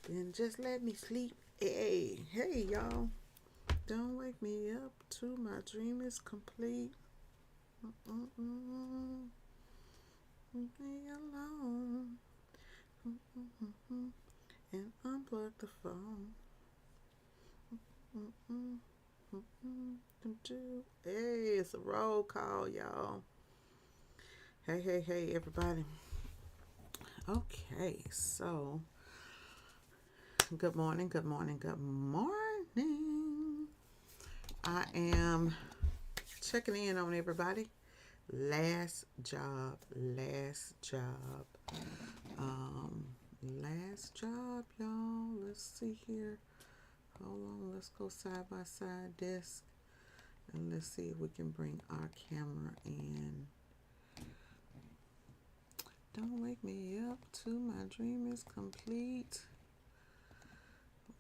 Then just let me sleep. Hey, hey, y'all. Don't wake me up till my dream is complete. Mm-mm-mm. Leave me alone. Mm-mm-mm. And unplug the phone. Mm-mm-mm. Hey, it's a roll call, y'all. Hey, hey, hey, everybody. Okay, so good morning, good morning, good morning. I am checking in on everybody. Last job, last job. Um, last job, y'all. Let's see here. Hold on, let's go side by side desk and let's see if we can bring our camera in. Don't wake me up till my dream is complete.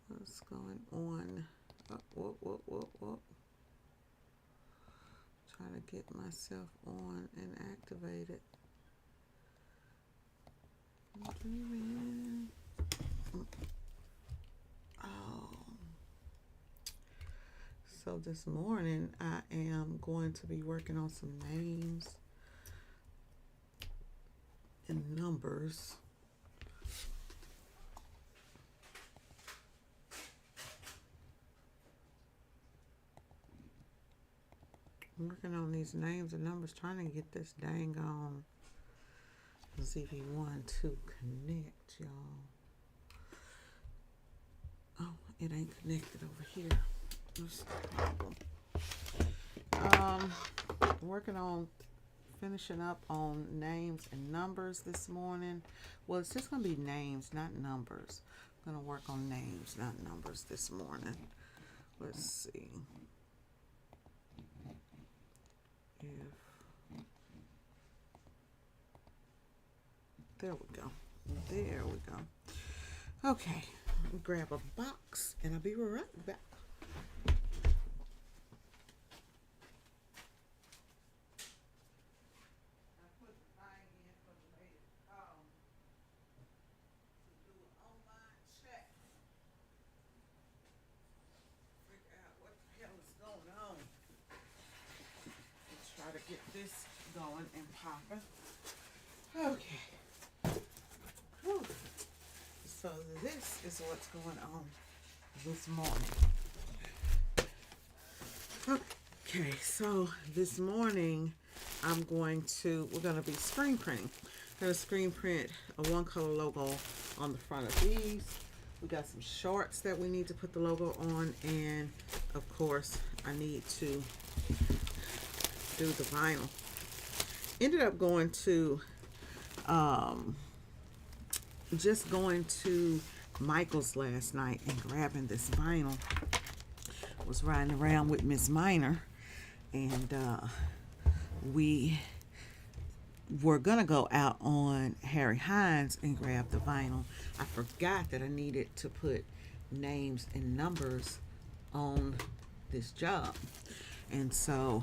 What's going on? Oh, whoop, whoop, whoop, whoop. Trying to get myself on and activated. I'm dreaming. Oh. So this morning I am going to be working on some names and numbers. I'm working on these names and numbers, trying to get this dang on ZV1 to connect, y'all. Oh, it ain't connected over here. That's the problem. Working on finishing up on names and numbers this morning. Well, it's just gonna be names, not numbers. I'm gonna work on names, not numbers this morning. Let's see if there we go. There we go. Okay, grab a box and I'll be right back. Try to get this going and popping. Okay. Whew. So this is what's going on this morning. Okay, so this morning we're going to be screen printing. I'm going to screen print a one color logo on the front of these. We got some shorts that we need to put the logo on, and of course I need to do the vinyl. Ended up going to just going to Michael's last night and grabbing this vinyl. Was riding around with Miss Minor, and we were gonna go out on Harry Hines and grab the vinyl. I forgot that I needed to put names and numbers on this job, and so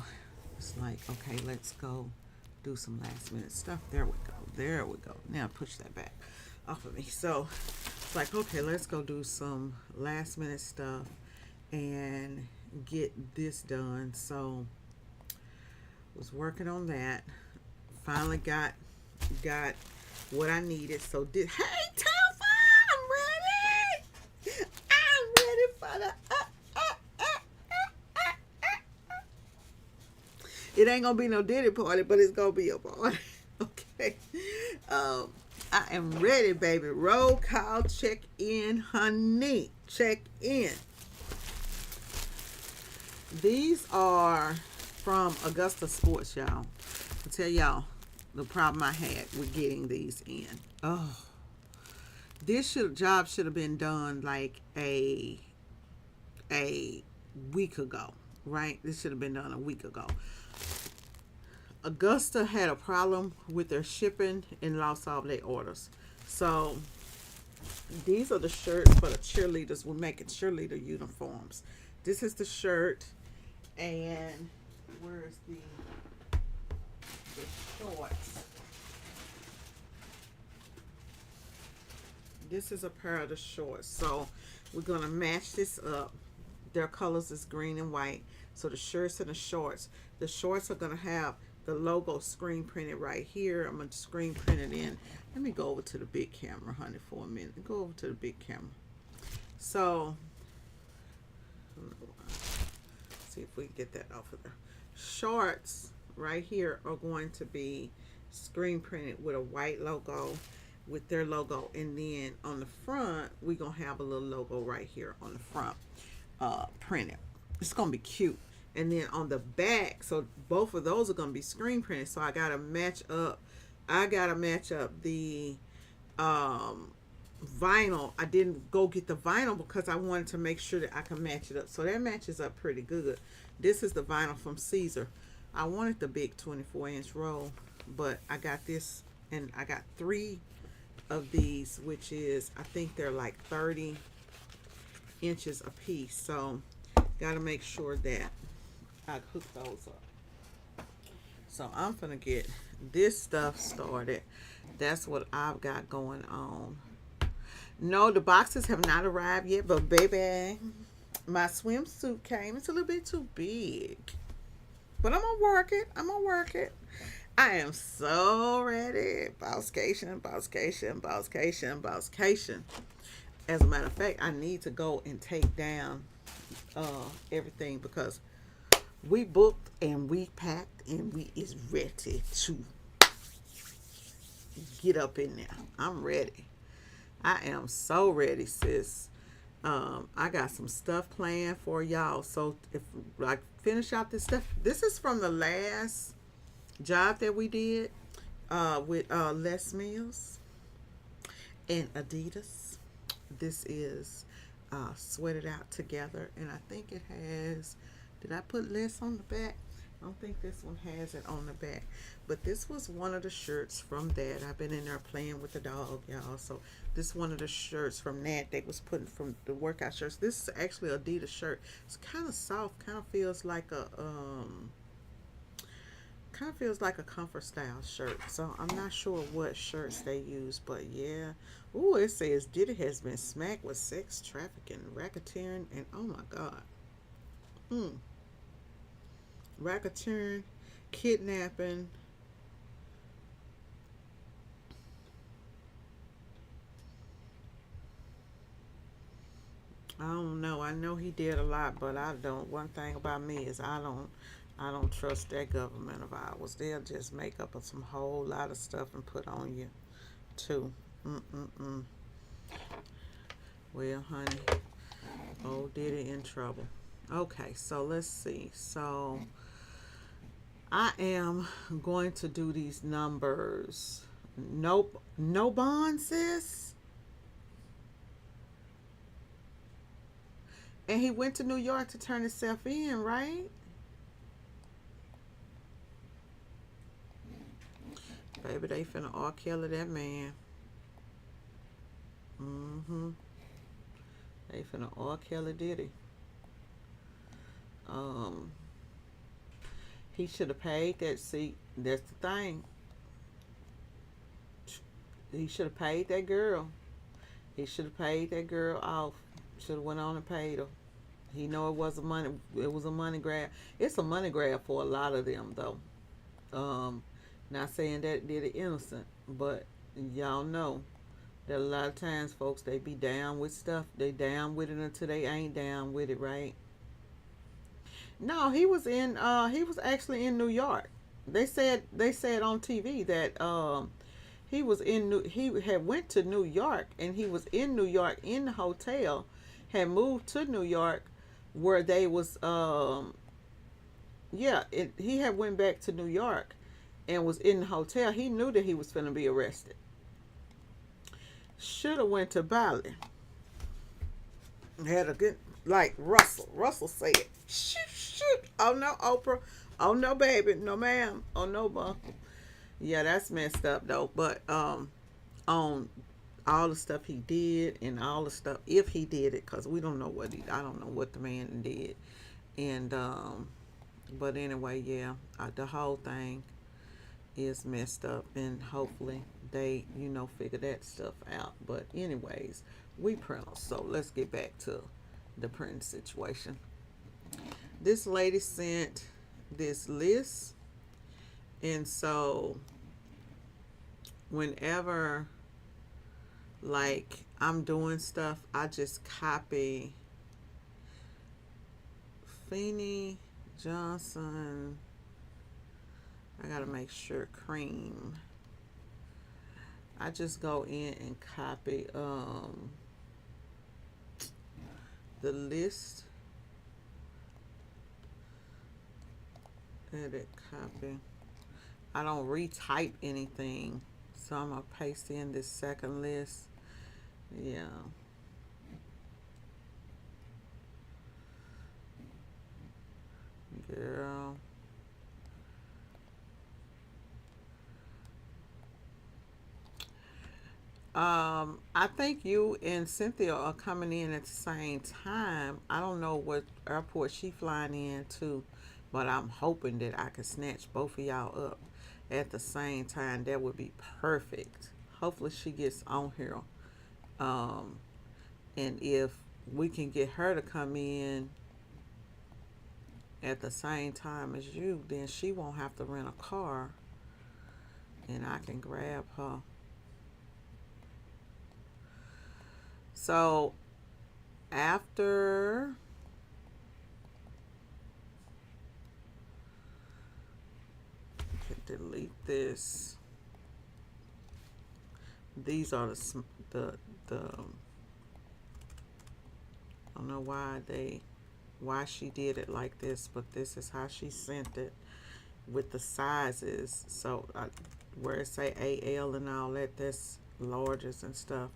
it's like, okay, let's go do some last minute stuff. There we go. There we go. Now push that back off of me. So it's like, okay, let's go do some last minute stuff and get this done. So was working on that. Finally got what I needed. So hey Telfa, I'm ready. I'm ready for the It ain't gonna be no Diddy party, but it's gonna be a party. Okay. I am ready, baby. Roll call, check in, honey. Check in. These are from Augusta Sports, y'all. I'll tell y'all the problem I had with getting these in. Oh, this job should have been done like a week ago, right? This should have been done a week ago. Augusta had a problem with their shipping and lost all their orders. So these are the shirts for the cheerleaders. We're making cheerleader uniforms. This is the shirt, and where's the shorts? This is a pair of the shorts. So we're gonna match this up. Their colors is green and white. So the shirts and the shorts. The shorts are gonna have the logo screen printed right here. I'm gonna screen print it in. Let me go over to the big camera, honey, for a minute. Go over to the big camera. So see if we can get that off of there. Shorts right here are going to be screen printed with a white logo with their logo, and then on the front we're gonna have a little logo right here on the front printed. It's gonna be cute. And then on the back, so both of those are gonna be screen printed, so I gotta match up the vinyl. I didn't go get the vinyl because I wanted to make sure that I can match it up. So that matches up pretty good. This is the vinyl from Caesar. I wanted the big 24-inch roll, but I got this, and I got 3 of these, which is, I think they're like 30 inches a piece. So gotta make sure that I hook those up. So I'm gonna get this stuff started. That's what I've got going on. No, the boxes have not arrived yet, but baby, my swimsuit came. It's a little bit too big, but I'm gonna work it. I am so ready. Bosscation, Bosscation, Bosscation, Bosscation. As a matter of fact, I need to go and take down everything, because we booked and we packed and we is ready to get up in there. I'm ready. I am so ready, sis. I got some stuff planned for y'all. So if I finish out this stuff, this is from the last job that we did with Les Mills and Adidas. This is Sweat It Out Together, and I think it has, did I put Les on the back? I don't think this one has it on the back, but this was one of the shirts from that. I've been in there playing with the dog, y'all. So this is one of the shirts from that they was putting from the workout shirts. This is actually a Adidas shirt. It's kind of soft, kind of feels like a comfort style shirt. So I'm not sure what shirts they use, but yeah. Ooh, it says Diddy has been smacked with sex trafficking, racketeering, and oh my god. Racketeering, kidnapping. I don't know. I know he did a lot, but I don't. One thing about me is I don't trust that government of ours. They'll just make up some whole lot of stuff and put on you too. Well, honey, old Diddy in trouble. Okay, so let's see. So I am going to do these numbers. Nope, no bond, sis. And he went to New York to turn himself in, right? Baby, they finna R. Kelly that man. They finna R. Kelly Diddy. He should have paid that. See, that's the thing. He should have paid that girl. He should have paid that girl off. Should have went on and paid her. He know it was a money. It was a money grab. It's a money grab for a lot of them, though. Not saying that did it innocent, but y'all know that a lot of times, folks, they be down with stuff. They down with it until they ain't down with it, right? No, he was in. He was actually in New York. They said on TV that he was in. He had went to New York, and he was in New York in the hotel. Had moved to New York, where they was. He had went back to New York, and was in the hotel. He knew that he was going to be arrested. Should have went to Bali. Had a good, like Russell. Russell said, shoot. Oh no, Oprah. Oh no, baby. No, ma'am. Oh no, bro. Yeah, that's messed up though. But on all the stuff he did and all the stuff, if he did it, because we don't know I don't know what the man did. And but anyway, yeah, the whole thing is messed up, and hopefully they, figure that stuff out. But anyways, we print. So let's get back to the printing situation. This lady sent this list, and so whenever like I'm doing stuff, I just copy Feeney Johnson. I gotta make sure cream. I just go in and copy the list. Edit, copy. I don't retype anything, so I'm gonna paste in this second list. Yeah. Girl. I think you and Cynthia are coming in at the same time. I don't know what airport she flying in to, but I'm hoping that I can snatch both of y'all up at the same time. That would be perfect. Hopefully she gets on here. And if we can get her to come in at the same time as you, then she won't have to rent a car, and I can grab her. So after delete this, these are the I don't know why she did it like this, but this is how she sent it with the sizes. So where it say AL and all that, that's larges and stuff.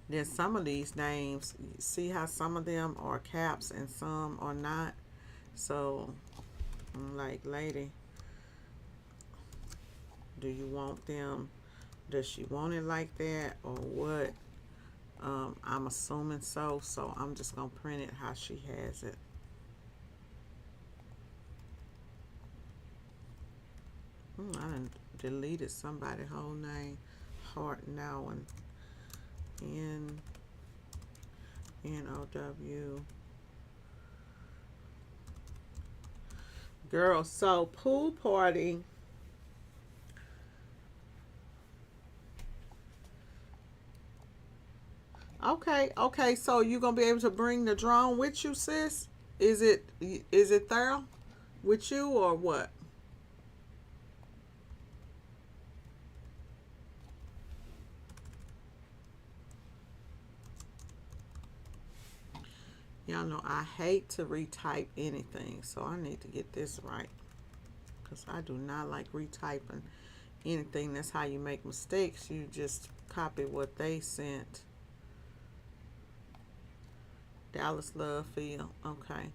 Then some of these names, see how some of them are caps and some are not. So I'm like, lady, do you want them? Does she want it like that or what? I'm assuming so. So I'm just gonna print it how she has it. I done deleted somebody's whole name. Hart now and N-O-W. Girl, so pool party. Okay, so you gonna be able to bring the drone with you, sis? Is it there with you or what? Y'all know I hate to retype anything, so I need to get this right. Because I do not like retyping anything. That's how you make mistakes. You just copy what they sent. Dallas Love Field. Okay.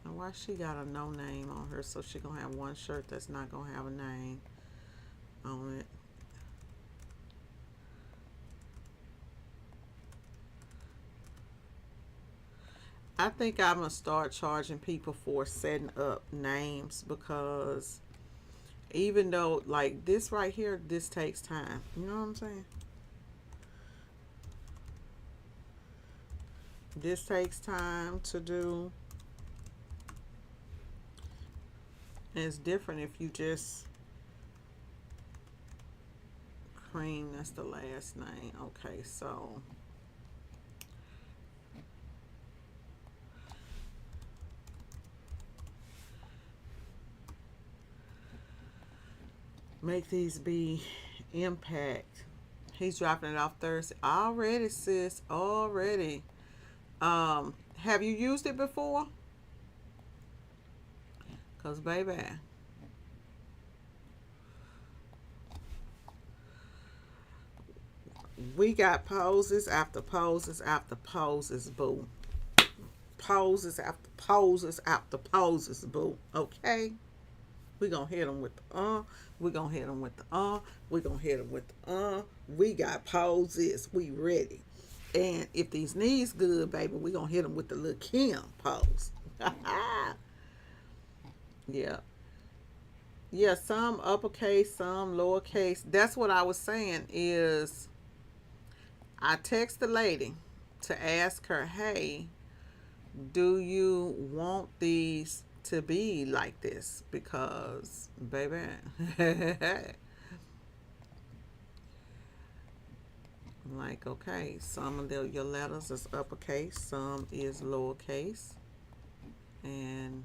And why she got a no name on her? So she gonna have one shirt that's not gonna have a name on it. I think I'm gonna start charging people for setting up names, because even though like this right here, this takes time. You know what I'm saying? This takes time to do. And it's different if you just cream, that's the last name. Okay, so make these be impact. He's dropping it off Thursday. Already, sis. Already. Have you used it before? Cause baby, we got poses after poses after poses, boo. Poses after poses after poses, boo. Okay? We gonna hit them with the we gonna hit them with the we gonna hit them with the we got poses. We ready. And if these knees good, baby, we gonna hit them with the little Kim pose. Yeah. Yeah, some uppercase, some lowercase. That's what I was saying is I text the lady to ask her, hey, do you want these to be like this? Because, baby, I'm like, okay, some of your letters is uppercase, some is lowercase, and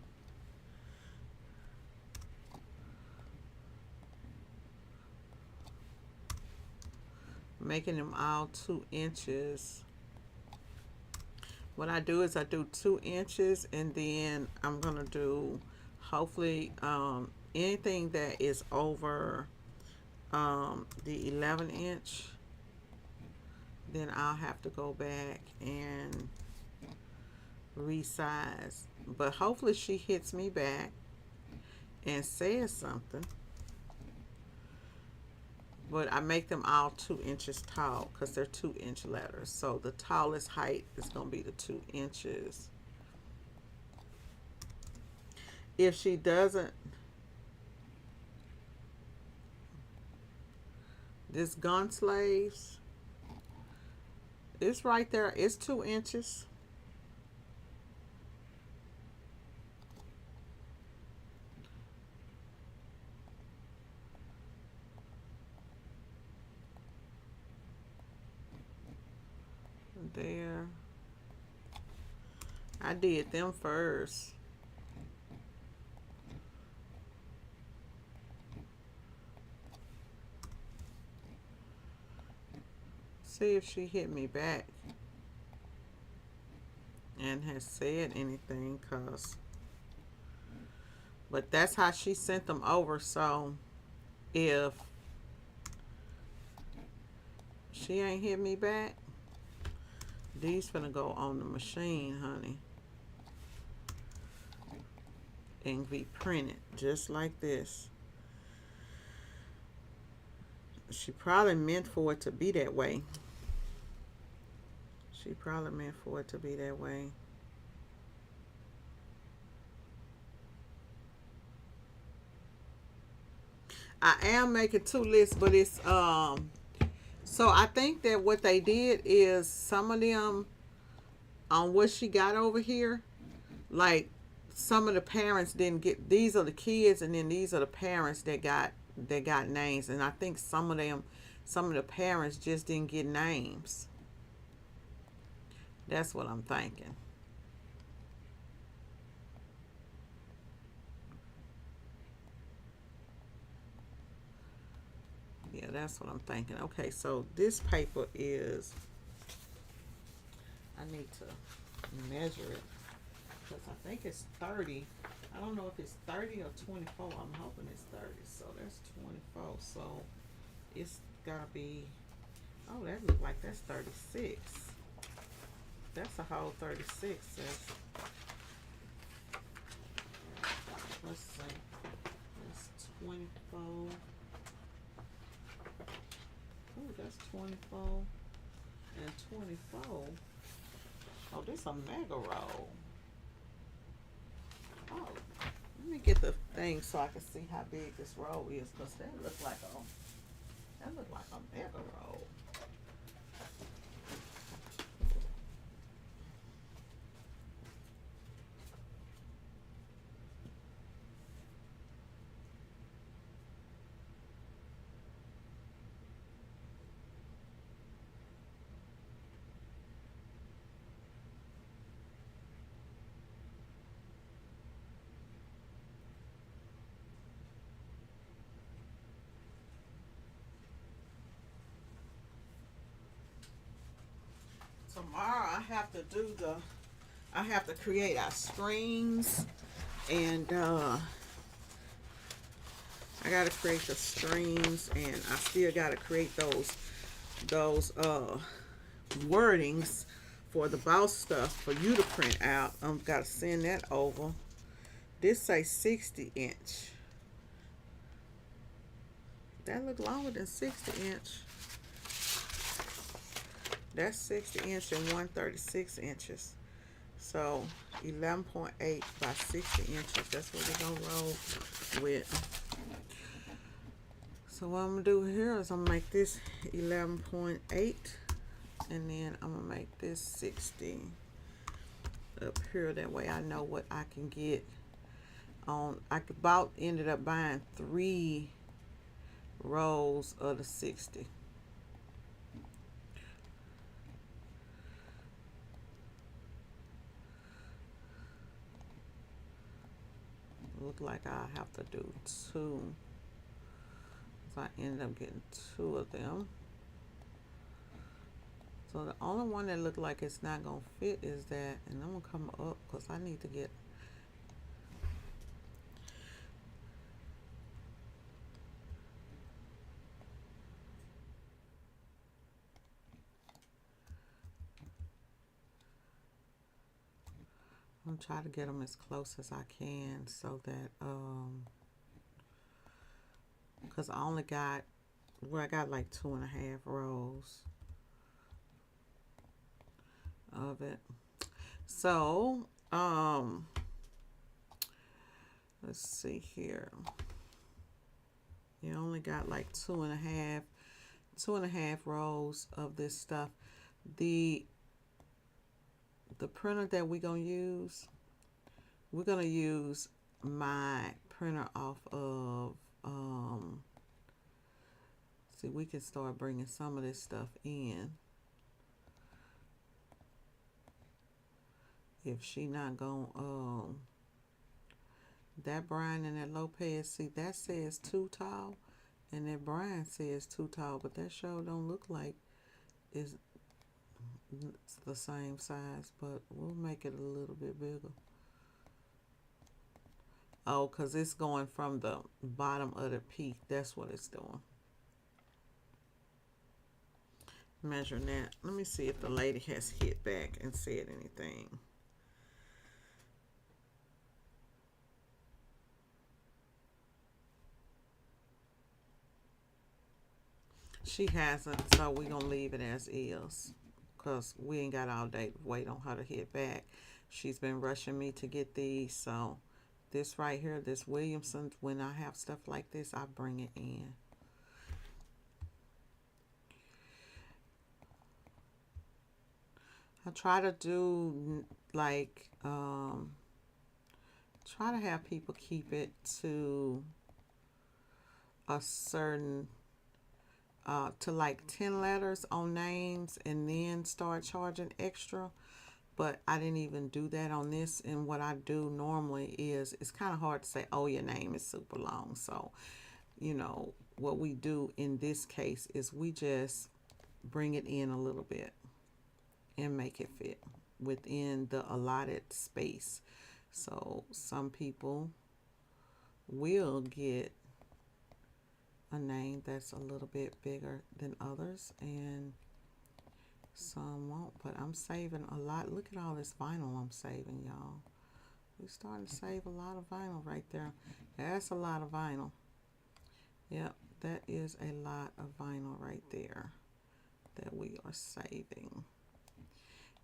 making them all 2 inches. What I do is I do 2 inches, and then I'm gonna do hopefully anything that is over the 11 inch, then I'll have to go back and resize. But hopefully she hits me back and says something. But I make them all 2 inches tall because they're 2 inch letters. So the tallest height is going to be the 2 inches. If she doesn't, this gun slaves, it's right there. It's 2 inches. There. I did them first. See if she hit me back and has said anything, but that's how she sent them over. So if she ain't hit me back, these finna go on the machine, honey, and be printed just like this. She probably meant for it to be that way. She probably meant for it to be that way. I am making 2 lists, but it's so I think that what they did is some of them on what she got over here, like some of the parents didn't get, these are the kids and then these are the parents that got names, and I think some of the parents just didn't get names. That's what I'm thinking. Yeah, that's what I'm thinking. Okay, so this paper is, I need to measure it because I think it's 30. I don't know if it's 30 or 24. I'm hoping it's 30. So that's 24. So it's gotta be, oh, that look like that's 36. That's a whole 36. Let's see. That's 24. Oh, that's 24 and 24. Oh, this is a mega roll. Oh, let me get the thing so I can see how big this roll is, because that looks like a mega roll. Tomorrow I have to create our strings, and I gotta create the strings, and I still gotta create those wordings for the boss stuff for you to print out. Gotta send that over. This say 60 inch. That look longer than 60 inch. That's 60 inch and 136 inches. So 11.8 by 60 inches. That's what we're gonna roll with. So what I'm gonna do here is I'm gonna make this 11.8, and then I'm gonna make this 60 up here. That way I know what I can get on. I about ended up buying 3 rolls of the 60. Look like I have to do 2. So I ended up getting 2 of them. So the only one that looked like it's not gonna fit is that, and I'm gonna come up because I need to get. I'm gonna try to get them as close as I can so that because I only got, well, I got like 2.5 rows of it. So let's see here. You only got like 2.5 rows of this stuff. The printer that we're gonna use my printer off of see, we can start bringing some of this stuff in if she not gonna that Brian and that Lopez, see, that says too tall and that Brian says too tall, but that show don't look like it's the same size, but we'll make it a little bit bigger. Oh, because it's going from the bottom of the peak. That's what it's doing. Measuring that. Let me see if the lady has hit back and said anything. She hasn't, so we're going to leave it as is because we ain't got all day to wait on her to hit back. She's been rushing me to get these, so this right here, this Williamson, when I have stuff like this, I bring it in. I try to do like, try to have people keep it to a certain, to like 10 letters on names and then start charging extra. But I didn't even do that on this. And what I do normally is, it's kind of hard to say, oh, your name is super long. So, you know, what we do in this case is we just bring it in a little bit and make it fit within the allotted space. So some people will get a name that's a little bit bigger than others, and some won't. But I'm saving a lot. Look at all this vinyl I'm saving, y'all. We're starting to save a lot of vinyl right there. That's a lot of vinyl. Yep, that is a lot of vinyl right there that we are saving.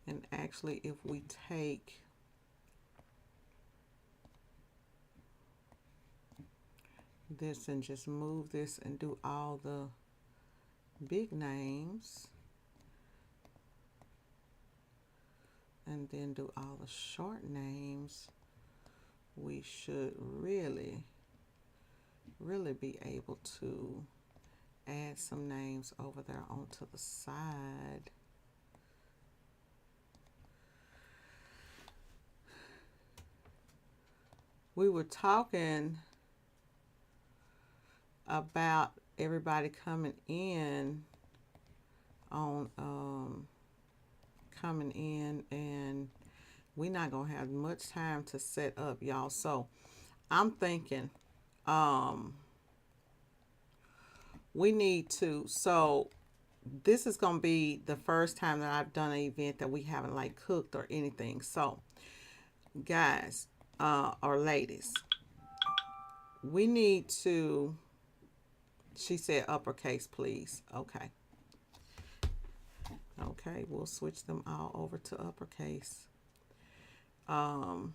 And actually, if we take this and just move this and do all the big names, and then do all the short names, we should really be able to add some names over there onto the side. We were talking about everybody coming in on coming in, and we're not gonna have much time to set up, y'all. So I'm thinking we need to, so this is gonna be the first time that I've done an event that we haven't like cooked or anything. So guys, or ladies, we need to, she said uppercase please. Okay, Okay, we'll switch them all over to uppercase. Um,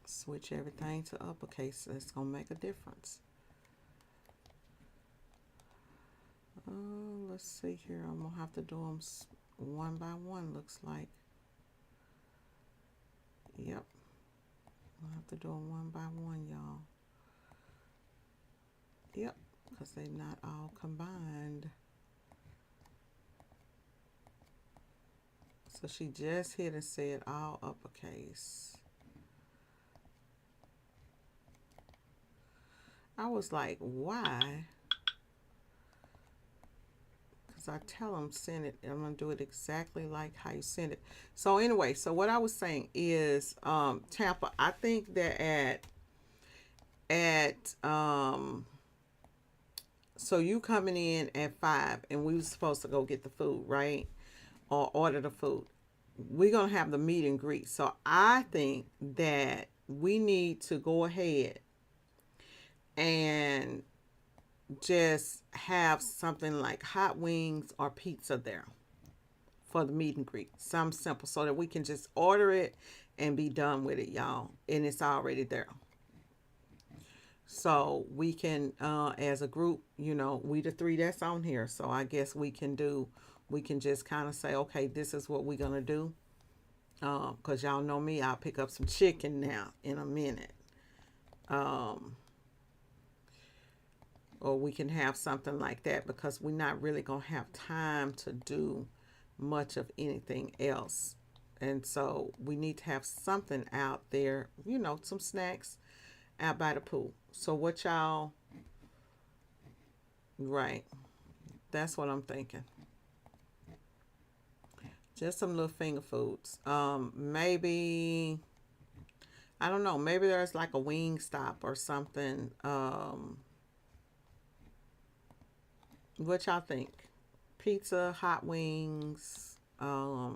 switch everything to uppercase. It's going to make a difference. Let's see here. I'm going to have to do them one by one, looks like. Yep. I'll have to do them one by one, y'all. Yep, because they're not all combined. So she just hit and said all uppercase. I was like, why? Because I tell them send it, and I'm going to do it exactly like how you send it. So anyway, so what I was saying is, Tampa, I think that so you coming in at 5 and we were supposed to go get the food, right? Or order the food. We're going to have the meet and greet. So I think that we need to go ahead and just have something like hot wings or pizza there for the meet and greet. Something simple so that we can just order it and be done with it, y'all. And it's already there. So we can, as a group, you know, we the 3 that's on here. So I guess we can just kind of say, okay, this is what we're going to do. Because y'all know me, I'll pick up some chicken now in a minute. Or we can have something like that because we're not really going to have time to do much of anything else. And so we need to have something out there, you know, some snacks out by the pool. So what y'all, right, that's what I'm thinking. Just some little finger foods. Maybe, I don't know, maybe there's like a wing stop or something. What y'all think? Pizza, hot wings, I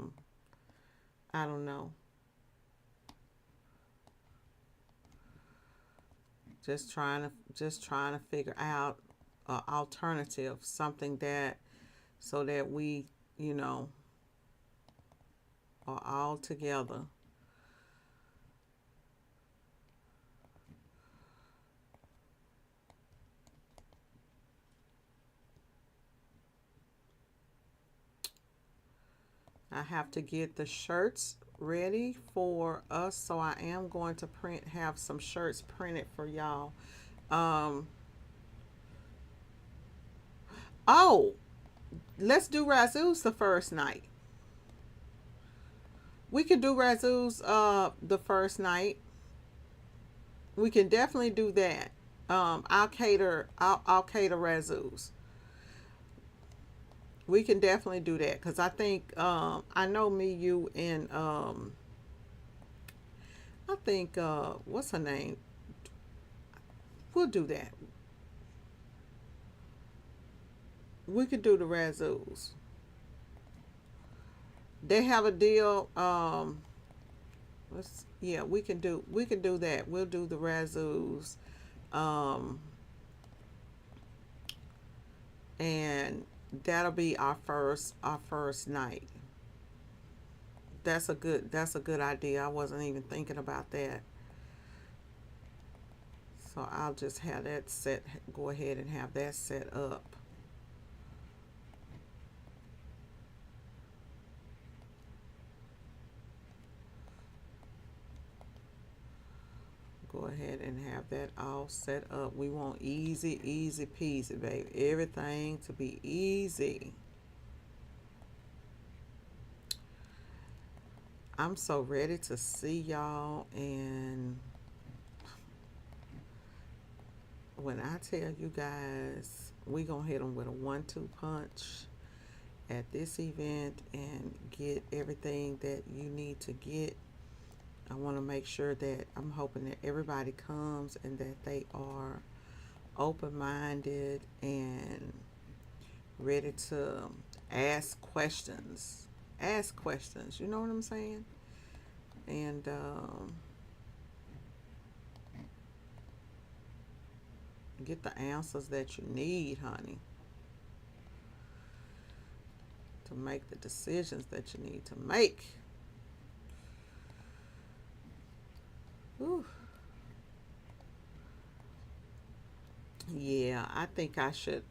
don't know. Just trying to figure out an alternative, something that so that we, you know, are all together. I have to get the shirts ready for us, so I am going to have some shirts printed for y'all. Oh, let's do Razoo's the first night. We could do Razoo's the first night. We can definitely do that. I'll cater Razoo's. We can definitely do that because I think I know me, you, and I think what's her name? We'll do that. We could do the Razoo's. They have a deal. Yeah, we can do that. We'll do the Razoo's. And that'll be our first night. That's a good idea. I wasn't even thinking about that. So I'll just have that set, go ahead and have that set up. Go ahead and have that all set up. We want easy, easy peasy, baby. Everything to be easy. I'm so ready to see y'all, and when I tell you guys, we gonna hit them with a 1-2 punch at this event and get everything that you need to get. I want to make sure that I'm hoping that everybody comes and that they are open-minded and ready to ask questions. Ask questions, you know what I'm saying? And get the answers that you need, honey. to make the decisions that you need to make. Whew. Yeah, I think I should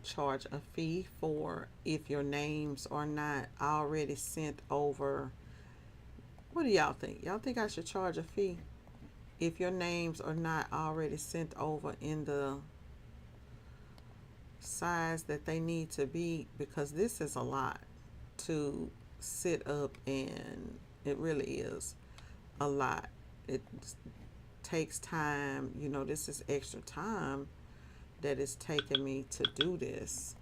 charge a fee for if your names are not already sent over. What do y'all think? Y'all think I should charge a fee if your names are not already sent over in the size that they need to be? Because this is a lot to sit up, and it really is a lot. It takes time. This is extra time that it's taken me to do this.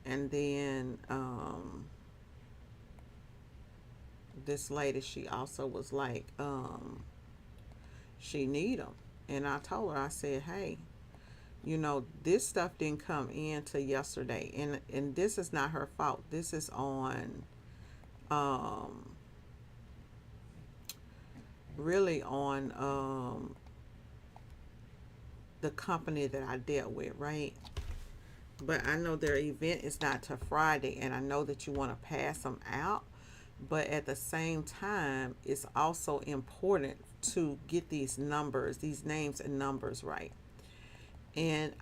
And then this lady, she also was like, she need them. And I told her, I said, hey, this stuff didn't come in till yesterday, and this is not her fault. This is on really on the company that I dealt with, right? But I know their event is not till Friday, and I know that you want to pass them out. But at the same time, it's also important to get these numbers, these names and numbers right. And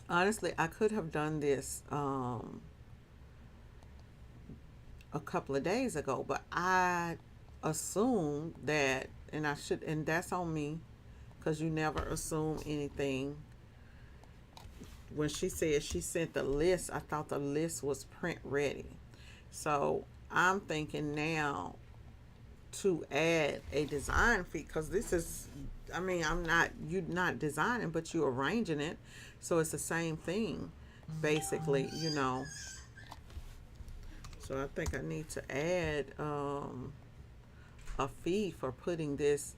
honestly, I could have done this a couple of days ago, but I assumed that, and that's on me, because you never assume anything. When she said she sent the list, I thought the list was print ready. So I'm thinking now to add a design fee, because this is, you're not designing, but you're arranging it. So it's the same thing, basically. So I think I need to add a fee for putting this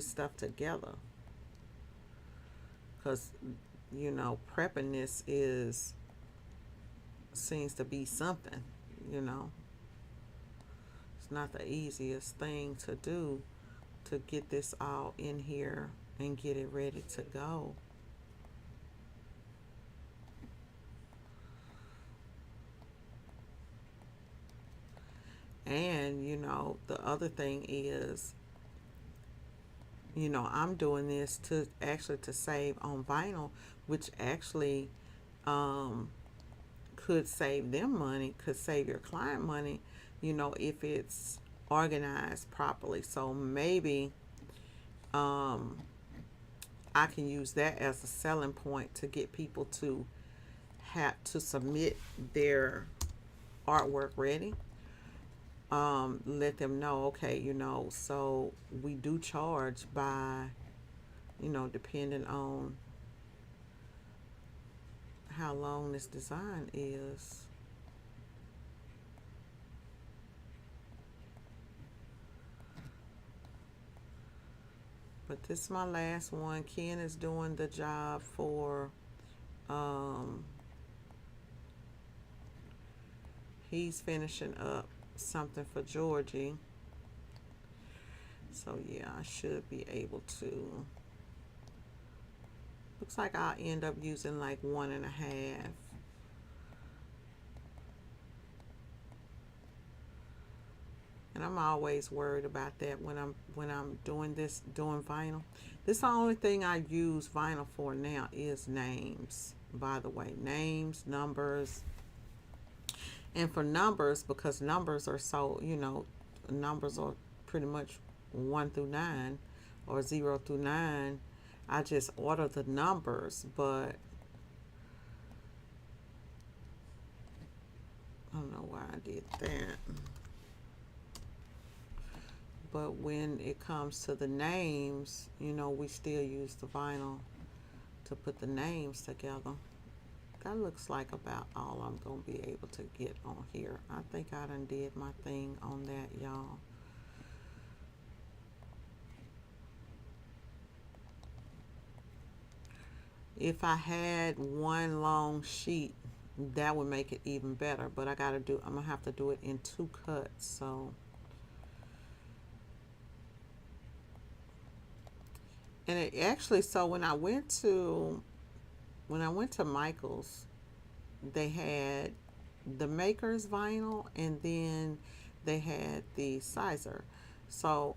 stuff together, because prepping this seems to be something. It's not the easiest thing to do, to get this all in here and get it ready to go. And the other thing is, I'm doing this to save on vinyl, which actually could save them money, could save your client money, if it's organized properly. So maybe I can use that as a selling point to get people to have to submit their artwork ready. Let them know, okay, so we do charge by, depending on how long this design is. But this is my last one. Ken is doing the job for, he's finishing up something for Georgie. So yeah, I should be able to. Looks like I'll end up using like 1.5. And I'm always worried about that when I'm doing vinyl. This is the only thing I use vinyl for now is names. By the way, names, numbers. And for numbers, because numbers are so, numbers are pretty much 1 through 9 or 0 through 9. I just order the numbers, but I don't know why I did that. But when it comes to the names, we still use the vinyl to put the names together. That looks like about all I'm going to be able to get on here. I think I done did my thing on that, y'all. If I had one long sheet, that would make it even better. But I'm going to have to do it in 2 cuts. So, and it actually, so when I went to when I went to Michael's, they had the Maker's vinyl, and then they had the sizer. So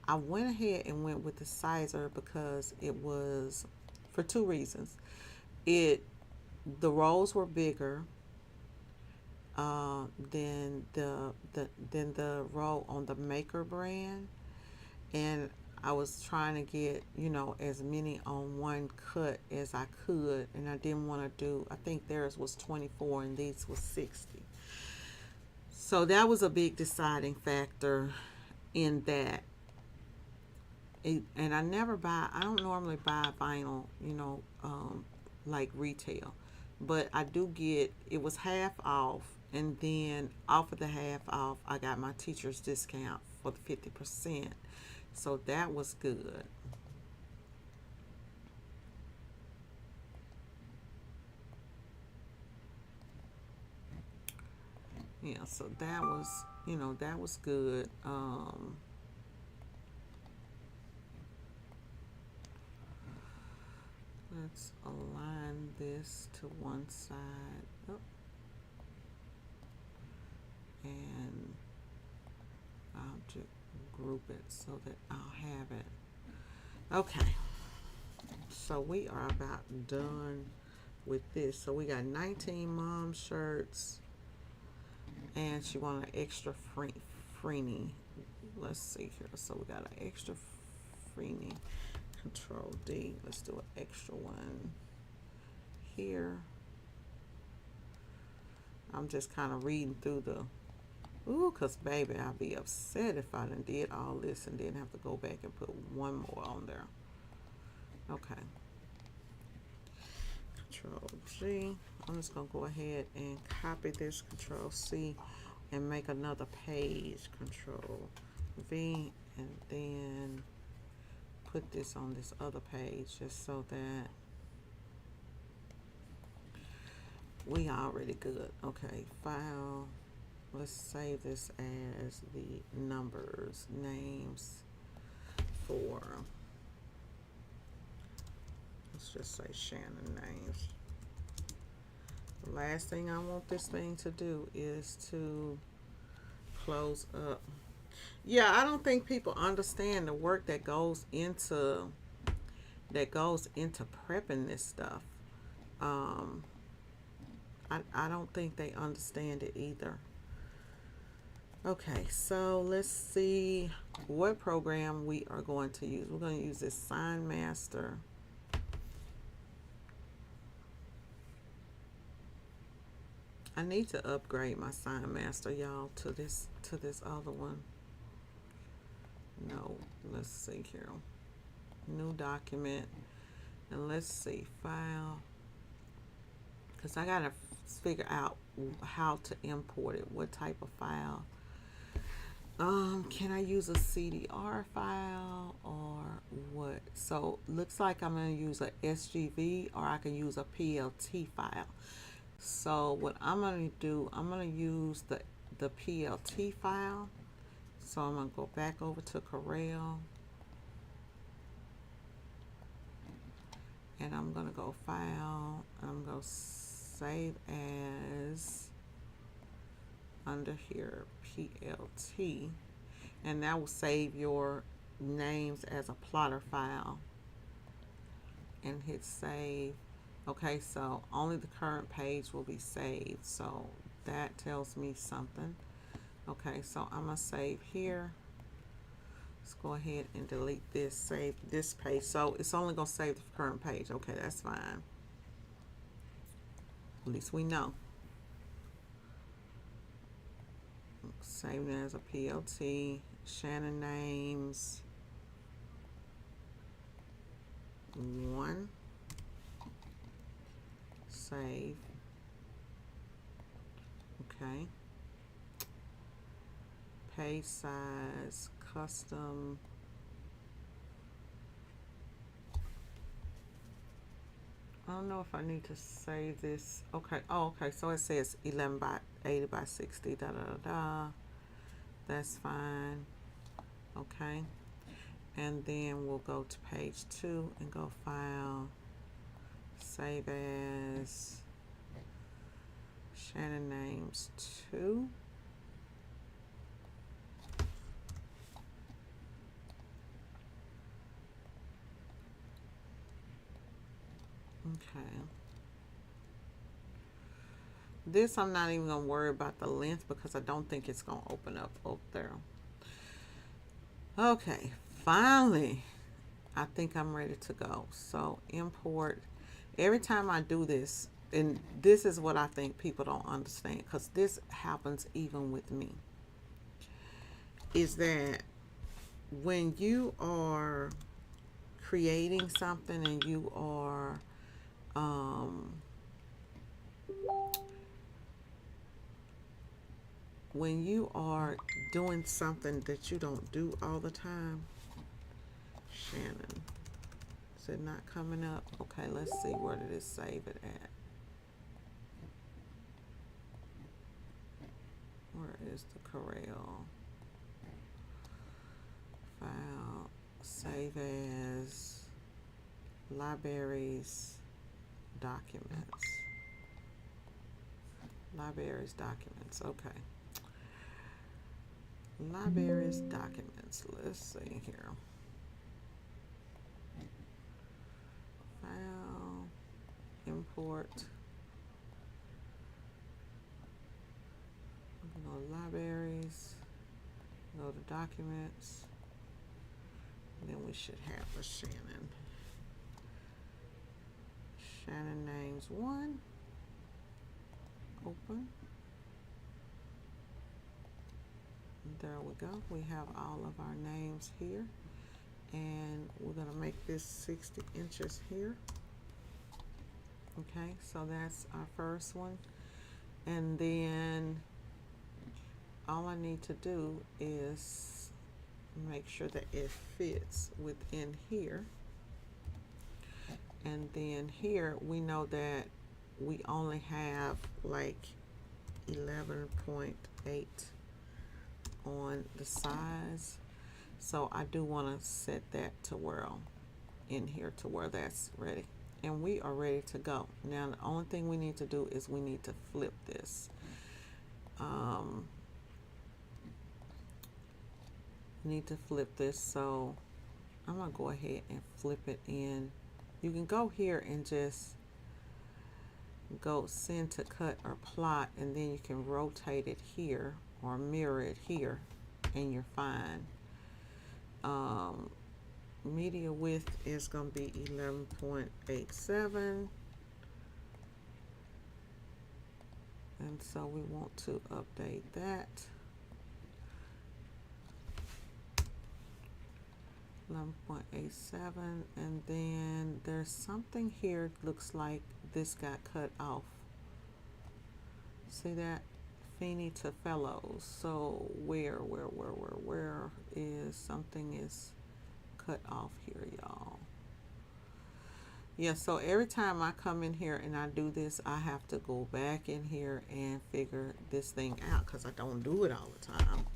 I went ahead and went with the sizer because it was for two reasons. It The rolls were bigger than the roll on the Maker brand, and I was trying to get, as many on one cut as I could, and I didn't want to do, I think theirs was 24 and these was 60. So that was a big deciding factor in that. And I don't normally buy vinyl, like retail, but I do get, it was half off, and then off of the half off, I got my teacher's discount for the 50%. So that was good. Yeah, so that was good. Let's align this to one side. Oh, and I'll just group it so that I'll have it. Okay, so we are about done with this. So we got 19 mom shirts, and she wanted an extra freeney. Let's see here. So we got an extra freeney. Control D. Let's do an extra one here. I'm just kind of reading through the, cause baby, I'd be upset if I done did all this and then have to go back and put one more on there. Okay. Control G. I'm just gonna go ahead and copy this. Control C, and make another page. Control V, and then put this on this other page just so that we already good. Okay, file. Let's save this as the numbers, names for, let's just say Shannon names. The last thing I want this thing to do is to close up. Yeah, I don't think people understand the work that goes into prepping this stuff. I don't think they understand it either. Okay, so let's see what program we are going to use. We're going to use this Sign Master. I need to upgrade my Sign Master, y'all, to this other one. No, let's see here. New document, and let's see, file, because I gotta figure out how to import it, what type of file. Can I use a CDR file or what? So looks like I'm gonna use a SGV, or I can use a PLT file. So what I'm gonna do, I'm gonna use the PLT file. So I'm gonna go back over to Corel, and I'm gonna go File, and I'm gonna save as, under here, PLT, and that will save your names as a plotter file, and hit save. Okay, so only the current page will be saved, so that tells me something. Okay, so I'm gonna save here. Let's go ahead and delete this, save this page. So it's only gonna save the current page. Okay, that's fine. At least we know. Save it as a PLT. Shannon names 1. Save. Okay. Page size, custom. I don't know if I need to save this. Okay. Oh, okay. So it says 11 by 80 by 60. Da da da da. That's fine. Okay. And then we'll go to page 2 and go File, Save as Shannon names 2. Okay. This I'm not even going to worry about the length because I don't think it's going to open up there. Okay, finally, I think I'm ready to go. So import, every time I do this, and this is what I think people don't understand because this happens even with me, is that when you are creating something and you are when you are doing something that you don't do all the time. Shannon, is it not coming up? Okay, let's see, where did it save it at? Where is the Corel? File, save as, libraries, documents. Libraries, documents, okay. Libraries, documents, let's see here. File, import. Go to libraries, go to documents, and then we should have a Shannon. Shannon names 1. Open. There we go. We have all of our names here. And we're going to make this 60 inches here. Okay, so that's our first one. And then all I need to do is make sure that it fits within here. And then here we know that we only have like 11.8 on the size. So I do want to set that to where in here to where that's ready. And we are ready to go. Now the only thing we need to do is we need to flip this. Need to flip this, so I'm gonna go ahead and flip it in. You can go here and just go send to cut or plot, and then you can rotate it here or mirror it here and you're fine. Media width is going to be 11.87, and so we want to update that. 11.87, and then there's something here, looks like this got cut off. See that? Feeney to Fellows. So where is something is cut off here, y'all? Yeah, so every time I come in here and I do this, I have to go back in here and figure this thing out because I don't do it all the time.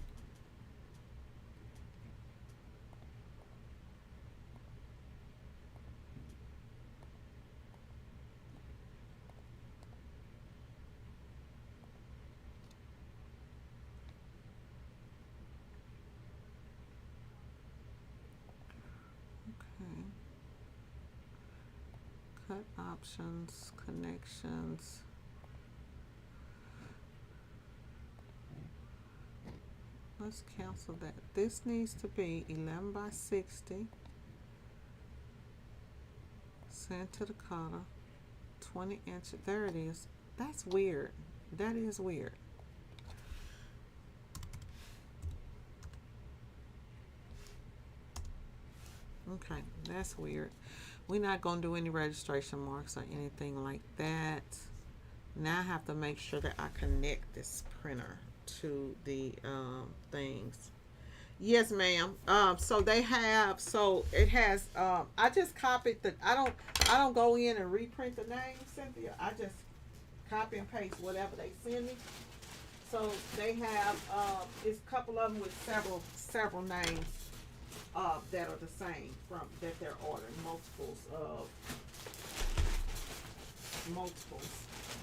Cut options, connections. Let's cancel that. This needs to be 11 by 60. Send to the cutter. 20 inches. There it is. That's weird. That is weird. Okay, that's weird. We're not going to do any registration marks or anything like that. Now I have to make sure that I connect this printer to the things. Yes, ma'am. So they have, so it has, I just copied the, I don't go in and reprint the names, Cynthia. I just copy and paste whatever they send me. So they have, it's a couple of them with several names. That are the same from that they're ordering multiples of. multiples.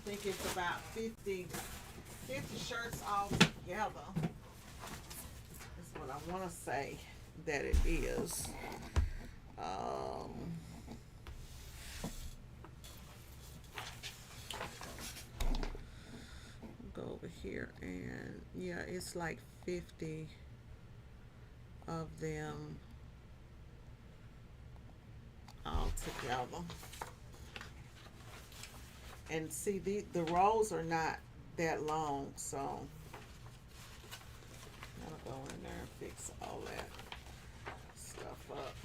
I think it's about 50 shirts all together. That's what I want to say that it is. Go over here, and yeah, it's like 50 of them all together. And see, the rows are not that long, so I'll go in there and fix all that stuff up.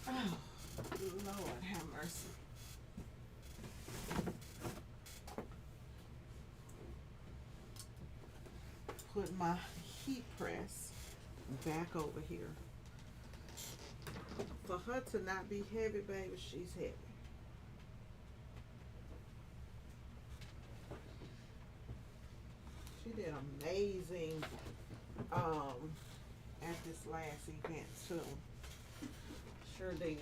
Oh, Lord have mercy. Put my heat press back over here. For her to not be heavy, baby, she's heavy. She did amazing at this last event too. Sure did.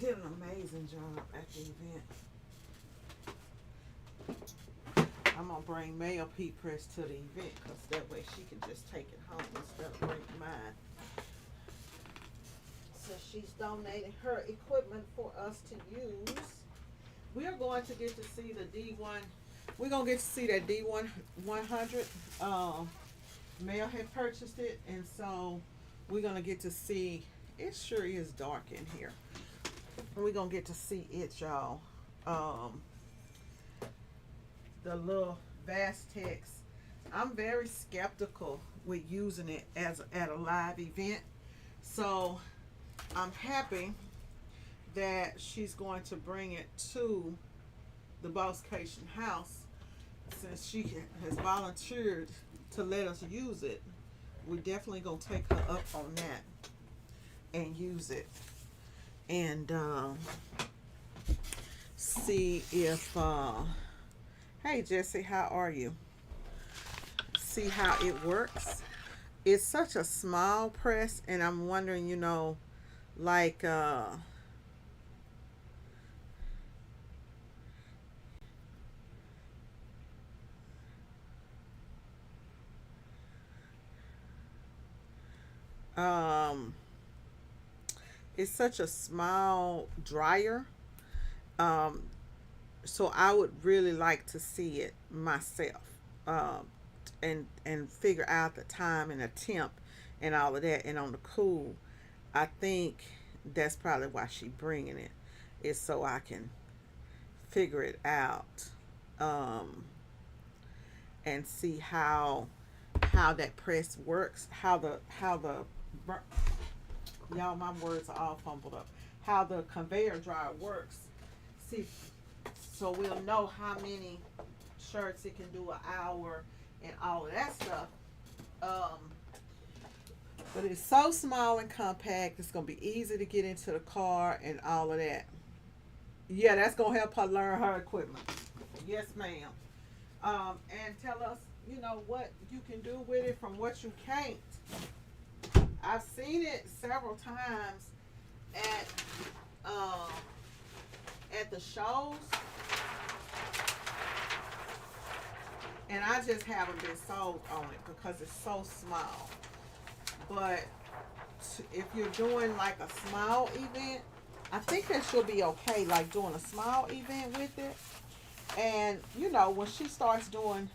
Did an amazing job at the event. I'm gonna bring Mayo heat press to the event because that way she can just take it home instead of bringing mine. So she's donating her equipment for us to use. We are going to get to see the D1. We're gonna get to see that D100. Mayo had purchased it, and so we're gonna get to see. It sure is dark in here. We're gonna get to see it, y'all. The little Vastex. I'm very skeptical with using it as at a live event, so I'm happy that she's going to bring it to the Bosscation house. Since she has volunteered to let us use it, we're definitely gonna take her up on that and use it, and see if hey Jesse, how are you? See how it works. It's such a small press, and I'm wondering, you know, like it's such a small dryer. Um, so I would really like to see it myself, and figure out the time and the temp and all of that. And on the cool, I think that's probably why she bringing it, is so I can figure it out, and see how that press works, how the y'all, my words are all fumbled up, how the conveyor dryer works. See, so we'll know how many shirts it can do an hour and all of that stuff. But it's so small and compact, it's gonna be easy to get into the car and all of that. Yeah, that's gonna help her learn her equipment. Yes, ma'am. And tell us, you know, what you can do with it from what you can't. I've seen it several times at the shows, and I just haven't been sold on it because it's so small. But if you're doing like a small event, I think that she'll be okay, like doing a small event with it. And you know, when she starts doing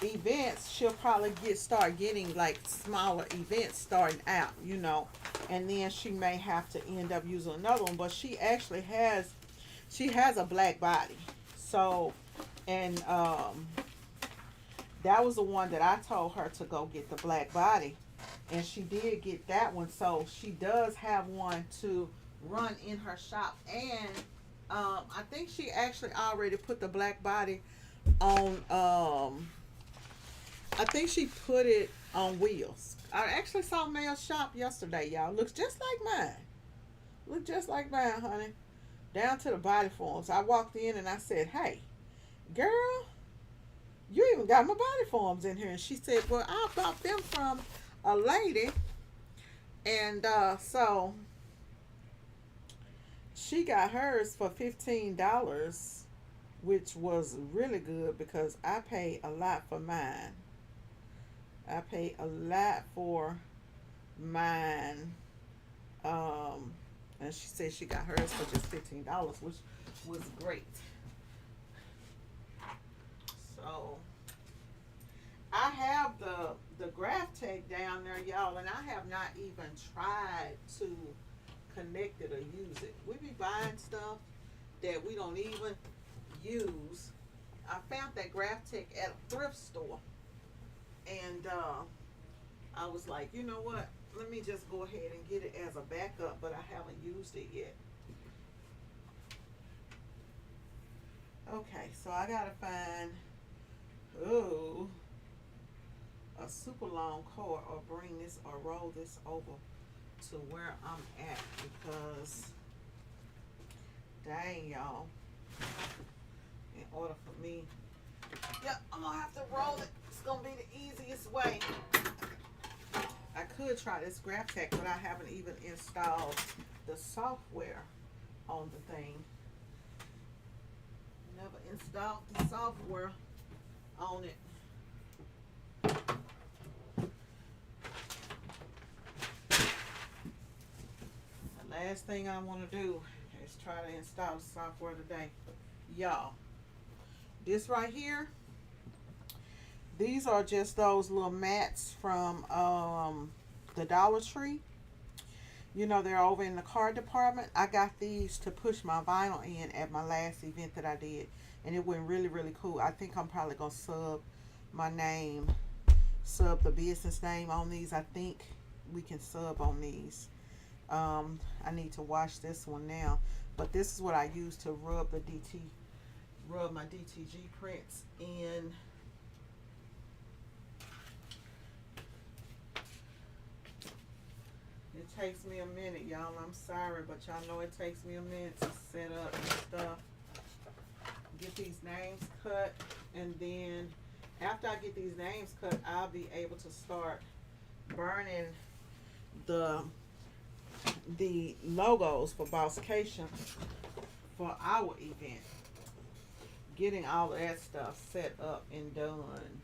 events, she'll probably start getting like smaller events starting out, you know, and then she may have to end up using another one. But she actually has a black body, so, and that was the one that I told her to go get, the black body, and she did get that one. So she does have one to run in her shop, and I think she actually already put the black body on, I think she put it on wheels. I actually saw Mel's shop yesterday, y'all. Looks just like mine. Look just like mine, honey. Down to the body forms. I walked in and I said, "Hey, girl, You even got my body forms in here. And she said, well, I bought them from a lady. And so she got hers for $15, which was really good because I pay a lot for mine. I pay a lot for mine. Um, and she said she got hers for just $15, which was great. So I have the graph tag down there, y'all, and I have not even tried to connect it or use it. We be buying stuff that we don't even use. I found that graph tag at a thrift store, and I was like, you know what? Let me just go ahead and get it as a backup, but I haven't used it yet. Okay, so I gotta find oh a super long cord or bring this or roll this over to where I'm at because dang y'all, in order for me, yeah, I'm gonna have to roll it. It's gonna be the easiest way. I could try this graph tech, but I haven't even installed the software on the thing. Never installed the software on it. The last thing I want to do is try to install the software today. Y'all, this right here, these are just those little mats from the Dollar Tree. You know, they're over in the car department. I got these to push my vinyl in at my last event that I did. And it went really, really cool. I think I'm probably going to sub my name, sub the business name on these. I think we can sub on these. I need to wash this one now. But this is what I use to rub my DTG prints in. It takes me a minute, y'all. I'm sorry, but y'all know it takes me a minute to set up and stuff. Get these names cut, and then after I get these names cut, I'll be able to start burning the logos for Bosscation for our event. Getting all of that stuff set up and done.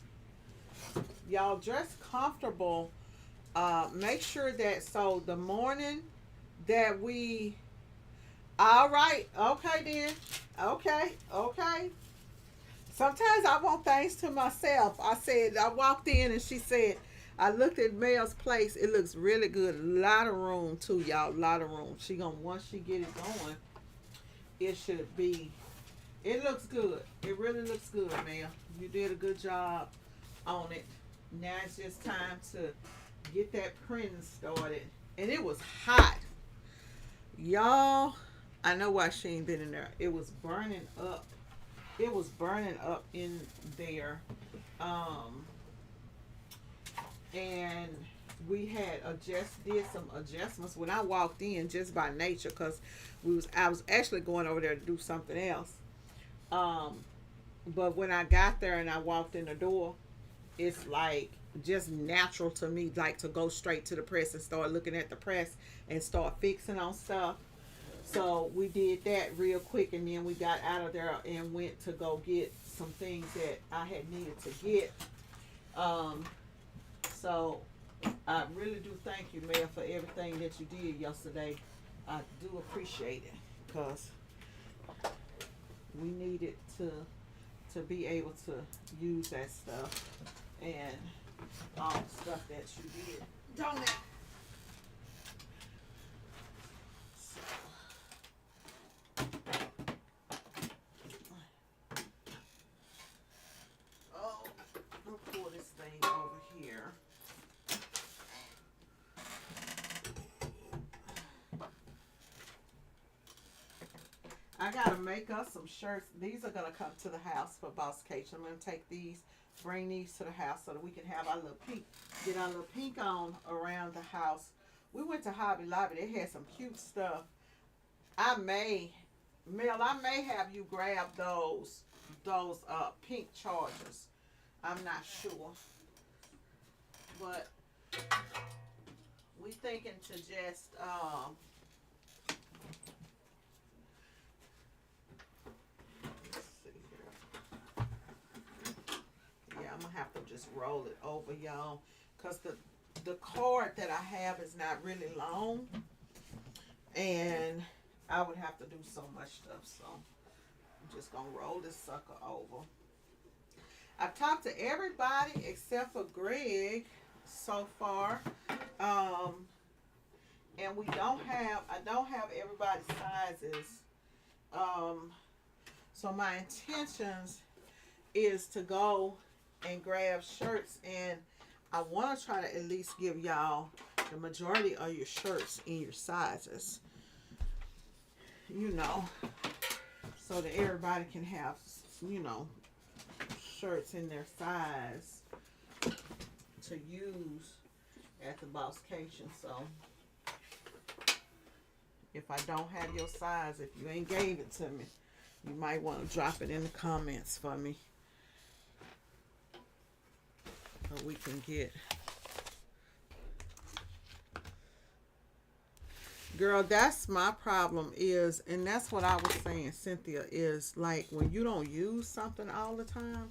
Y'all dress comfortable. Make sure that so the morning that we all right, okay then. Okay. Sometimes I want things to myself. I walked in and she said, I looked at Mel's place. It looks really good. A lot of room too, y'all. A lot of room. Once she get it going, it should be. It looks good. It really looks good, Mel. You did a good job on it. Now it's just time to get that printing started. And it was hot, y'all. I know why she ain't been in there. It was burning up. It was burning up in there. And we had did some adjustments when I walked in just by nature because I was actually going over there to do something else. But when I got there and I walked in the door, it's like just natural to me, like to go straight to the press and start looking at the press and start fixing on stuff. So we did that real quick, and then we got out of there and went to go get some things that I had needed to get. So I really do thank you, Mayor, for everything that you did yesterday. I do appreciate it because we needed to be able to use that stuff and all the stuff that you did. Don't it? Pull this thing over here. I gotta make us some shirts. These are gonna come to the house for Bosscation. I'm gonna take these, bring these to the house so that we can have our little pink, get our little pink on around the house. We went to Hobby Lobby. They had some cute stuff. Mel, I may have you grab those pink chargers. I'm not sure. But we thinking to just let's see here. Yeah, I'm gonna have to just roll it over, y'all, because the cord that I have is not really long, and I would have to do so much stuff. So I'm just gonna roll this sucker over. I've talked to everybody except for Greg so far. Um, and I don't have everybody's sizes. Um, so my intentions is to go and grab shirts, and I want to try to at least give y'all the majority of your shirts in your sizes, you know, so that everybody can have, you know, shirts in their size to use at the Bosscation. So if I don't have your size, if you ain't gave it to me, you might want to drop it in the comments for me, so we can get. Girl, that's my problem is, and that's what I was saying, Cynthia, is like when you don't use something all the time,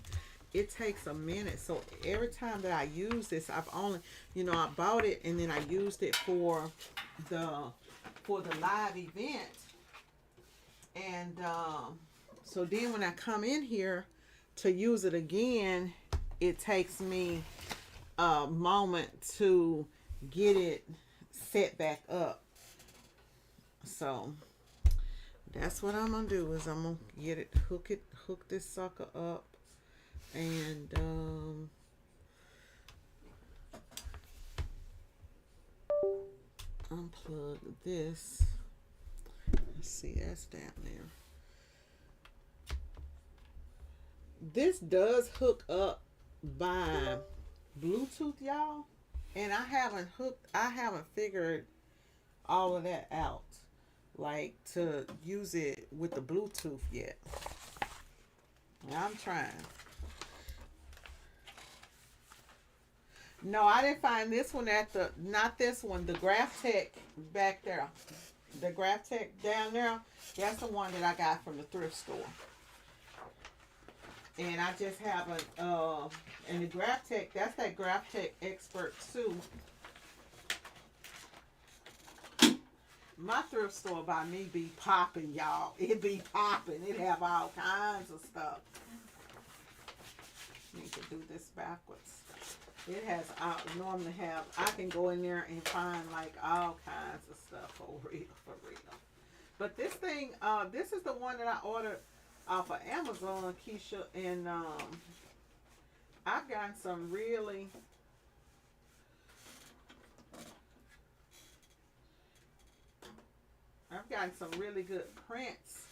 it takes a minute. So every time that I use this, I've only, you know, I bought it and then I used it the for the live event, and so then when I come in here to use it again, it takes me a moment to get it set back up. So that's what I'm gonna do is I'm gonna get it, hook this sucker up, and unplug this. Let's see, that's down there. This does hook up by Bluetooth, y'all, and I haven't figured all of that out, like to use it with the Bluetooth yet. I'm trying. No, I didn't find this one at the, not this one, the Graph Tech back there. The Graph Tech down there, that's the one that I got from the thrift store. And I just haven't, and the Graph Tech, that's that Graph Tech Expert 2. My thrift store by me be popping, y'all. It be popping. It have all kinds of stuff. Need to do this backwards. It has, I normally have, I can go in there and find like all kinds of stuff for real. But this thing, this is the one that I ordered off of Amazon, Keisha, and I've gotten some really, good prints,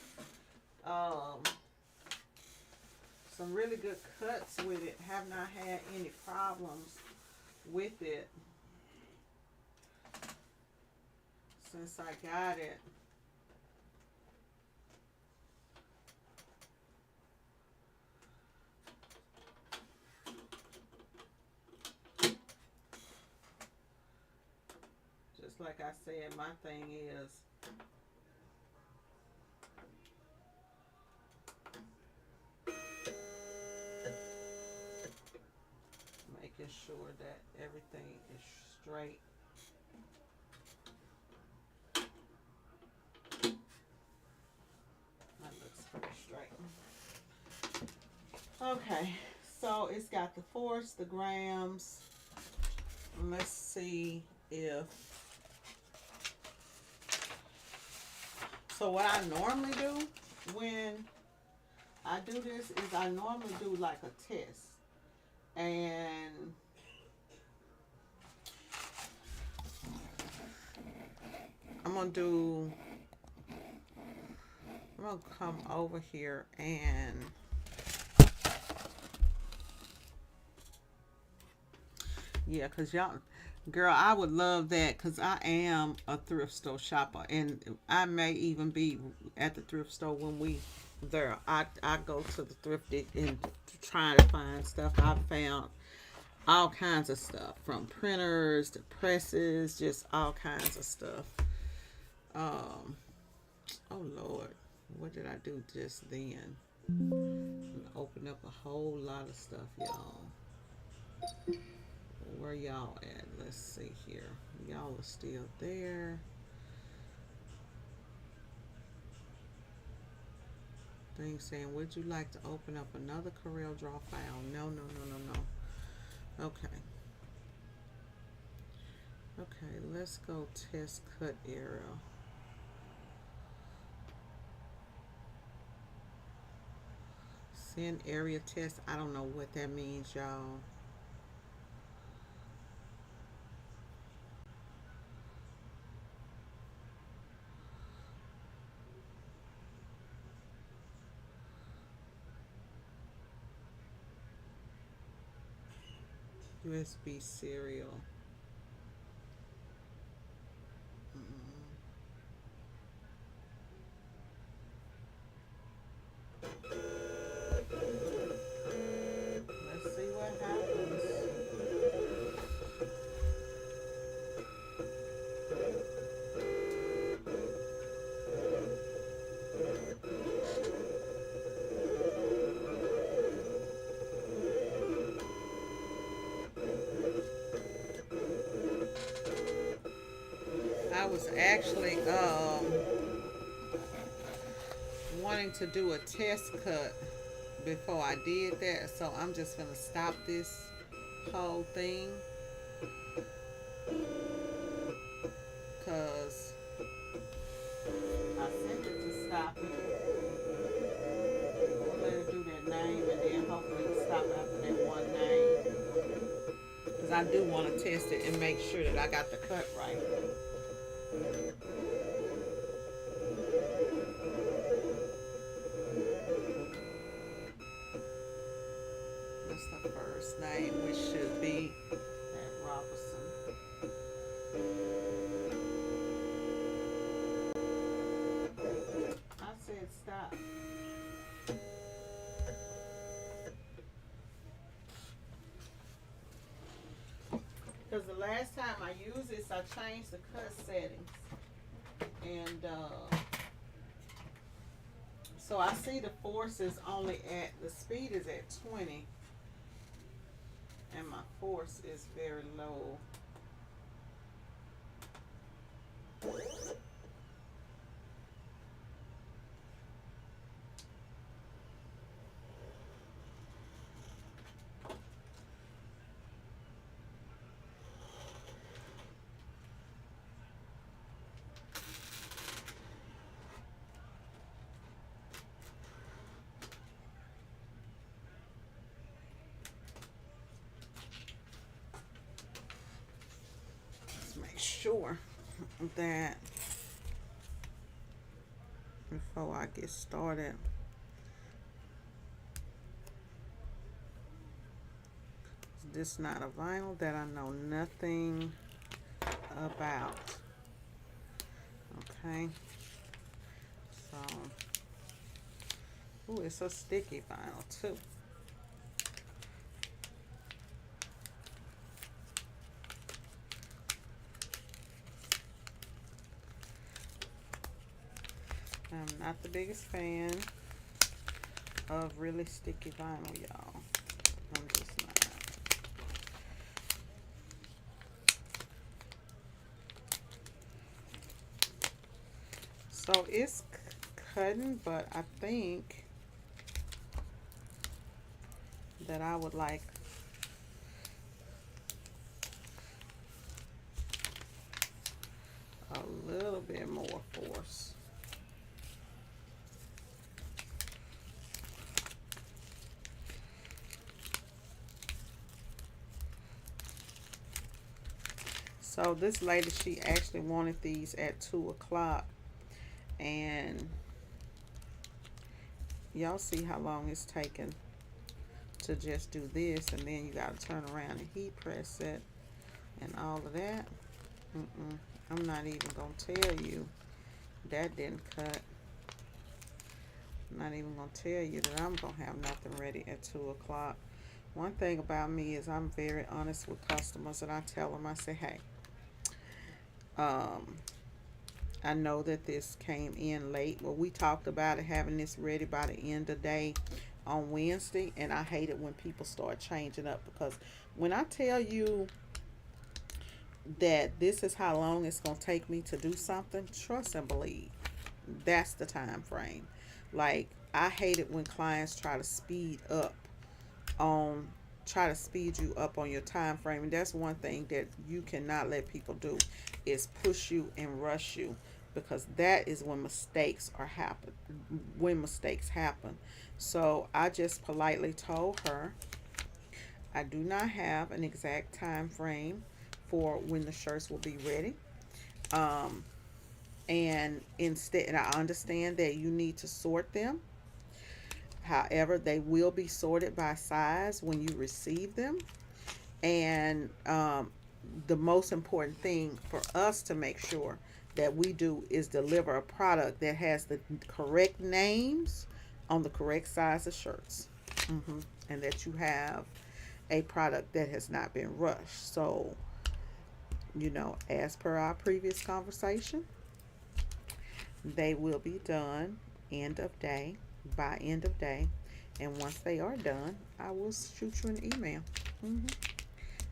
some really good cuts with it. Have not had any problems with it since I got it. Just like I said, my thing is making sure that everything is straight. That looks pretty straight. Okay, so it's got the force, the grams. Let's see if, so what I normally do when I do this is I normally do like a test, and I'm gonna come over here and yeah, cause y'all, girl, I would love that, cause I am a thrift store shopper, and I may even be at the thrift store when we there. I go to the thrifty and trying to find stuff. I found all kinds of stuff, from printers to presses, just all kinds of stuff. Um, oh Lord, what did I do just then? Open up a whole lot of stuff, y'all. Where y'all at? Let's see here. Y'all are still there. Thing saying, would you like to open up another Corel Draw file? No, no, no, no, no. Okay. Okay, let's go test cut area. Send area test. I don't know what that means, y'all. USB serial. Let's see what happens. I was actually wanting to do a test cut before I did that, so I'm just gonna stop this whole thing because I sent it to stop it. We'll let it do that name and then hopefully it'll stop after that one name, because I do want to test it and make sure that I got the cut right. That's the first name, which should be at Robinson. I said stop. Because the last time I used this, I changed the cut settings. And so I see the force is only at, the speed is at 20. And my force is very low. Make sure that before I get started, this is not a vinyl that I know nothing about. Okay, so ooh, it's a sticky vinyl too. I'm not the biggest fan of really sticky vinyl, y'all. I'm just not. So it's cutting, but I think that I would like a little bit more force. So this lady, she actually wanted these at 2 o'clock, and y'all see how long it's taken to just do this, and then you gotta turn around and heat press it and all of that. I'm not even gonna tell you that didn't cut. I'm not even gonna tell you that I'm gonna have nothing ready at 2 o'clock. One thing about me is I'm very honest with customers, and I tell them, I say, hey, um, I know that this came in late. Well, we talked about it having this ready by the end of the day on Wednesday, and I hate it when people start changing up, because when I tell you that this is how long it's going to take me to do something, trust and believe. That's the time frame. Like, I hate it when clients on try to speed you up on your time frame. And that's one thing that you cannot let people do, is push you and rush you, because that is when mistakes happen. So I just politely told her I do not have an exact time frame for when the shirts will be ready. Um, and instead, I understand that you need to sort them. However, they will be sorted by size when you receive them. And the most important thing for us to make sure that we do is deliver a product that has the correct names on the correct size of shirts. And that you have a product that has not been rushed. So, as per our previous conversation, they will be done end of day by end of day. And once they are done, I will shoot you an email. hmm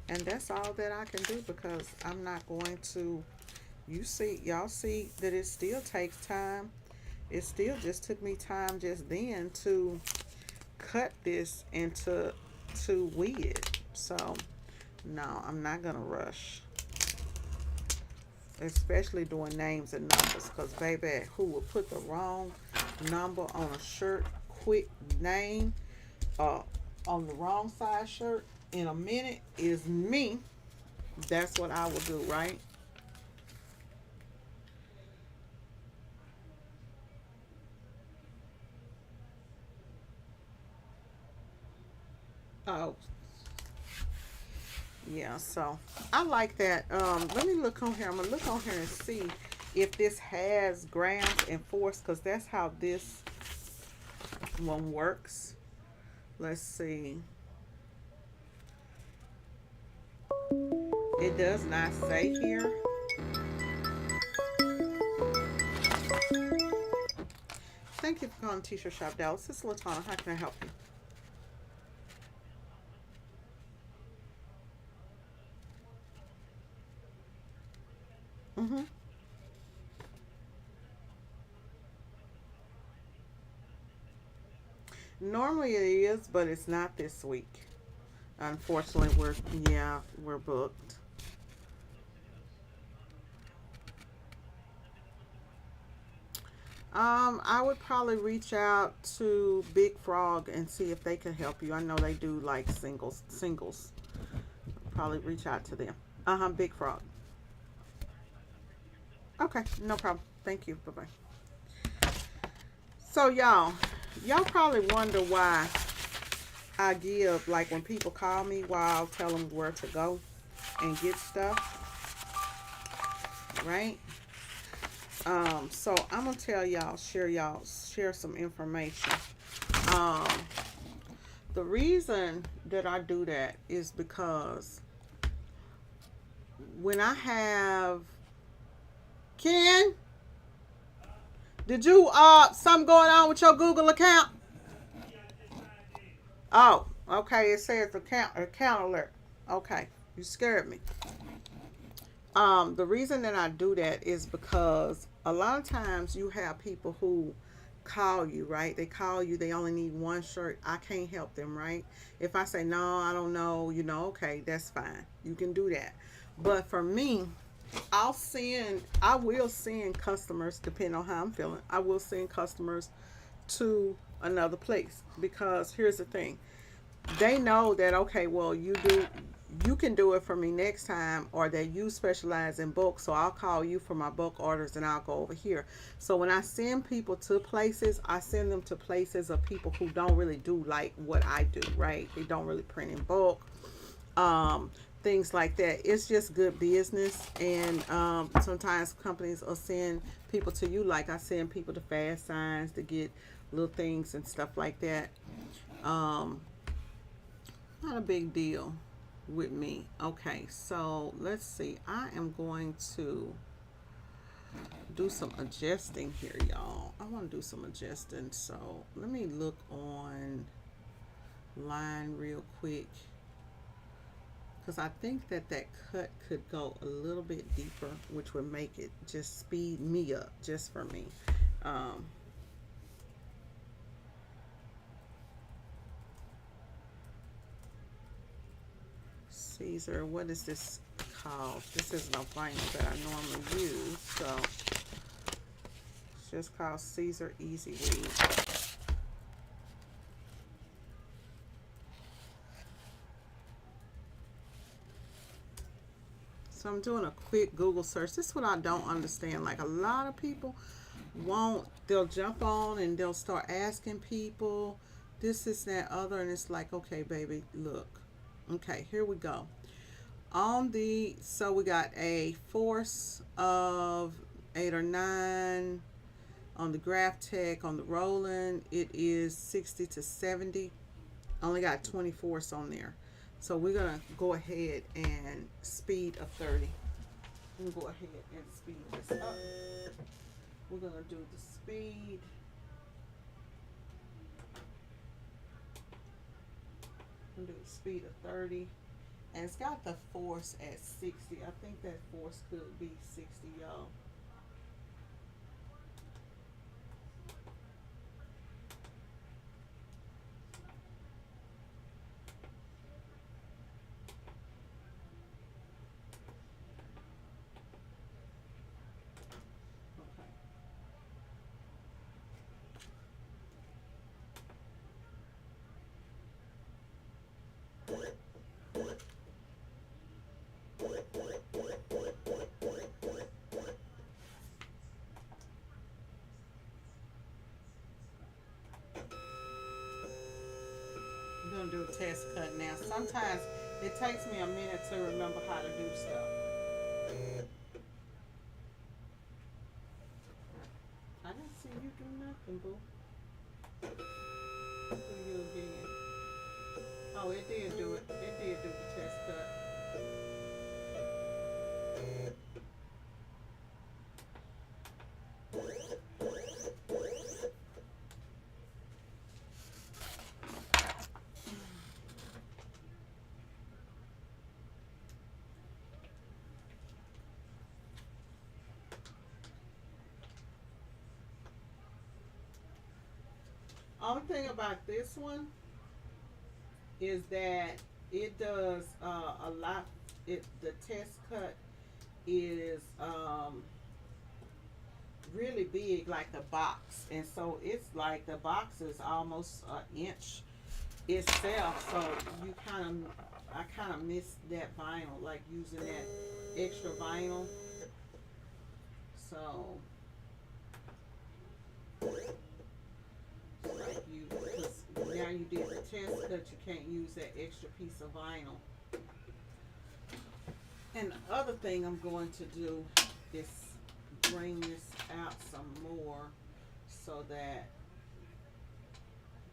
And that's all that I can do, because I'm not going to. Y'all see that it still takes time. It still just took me time just then to cut this and to weed it. So no, I'm not gonna rush, especially doing names and numbers, because baby, who would put the wrong number on a shirt, quick name, on the wrong size shirt in a minute is me. That's what I will do, right? Oh, yeah. So I like that. Let me look on here. I'm gonna look on here and see if this has grams and force, because that's how this one works. Let's see. It does not say here. Thank you for calling T-Shirt Shop Dallas. This is Latana. How can I help you? Normally it is, but it's not this week. Unfortunately, we're booked. I would probably reach out to Big Frog and see if they can help you. I know they do like singles. Probably reach out to them. Big Frog. Okay, no problem. Thank you. Bye bye. So y'all probably wonder why I give, like, when people call me, why I'll tell them where to go and get stuff, right? So I'm gonna tell share some information. Um, the reason that I do that is because when I have Ken, did you something going on with your Google account? Oh, okay. It says account alert. Okay, you scared me. The reason that I do that is because a lot of times you have people who call you, right? They call you, they only need one shirt. I can't help them, right? If I say, no, I don't know, okay, that's fine. You can do that. But for me, I will send customers, depending on how I'm feeling, I will send customers to another place, because here's the thing. They know that, okay, well, you can do it for me next time, or that you specialize in bulk, so I'll call you for my bulk orders and I'll go over here. So when I send people to places, I send them to places of people who don't really do like what I do, right? They don't really print in bulk. things like that. It's just good business, and sometimes companies will send people to you, like I send people to fast signs to get little things and stuff like that. Um, Not a big deal with me. Okay, so let's see. I am going to do some adjusting here, y'all. I want to do some adjusting, so let me look on line real quick, because I think that that cut could go a little bit deeper, which would make it just speed me up just for me. Um, Caesar, what is this called? This is no vinyl that I normally use, so it's just called Caesar Easy Weed. So I'm doing a quick Google search. This is what I don't understand. Like, a lot of people won't, they'll jump on and they'll start asking people this, is that, other, and it's like, okay, baby, look. Okay, here we go. On the, so we got a force of 8 or 9 on the Graph Tech. On the Roland, it is 60 to 70. Only got 20 force on there. So we're gonna go ahead and speed a 30. We're gonna go ahead and speed this up. We're gonna do the speed. I'm gonna do the speed of 30. And it's got the force at 60. I think that force could be 60, y'all. I'm gonna do a test cut now. Sometimes it takes me a minute to remember how to do stuff. I didn't see you do nothing, boo. What are you again? Oh, it did do it. It did do the test cut. Only thing about this one is that it does a lot. It, the test cut is really big, like the box, and so it's like the box is almost an inch itself. So you kind of, I kind of miss that vinyl, like using that extra vinyl. So like you, because now you did the test cut, you can't use that extra piece of vinyl. And the other thing I'm going to do is bring this out some more, so that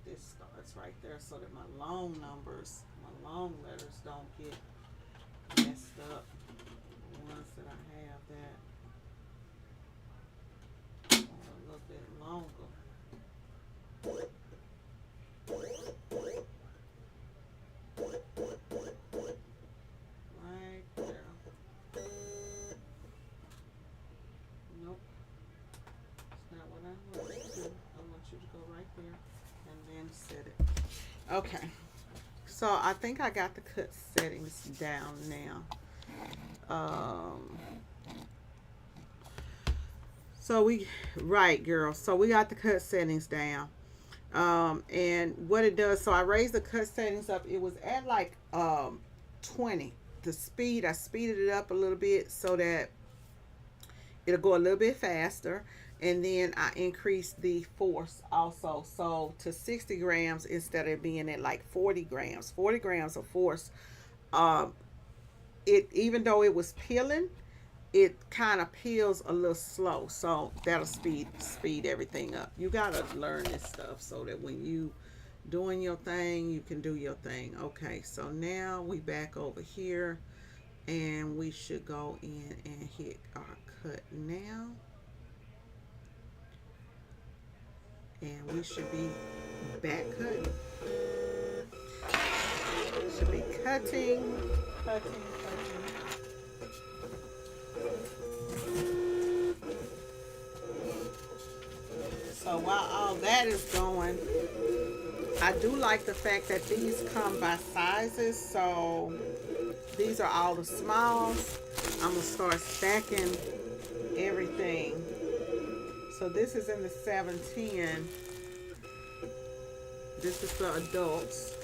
this starts right there, so that my long numbers, my long letters don't get messed up. The ones that I have that are a little bit longer. Right there. Nope. It's not what I want you to do. I want you to go right there and then set it. Okay. So I think I got the cut settings down now. So we, right, girl. So we got the cut settings down. And what it does, so I raised the cut settings up. It was at like 20. The speed, I speeded it up a little bit so that it'll go a little bit faster. And then I increased the force also, so to 60 grams instead of being at like 40 grams. 40 grams of force it, even though it was peeling, it kind of peels a little slow, so that'll speed everything up. You gotta learn this stuff so that when you doing your thing, you can do your thing. Okay, so now we back over here, and we should go in and hit our cut now, and we should be back cutting. Should be cutting. So while all that is going, I do like the fact that these come by sizes. So these are all the smalls. I'm gonna start stacking everything. So this is in the 710. This is the adults.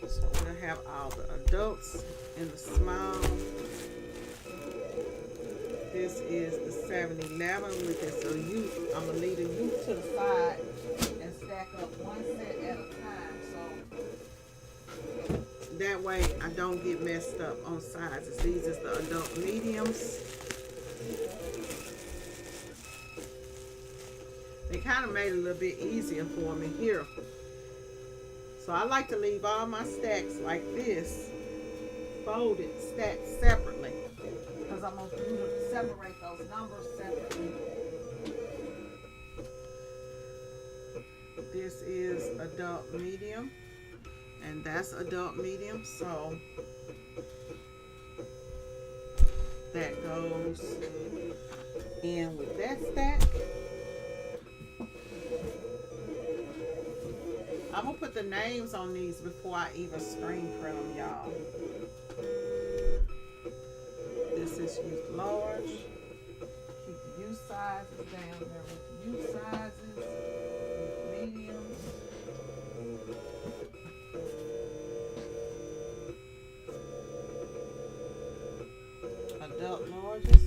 So we'll have all the adults in the small. This is the 711 with this youth. I'm gonna leave the youth to the side and stack up one set at a time, so that way I don't get messed up on sizes. These is the adult mediums. They kind of made it a little bit easier for me here. So I like to leave all my stacks like this, folded, stacked separately, because I'm going to separate those numbers separately. This is adult medium, and that's adult medium, so that goes in with that stack. I'm going to put the names on these before I even screen print them, y'all. This is youth large. Keep the youth sizes down there with the youth sizes, youth mediums. Adult larges.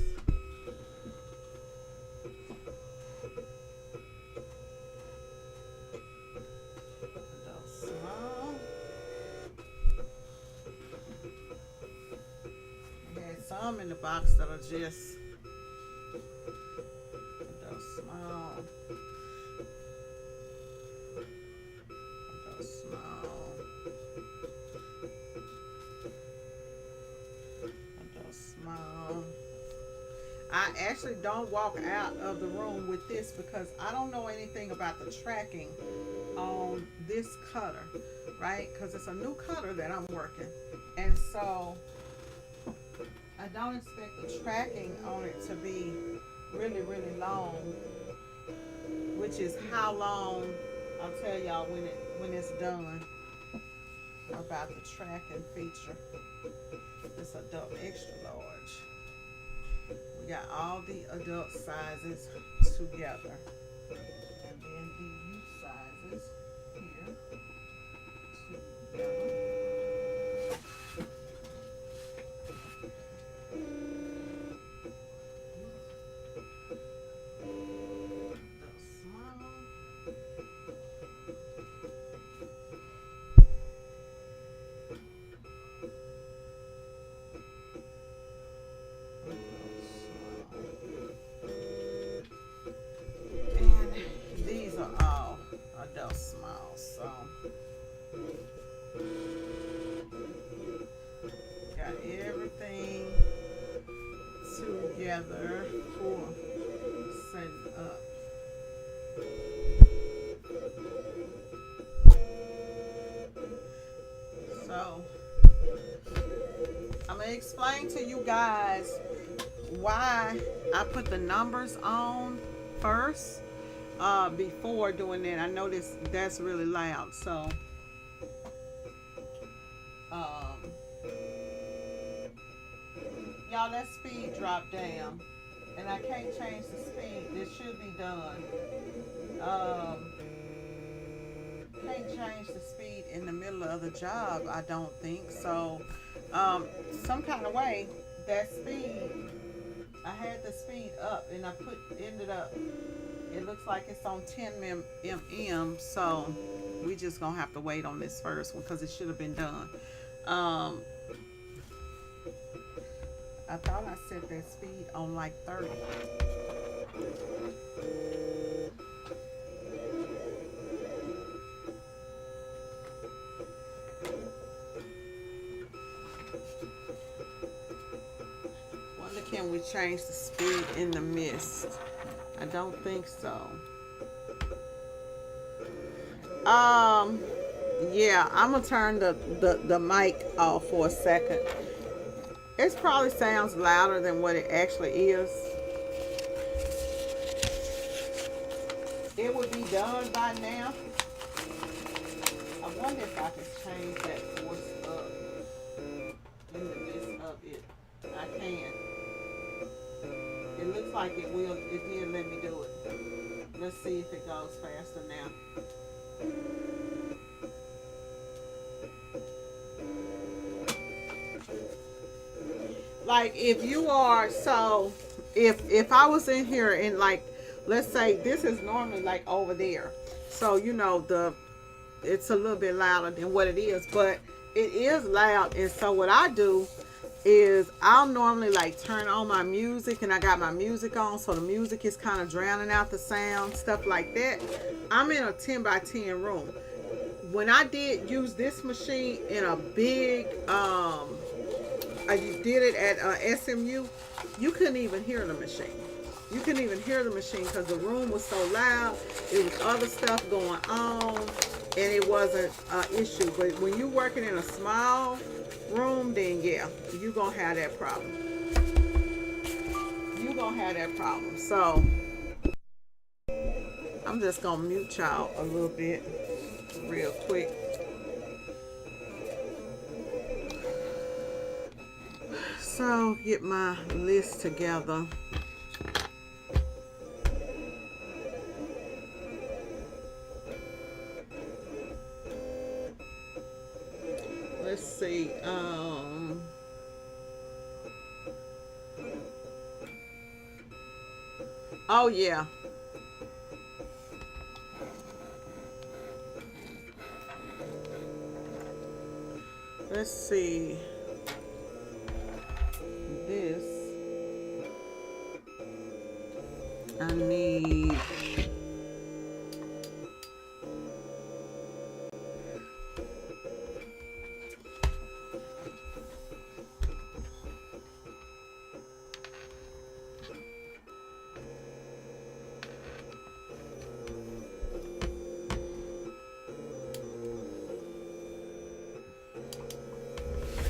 Some in the box that are just those small, I actually don't walk out of the room with this because I don't know anything about the tracking on this cutter, right? Because it's a new cutter that I'm working, and so I don't expect the tracking on it to be really, really long, which is how long I'll tell y'all when it's done about the tracking feature. This adult extra large. We got all the adult sizes together, and then the youth sizes here together. Together for setting up. So I'm gonna explain to you guys why I put the numbers on first before doing that. I know that's really loud, so y'all, that speed dropped down, and I can't change the speed. This should be done. Can't change the speed in the middle of the job, I don't think. So some kind of way, that speed, I had the speed up, and ended up, it looks like it's on 10 mm, so We just gonna have to wait on this first one because it should have been done. Um, I thought I set that speed on like 30. Wonder can we change the speed in the mist? I don't think so. Um, yeah, I'm gonna turn the mic off for a second. It probably sounds louder than what it actually is. It would be done by now. I wonder if I can change that force up in the midst of it. I can. It looks like it will. It did let me do it. Let's see if it goes faster now. Like if you are so, if I was in here and like, let's say this is normally like over there, so you know it's a little bit louder than what it is, but it is loud. And so what I do is I'll normally like turn on my music, and I got my music on, so the music is kind of drowning out the sound, stuff like that. I'm in a 10 by 10 room. When I did use this machine in a big I did it at SMU, you couldn't even hear the machine. You couldn't even hear the machine because the room was so loud. It was other stuff going on, and it wasn't an issue. But when you're working in a small room, then yeah, you're going to have that problem. You're going to have that problem. So I'm just going to mute y'all a little bit real quick. So get my list together. Let's see. Oh yeah. Let's see. This I need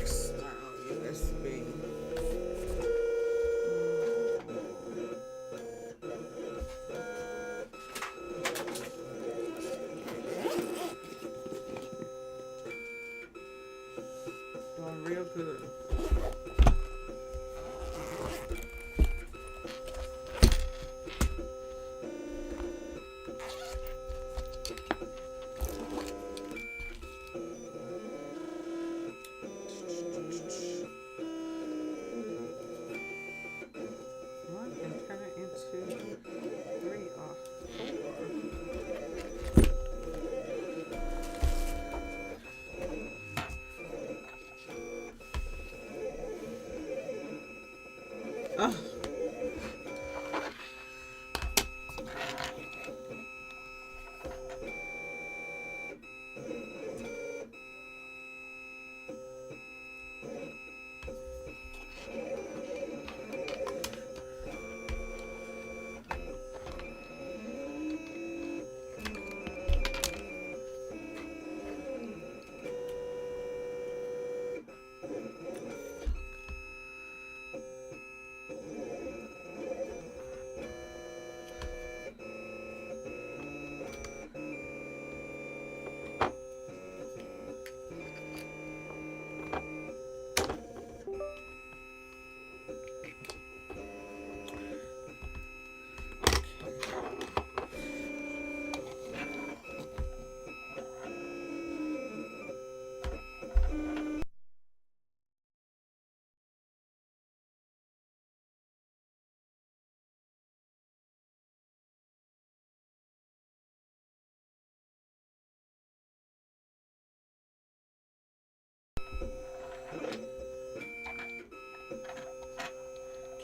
external USB. Doing real good. One and turn it into 3 or 4. Oh.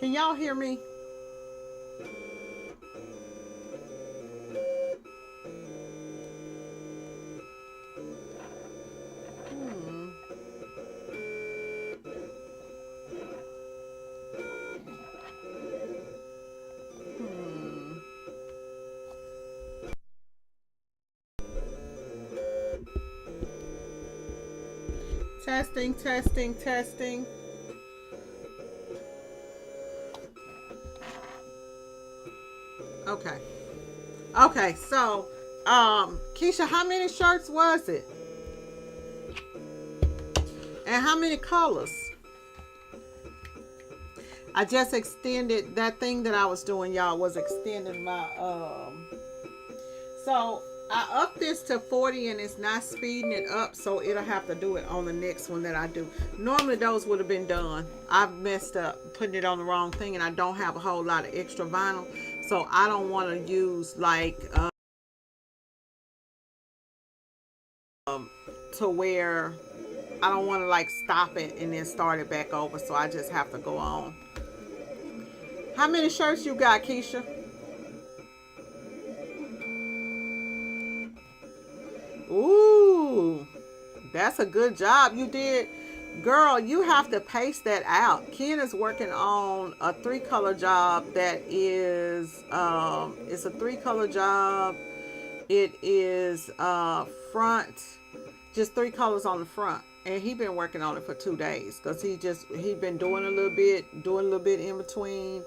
Can y'all hear me? Hmm. Hmm. Testing, testing, testing. Okay. Okay, so Keisha, how many shirts was it? And how many colors? I just extended that thing that I was doing, y'all, was extending my so I upped this to 40 and it's not speeding it up, so it'll have to do it on the next one that I do. Normally those would have been done. I've messed up putting it on the wrong thing and I don't have a whole lot of extra vinyl. So I don't want to use like to where I don't want to like stop it and then start it back over. So I just have to go on. How many shirts you got, Keisha? Ooh, that's a good job you did. Girl, you have to pace that out. Ken is working on a 3-color job that is it's a 3-color job. It is front, just 3 colors on the front. And he been working on it for 2 days because he been doing a little bit in between.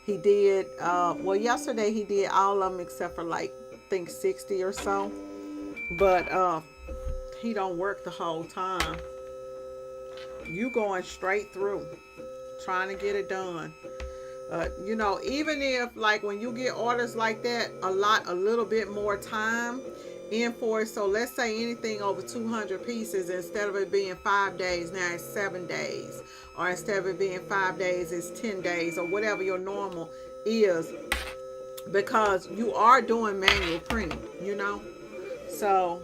He did well yesterday he did all of them except for like I think 60 or so. But he don't work the whole time. You going straight through, trying to get it done. You know, even if like when you get orders like that, a little bit more time in for it. So let's say anything over 200 pieces, instead of it being 5 days, now it's 7 days, or instead of it being 5 days, it's 10 days, or whatever your normal is, because you are doing manual printing, you know. So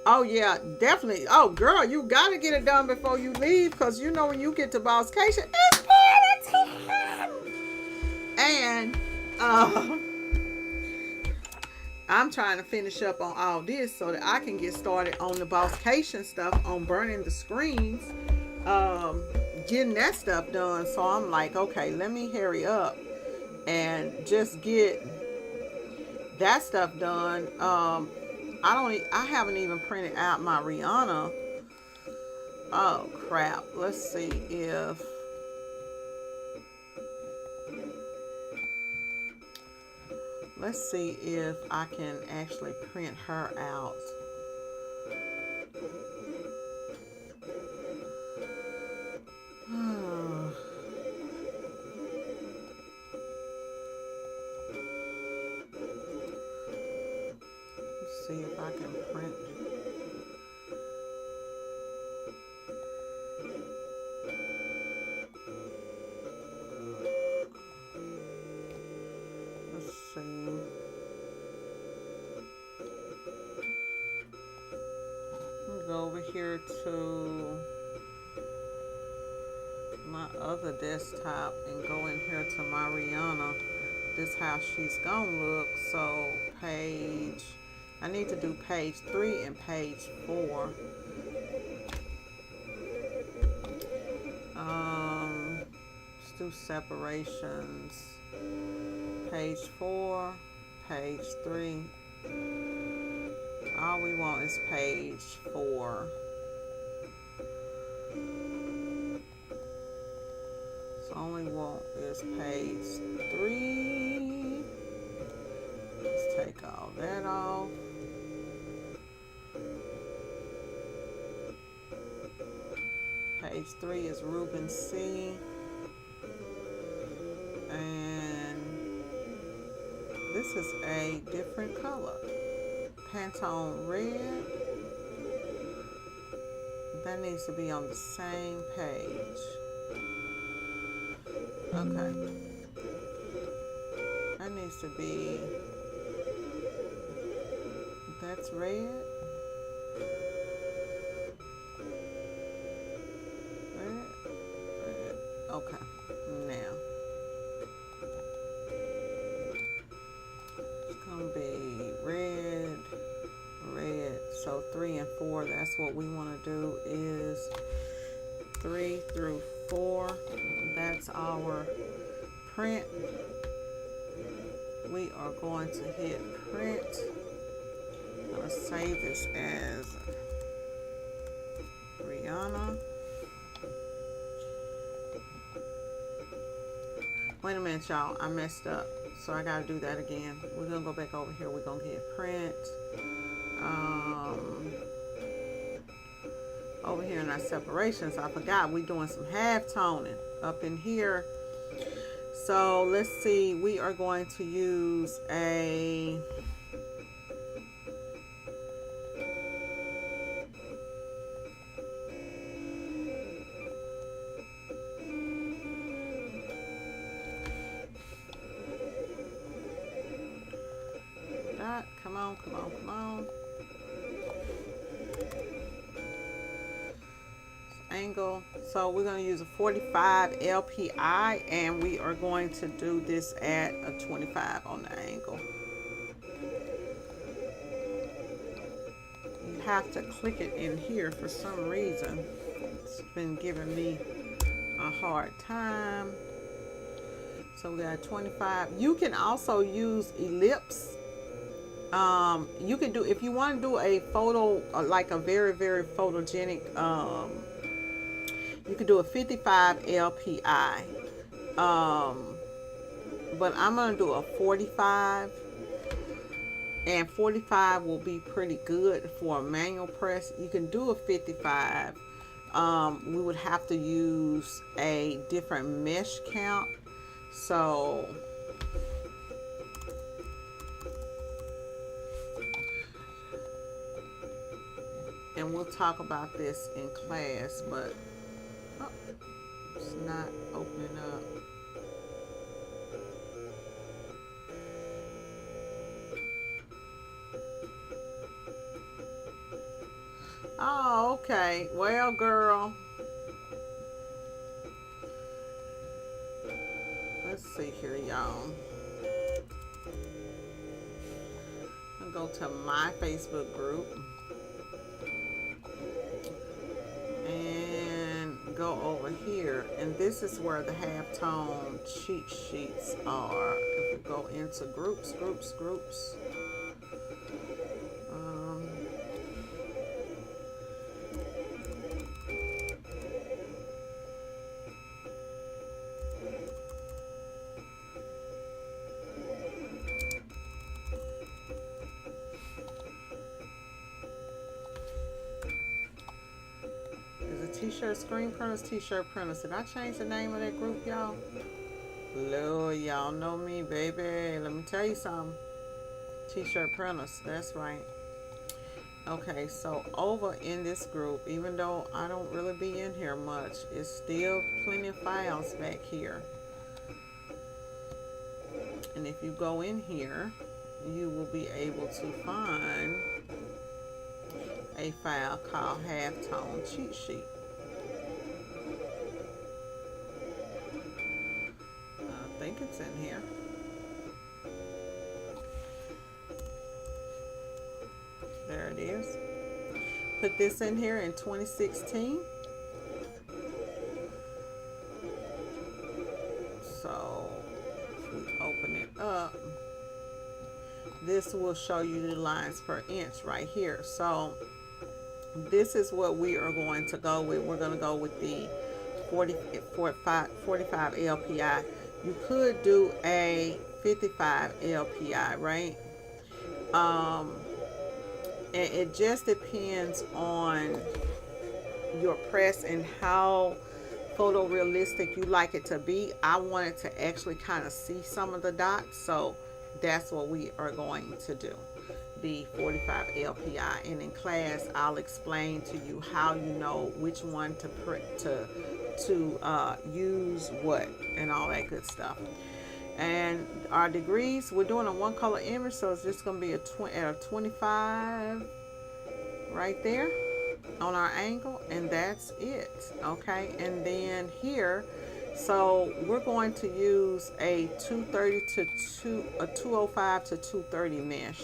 oh yeah, definitely. Oh girl, you gotta get it done before you leave, because you know when you get to Bosscation, it's party time. And I'm trying to finish up on all this so that I can get started on the Bosscation stuff, on burning the screens, getting that stuff done. So I'm like, okay, let me hurry up and just get that stuff done. I haven't even printed out my Rihanna. Oh crap. Let's see if I can actually print her out. Let's see if I can print. Let's see. Go over here to my other desktop and go in here to my Rihanna. This how she's gonna look. So I need to do page 3 and page 4. Let's do separations. Page 4, page 3. All we want is page 4. So all we want is page 3. Let's take all that off. Page 3 is Ruben C. And this is a different color. Pantone red. That needs to be on the same page. Okay. That needs to be, that's red. Red. Okay, now it's gonna be red, red. So 3 and 4, that's what we want to do, is 3 through 4. That's our print. We are going to hit print. I'm going to save this as Rihanna. Wait a minute, y'all. I messed up. So I got to do that again. We're going to go back over here. We're going to hit print. Over here in our separations, I forgot we're doing some half toning up in here. So let's see. We are going to use a... Come on, come on, come on. Angle. So we're going to use a 45 LPI, and we are going to do this at a 25 on the angle. You have to click it in here for some reason. It's been giving me a hard time. So we got 25. You can also use ellipse. You can do, if you want to do a photo, like a very, very photogenic, you can do a 55 LPI. But I'm going to do a 45. And 45 will be pretty good for a manual press. You can do a 55. We would have to use a different mesh count. So... and we'll talk about this in class, but oh, it's not opening up. Oh, okay. Well, girl. Let's see here, y'all. I'll go to my Facebook group. And go over here, and this is where the halftone cheat sheets are. If we go into groups, T-shirt screen printers, T-shirt printers. Did I change the name of that group, y'all? Lord, y'all know me, baby. Let me tell you something. T-shirt printers, that's right. Okay, so over in this group, even though I don't really be in here much, it's still plenty of files back here. And if you go in here, you will be able to find a file called Halftone Cheat Sheet. I think it's in here. There it is. Put this in here in 2016. So we open it up. This will show you the lines per inch right here. So this is what we are going to go with. We're going to go with the 45 LPI. You could do a 55 LPI, right? And it just depends on your press and how photorealistic you like it to be. I wanted to actually kind of see some of the dots, so that's what we are going to do, the 45 LPI. And in class, I'll explain to you how you know which one to print, to use what, and all that good stuff. And our degrees, we're doing a one color image, so it's just going to be a 25 right there on our angle, and that's it. Okay, and then here, So we're going to use a 205 to 230 mesh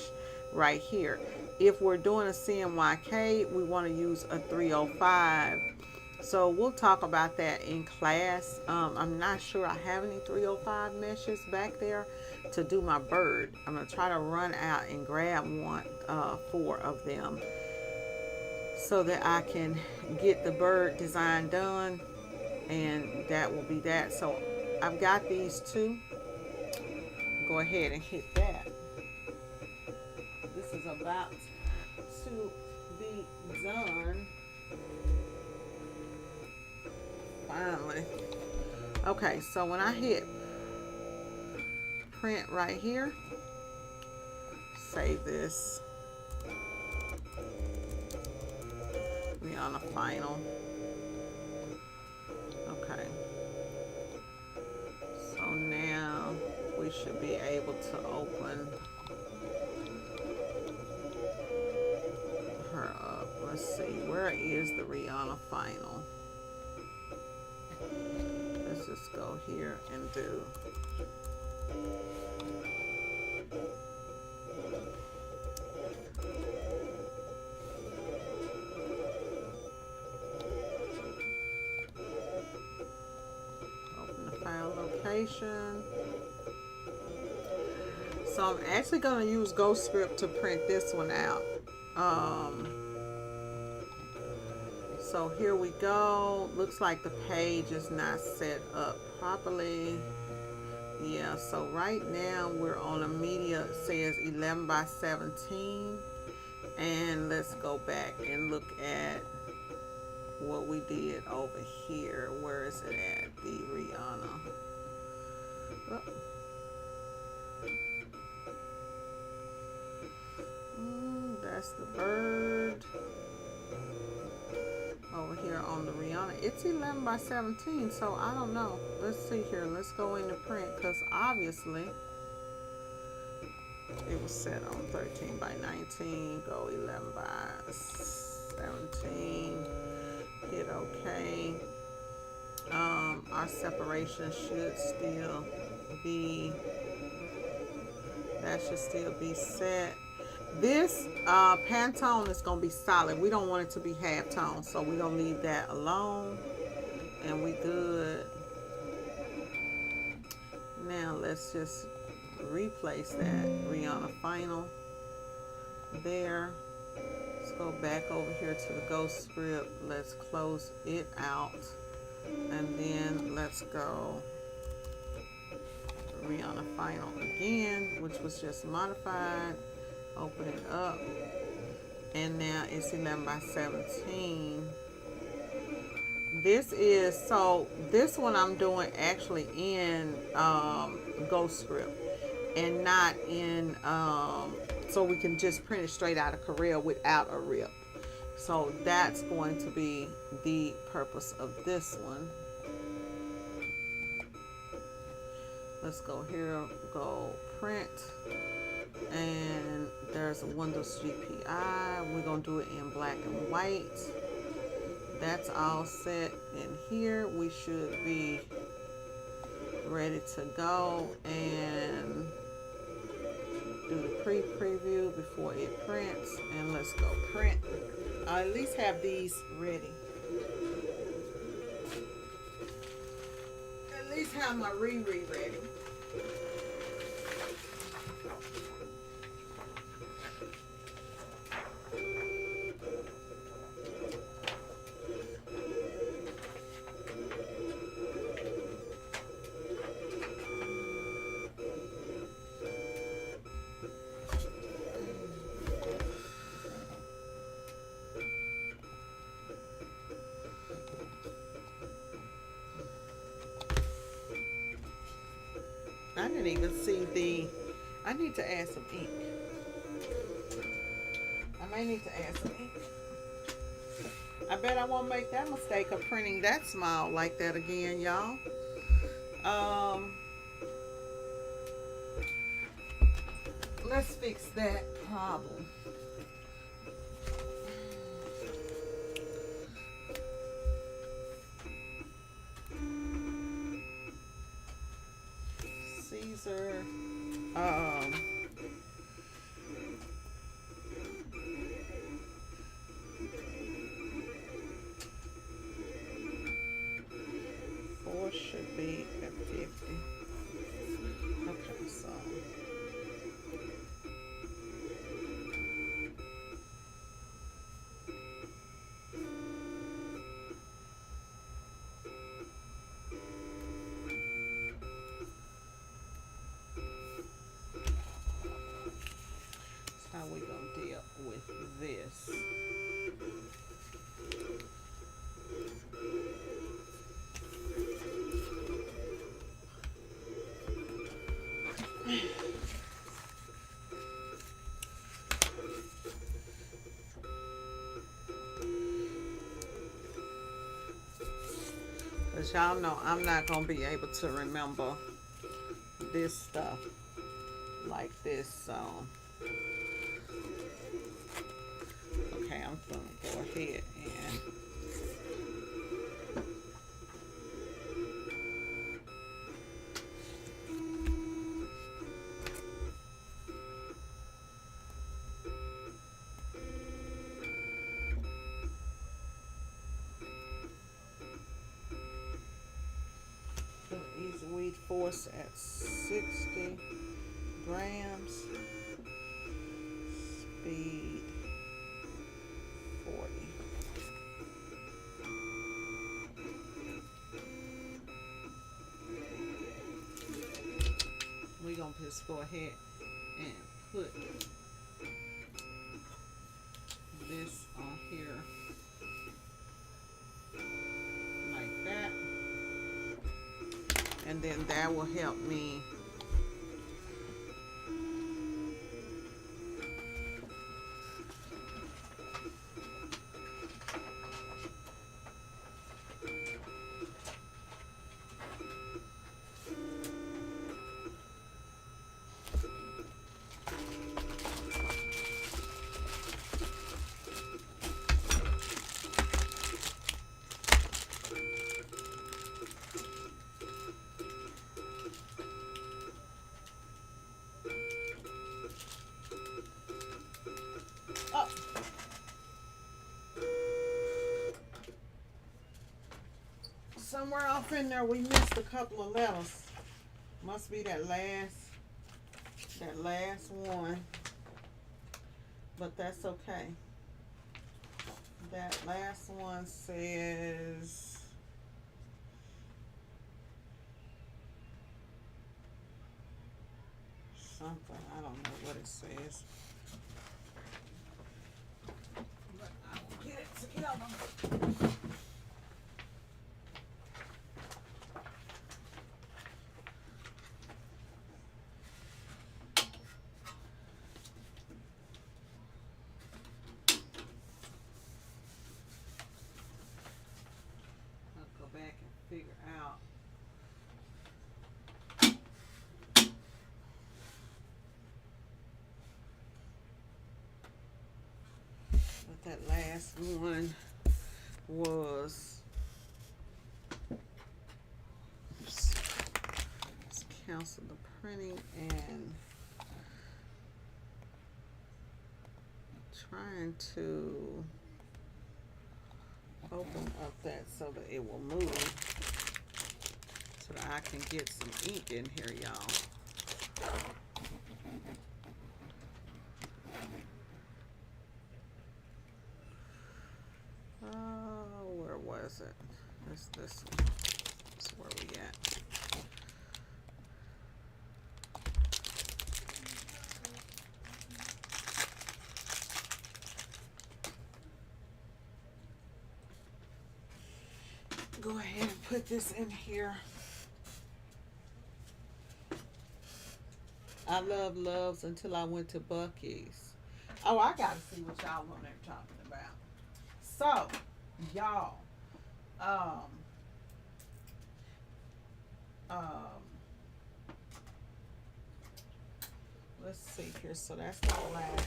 right here. If we're doing a CMYK, we want to use a 305. So we'll talk about that in class. I'm not sure I have any 305 meshes back there to do my bird. I'm going to try to run out and grab four of them so that I can get the bird design done, and that will be that. So I've got these two. Go ahead and hit that. This is about to be done. Finally. Okay, so when I hit print right here, save this. We're on a final. Okay. So now we should be able to open her up. Let's see, where is the Rihanna final? Let's just go here and do open the file location. So I'm actually going to use GhostScript to print this one out. So here we go. Looks like the page is not set up properly. Yeah, so right now we're on a media, it says 11 by 17. And let's go back and look at what we did over here. Where is it at? The Rihanna. Oh. That's the bird. Over here on the Rihanna, it's 11 by 17, so I don't know. Let's see here. Let's go into print, because obviously it was set on 13 by 19. Go 11 by 17. Hit OK. Our separation should still be, that should still be set. This Pantone is going to be solid. We don't want it to be half tone, so we're going to leave that alone, and we good. Now let's just replace that Rihanna final there. Let's go back over here to the GhostScript. Let's close it out, and then let's go Rihanna final again, which was just modified. Open it up, and now it's 11 by 17. This is, so this one I'm doing actually in GhostScript and not in, so we can just print it straight out of Corel without a rip. So that's going to be the purpose of this one. Let's go here, go print. And there's a Windows GPI. We're going to do it in black and white. That's all set in here. We should be ready to go and do the preview before it prints. And let's go print. I'll at least have these ready. At least have my reread ready. I didn't even see the, I need to add some ink. I may need to add some ink. I bet I won't make that mistake of printing that small like that again, y'all. Let's fix that problem. Um, four should be at 50. Okay, so that's how we gonna deal with this. Cause y'all know I'm not gonna be able to remember this stuff like this, so okay, I'm gonna go ahead and put easy weed force at 60 grams, speed 40. We gonna just go ahead and put this on here like that, and then that will help me up. Somewhere off in there we missed a couple of letters. Must be that last one. But that's okay. That last one says something. I don't know what it says. But I will get it together. Back and figure out what that last one was. Let's cancel the printing and trying to open up that so that it will move, so that I can get some ink in here, y'all. Oh, where was it? This one. That's where we at. Go ahead and put this in here. I love loves until I went to Buc-ee's. Oh, I gotta see what y'all on there talking about. So, y'all, um, let's see here. So that's the black.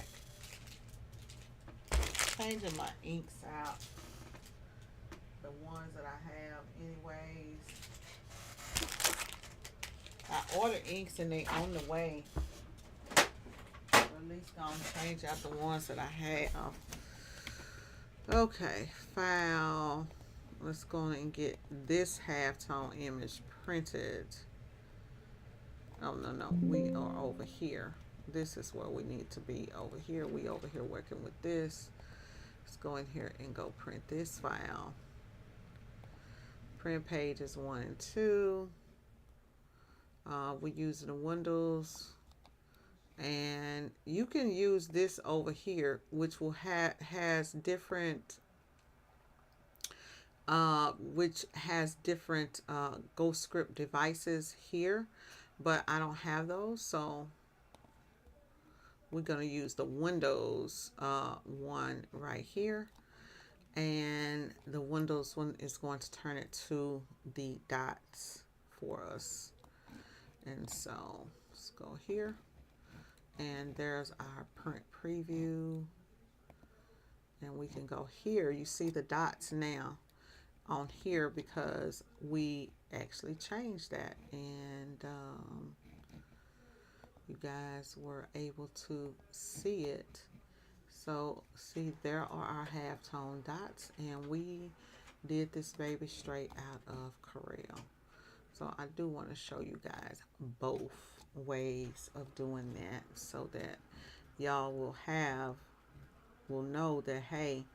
Changing my inks out. The ones that I have anyways. I ordered inks and they on the way. at least gonna change out the ones that I have. Okay, file. Let's go and get this halftone image printed. Oh, no, we are over here. This is where we need to be, over here. We over here working with this. Let's go in here and go print this file. Print pages 1 and 2. We're using the Windows, and you can use this over here, which will has different Ghost Script devices here, but I don't have those, so we're going to use the Windows one right here, and the Windows one is going to turn it to the dots for us. And so let's go here, and there's our print preview, and we can go here. You see the dots now on here because we actually changed that, and you guys were able to see it. So see, there are our halftone dots, and we did this baby straight out of Corel. So I do want to show you guys both ways of doing that, so that y'all will know that, hey,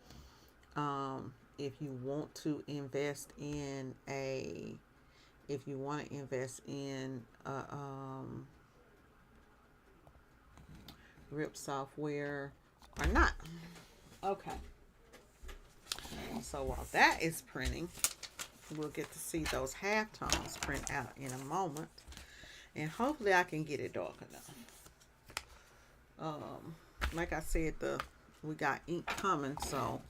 if you want to invest in RIP software or not. Okay. So while that is printing, we'll get to see those halftones print out in a moment, and hopefully I can get it dark enough. Like I said, we got ink coming, so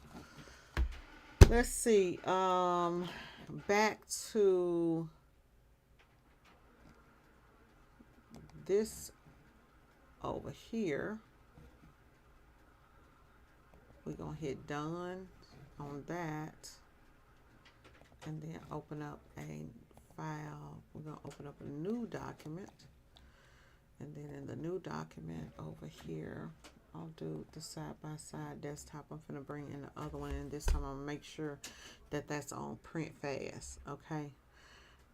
let's see. Back to this over here. We're gonna hit done on that, and then open up a file. We're going to open up a new document, and then in the new document over here, I'll do the side-by-side desktop. I'm going to bring in the other one, and this time I'm going to make sure that that's on print fast. Okay,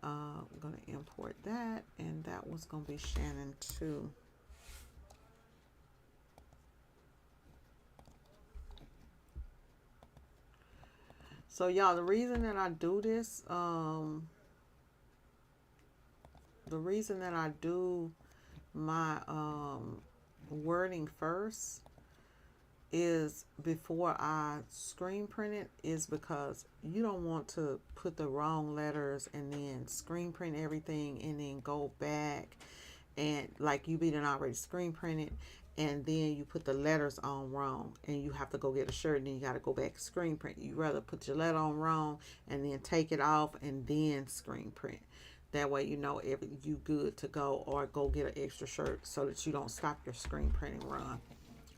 I'm going to import that, and that was going to be Shannon 2. So y'all, the reason that I do this, the reason that I do my wording first is before I screen print it, is because you don't want to put the wrong letters and then screen print everything and then go back and like you done already screen printed, and then you put the letters on wrong and you have to go get a shirt and then you got to go back and screen print. You rather put your letter on wrong and then take it off and then screen print. That way you know you good to go, or go get an extra shirt so that you don't stop your screen printing run.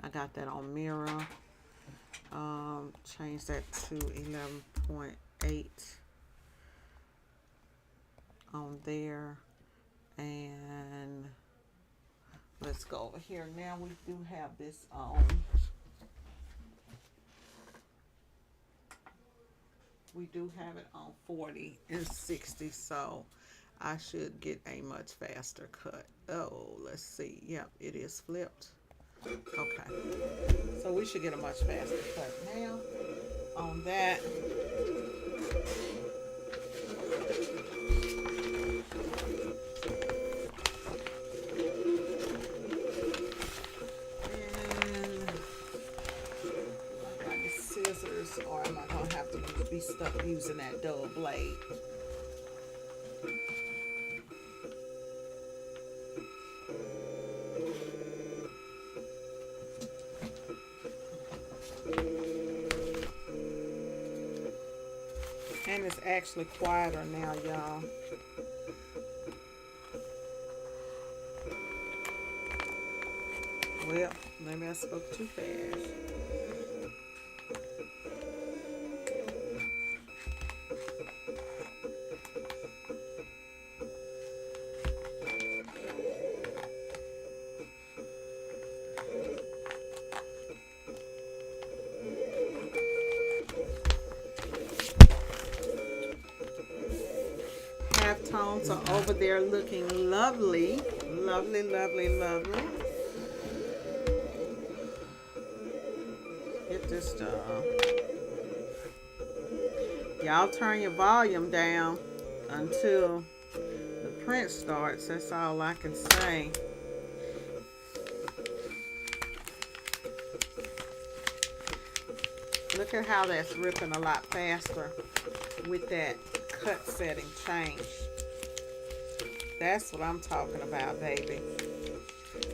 I got that on mirror. Change that to 11.8 on there. And let's go over here. Now we do have this on. We do have it on 40 and 60, so I should get a much faster cut. Oh, let's see. Yep, it is flipped. Okay, so we should get a much faster cut now on that. Or am I going to have to be stuck using that dull blade? And it's actually quieter now, y'all. Well, maybe I spoke too fast. halftones are over there looking lovely. Lovely, lovely, lovely. Get this done. Y'all turn your volume down until the print starts. That's all I can say. Look at how that's ripping a lot faster with that cut setting change. That's what I'm talking about, baby.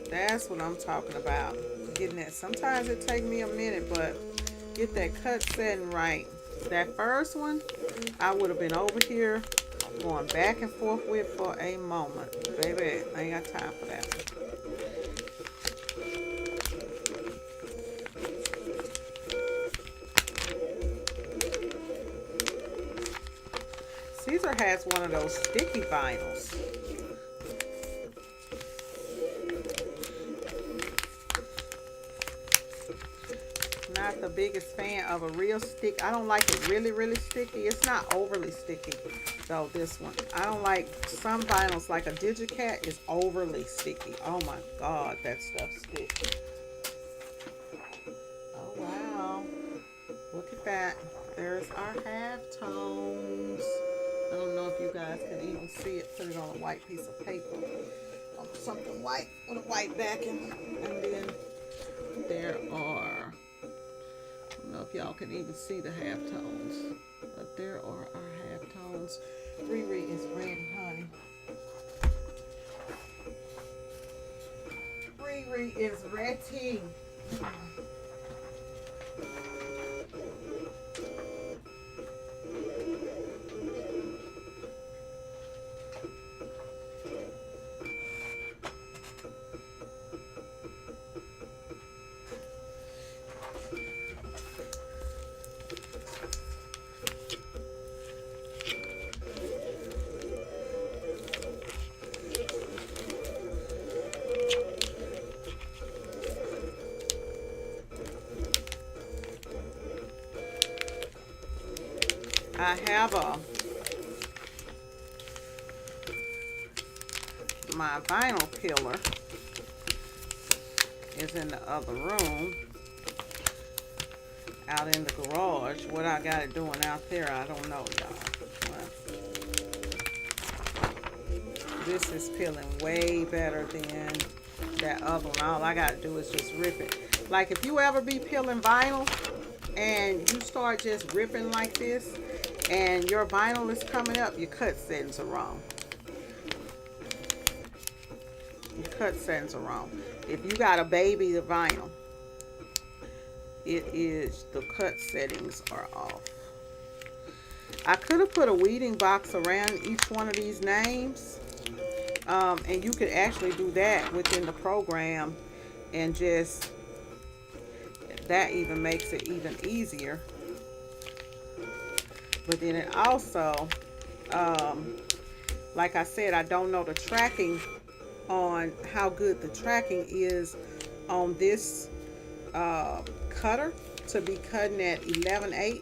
That's what I'm talking about. Getting that. Sometimes it takes me a minute, but get that cut setting right. That first one, I would have been over here going back and forth with for a moment. Baby, I ain't got time for that. Caesar has one of those sticky vinyls. Not the biggest fan of a real stick. I don't like it really, really sticky. It's not overly sticky, though, this one. I don't like some vinyls, like a Digicat is overly sticky. Oh my God, that stuff sticks. Oh wow. Look at that. There's our halftones. I don't know if you guys can even see it. Put it on a white piece of paper. On something white with a white backing. And then there are, I don't know if y'all can even see the halftones, but there are our halftones. Riri is ready, honey. Riri is ready. I have my vinyl peeler is in the other room, out in the garage. What I got it doing out there, I don't know, y'all. Well, this is peeling way better than that other one. All I got to do is just rip it. Like if you ever be peeling vinyl and you start just ripping like this, and your vinyl is coming up, your cut settings are wrong. Your cut settings are wrong. If you got a baby vinyl, it is, the cut settings are off. I could have put a weeding box around each one of these names, and you could actually do that within the program, and just, that even makes it even easier. But then it also, like I said, I don't know the tracking on how good the tracking is on this cutter to be cutting at 11/8.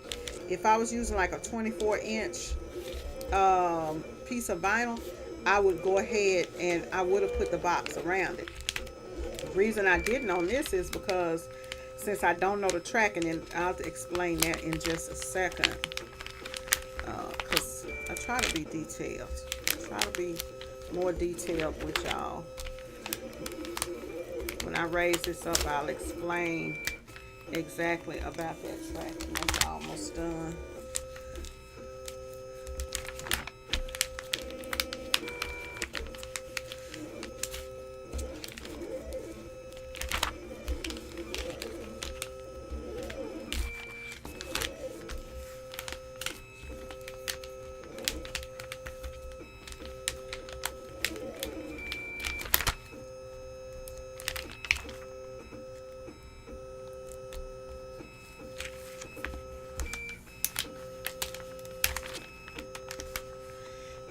If I was using like a 24-inch piece of vinyl, I would go ahead and I would have put the box around it. The reason I didn't on this is because since I don't know the tracking, and I'll explain that in just a second. Because I try to be detailed. I try to be more detailed with y'all. When I raise this up, I'll explain exactly about that tracking. That's almost done.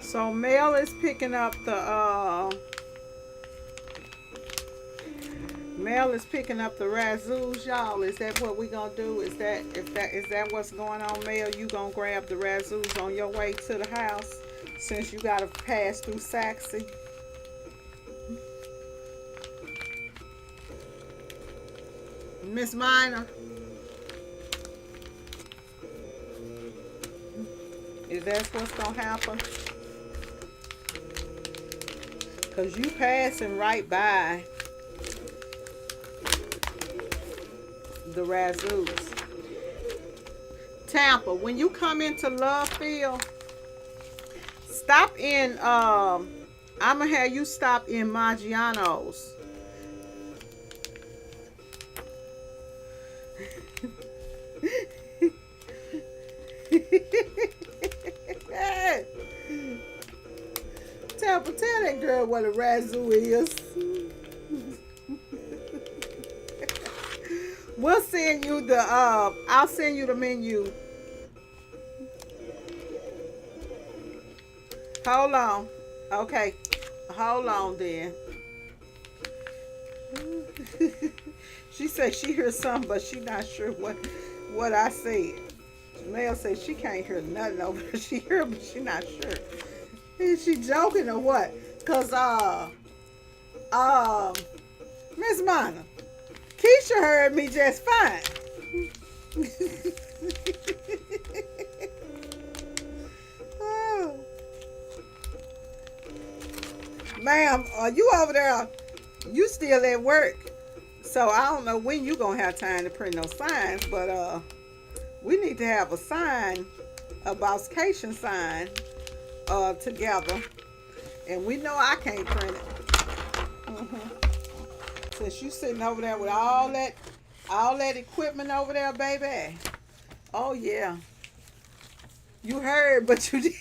So Mel is picking up the razzoos, y'all. Is that what we gonna do? Is that what's going on, Mel? You gonna grab the razzoos on your way to the house since you gotta pass through Saxe. Miss Minor, is that what's gonna happen? Cause you passing right by the Razzoos. Tampa, when you come into Love Field, stop in I'ma have you stop in Maggiano's. Tampa, tell that girl what a Razzoo is. We'll send you the I'll send you the menu. Hold on. Okay. Hold on then. She said she hears something, but she not sure what I said. Janelle said she can't hear nothing over there. She heard, but she not sure. Is she joking or what? Cause Miss Mana, Keisha heard me just fine. Oh. Ma'am, are you over there? You still at work? So I don't know when you gonna have time to print those signs, but we need to have a sign, a Bosscation sign, together. And we know I can't print it. Since you sitting over there with all that equipment over there, baby. Oh yeah. You heard, but you did.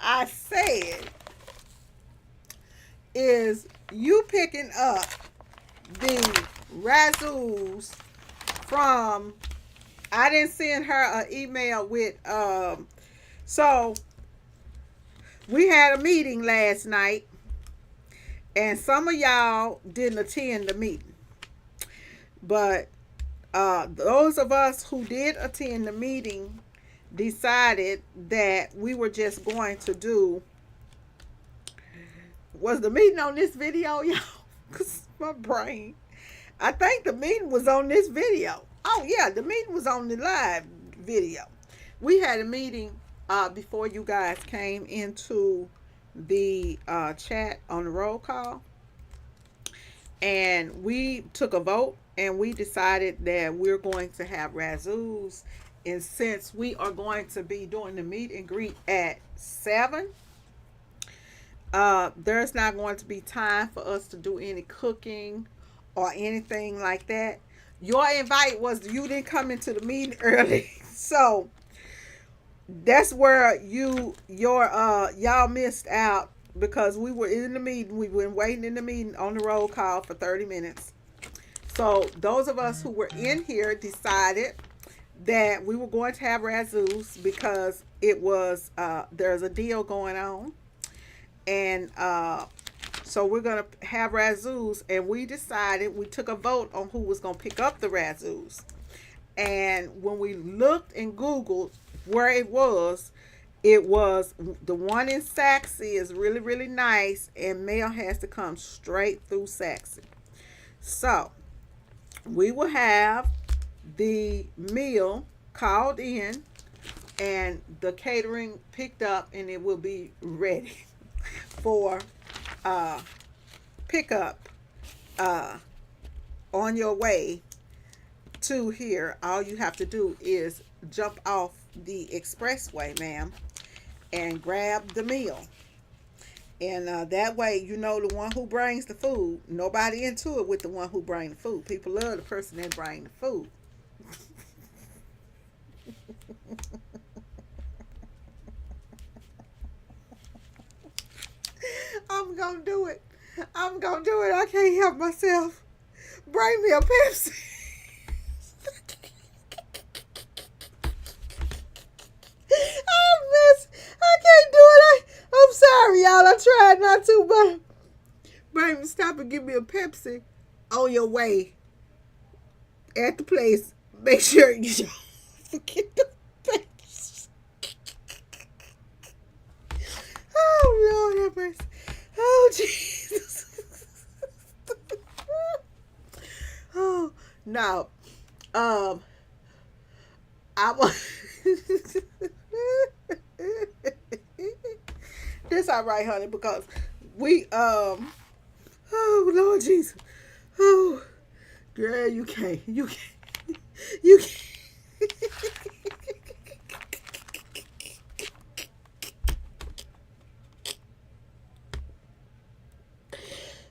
I said, is you picking up the Razzoos from, I didn't send her an email with, so we had a meeting last night and some of y'all didn't attend the meeting. But those of us who did attend the meeting decided that we were just going to do, was the meeting on this video, y'all? Because my brain, I think the meeting was on this video. Oh yeah, the meeting was on the live video. We had a meeting before you guys came into the chat on the roll call, and we took a vote and we decided that we're going to have Razzoos. And since we are going to be doing the meet and greet at 7, there's not going to be time for us to do any cooking or anything like that. Your invite was you didn't come into the meeting early. So that's where y'all missed out, because we were in the meeting. We've been waiting in the meeting on the roll call for 30 minutes. So those of us who were in here decided that we were going to have Razzoos because it was there's a deal going on, and so we're gonna have Razzoos. And we took a vote on who was gonna pick up the Razzoos. And when we looked and Googled where it was the one in Saxe is really, really nice, and mail has to come straight through Saxe. So we will have the meal called in and the catering picked up, and it will be ready for pickup on your way to here. All you have to do is jump off the expressway, ma'am, and grab the meal. And that way, you know, the one who brings the food, nobody into it with the one who brings the food. People love the person that brings the food. I'm gonna do it. I can't help myself. Bring me a Pepsi. I can't do it. I'm sorry, y'all. I tried not to, but bring me, stop and give me a Pepsi on your way at the place. Make sure you don't forget the Pepsi. have mercy. Oh, Jesus. Oh, no. I want. This all right, honey, because we, oh, Lord Jesus. Oh, girl, you can't. You can't. You can't.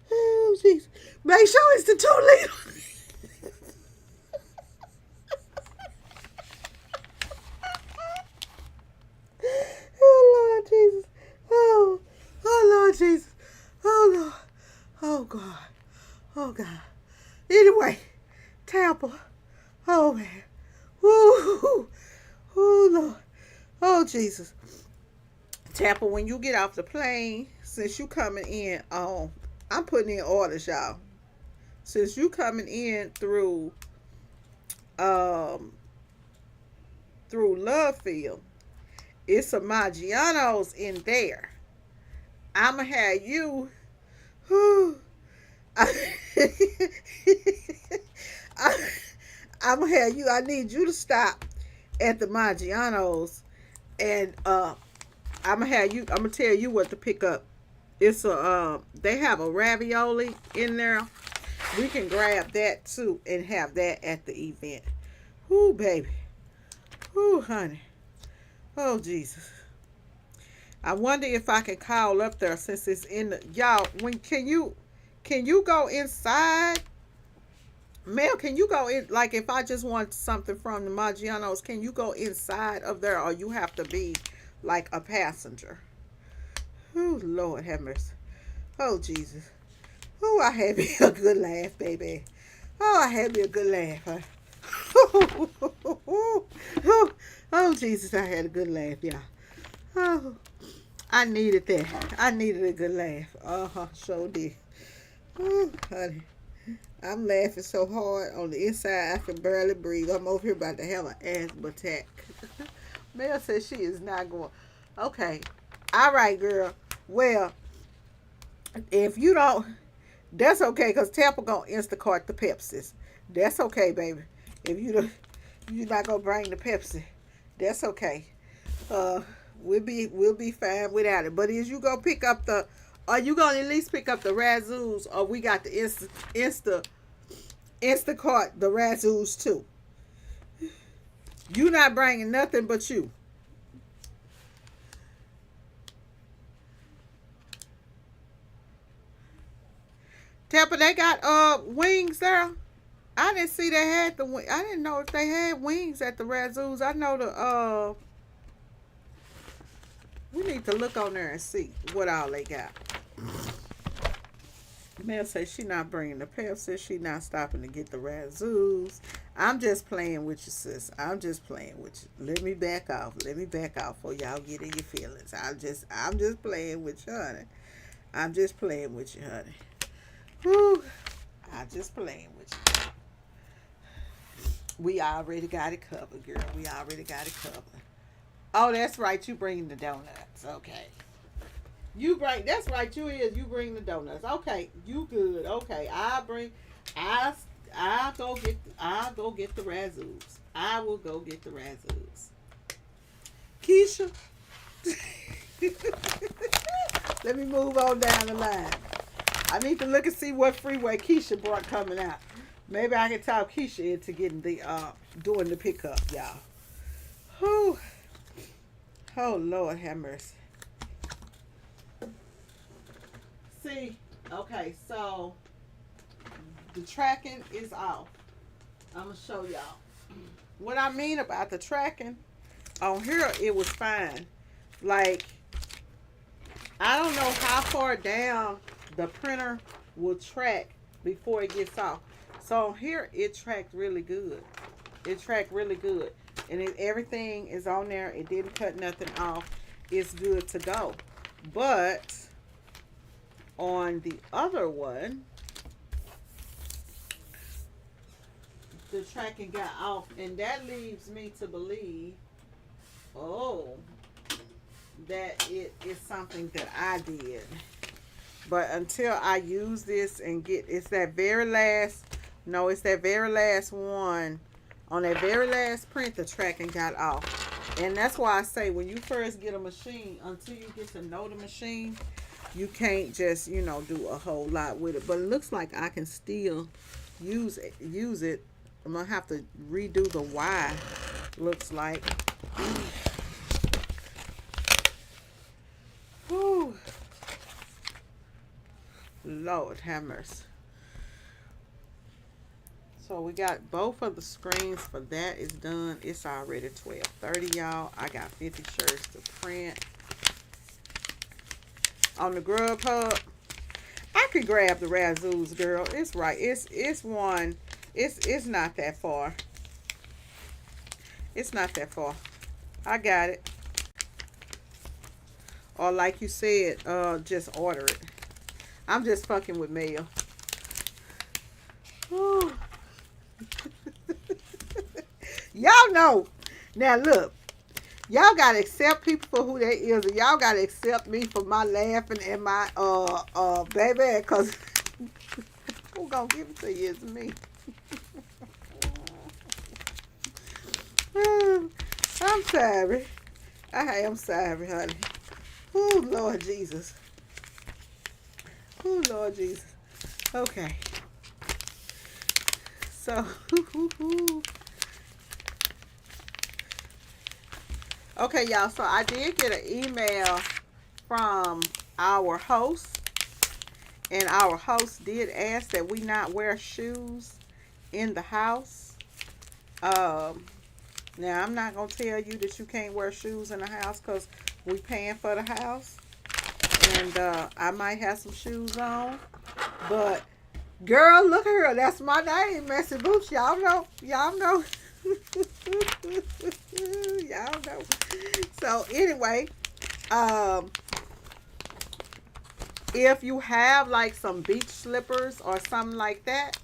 Oh, jeez. Make sure it's the 2 liter. Oh, Lord Jesus. Oh, oh, Lord Jesus. Oh, Lord. Oh, God. Oh, God. Anyway, Tampa. Oh, man. Woo. Oh, Lord. Oh, Jesus. Tampa, when you get off the plane, since you coming in on, I'm putting in orders, y'all. Since you coming in um through Love Field, it's some Maggianos in there. I'ma have you. Whew, I, I'm gonna have you. I need you to stop at the Maggianos, and I'm gonna have you. I'm gonna tell you what to pick up. It's a they have a ravioli in there. We can grab that too and have that at the event. Whoo, baby. Whoo, honey. Oh, Jesus. I wonder if I can call up there since it's in the y'all. When can you go inside? Mel, can you go in? Like, if I just want something from the Maggianos, can you go inside of there, or you have to be like a passenger? Oh, Lord have mercy. Oh, Jesus. Oh, I had me a good laugh, baby. Oh, I had me a good laugh. Oh, Jesus, I had a good laugh, y'all. Oh, I needed that. I needed a good laugh. Sure did. Oh, honey. I'm laughing so hard on the inside I can barely breathe. I'm over here about to have an asthma attack. Mel says she is not going. Okay. All right, girl. Well, if you don't, that's okay, because Tampa gonna Instacart the Pepsis. That's okay, baby. If you're not gonna bring the Pepsi, that's okay. Uh, we'll be fine without it. But is you gonna pick up the? Are you gonna at least pick up the Razzoos, or we got the Instacart the Razzoos too? You not bringing nothing but you. Tampa, they got wings there. I didn't see they had the wing. I didn't know if they had wings at the Razzoos. I know we need to look on there and see what all they got. Mel says she not bringing the Pepsi. She not stopping to get the Razzoos. I'm just playing with you, sis. I'm just playing with you. Let me back off. Let me back off before y'all get in your feelings. I'm just playing with you, honey. I'm just playing with you, honey. Whew. I'm just playing with you. We already got it covered, girl. We already got it covered. Oh, that's right. You bring the donuts. Okay. That's right. You bring the donuts. Okay. You good. Okay. I'll go get the Razzoos. I will go get the Razzoos. Keisha. Let me move on down the line. I need to look and see what freeway Keisha brought coming out. Maybe I can talk Keisha into getting the doing the pickup, y'all. Whew. Oh, Lord have mercy. See, okay, so the tracking is off. I'm gonna show y'all. What I mean about the tracking, on here it was fine. Like, I don't know how far down the printer will track before it gets off. So here it tracked really good. It tracked really good. And everything is on there. It didn't cut nothing off. It's good to go. But on the other one, the tracking got off. And that leaves me to believe, oh, that it is something that I did. But until I use this and get, it's that very last, no, it's that very last one. On that very last print, the tracking got off. And that's why I say when you first get a machine, until you get to know the machine, you can't just, do a whole lot with it. But it looks like I can still use it. I'm going to have to redo the Y, looks like. Whew. Lord have mercy. So we got both of the screens for that is done. It's already 12:30, y'all. I got 50 shirts to print. On the Grubhub, I could grab the Razzoos, girl. It's right. It's one. It's not that far. It's not that far. I got it. Or like you said, just order it. I'm just fucking with mail. Y'all know. Now look, y'all gotta accept people for who they is, and y'all gotta accept me for my laughing and my baby, cause who gonna give it to you is me. I'm sorry. I am sorry, honey. Oh Lord Jesus. Oh Lord Jesus. Okay. So okay, y'all, so I did get an email from our host, and our host did ask that we not wear shoes in the house. Now, I'm not going to tell you that you can't wear shoes in the house because we paying for the house, and I might have some shoes on, but girl, look at her, that's my name, Messy Boots, y'all know. Y'all know. So anyway, if you have like some beach slippers or something like that,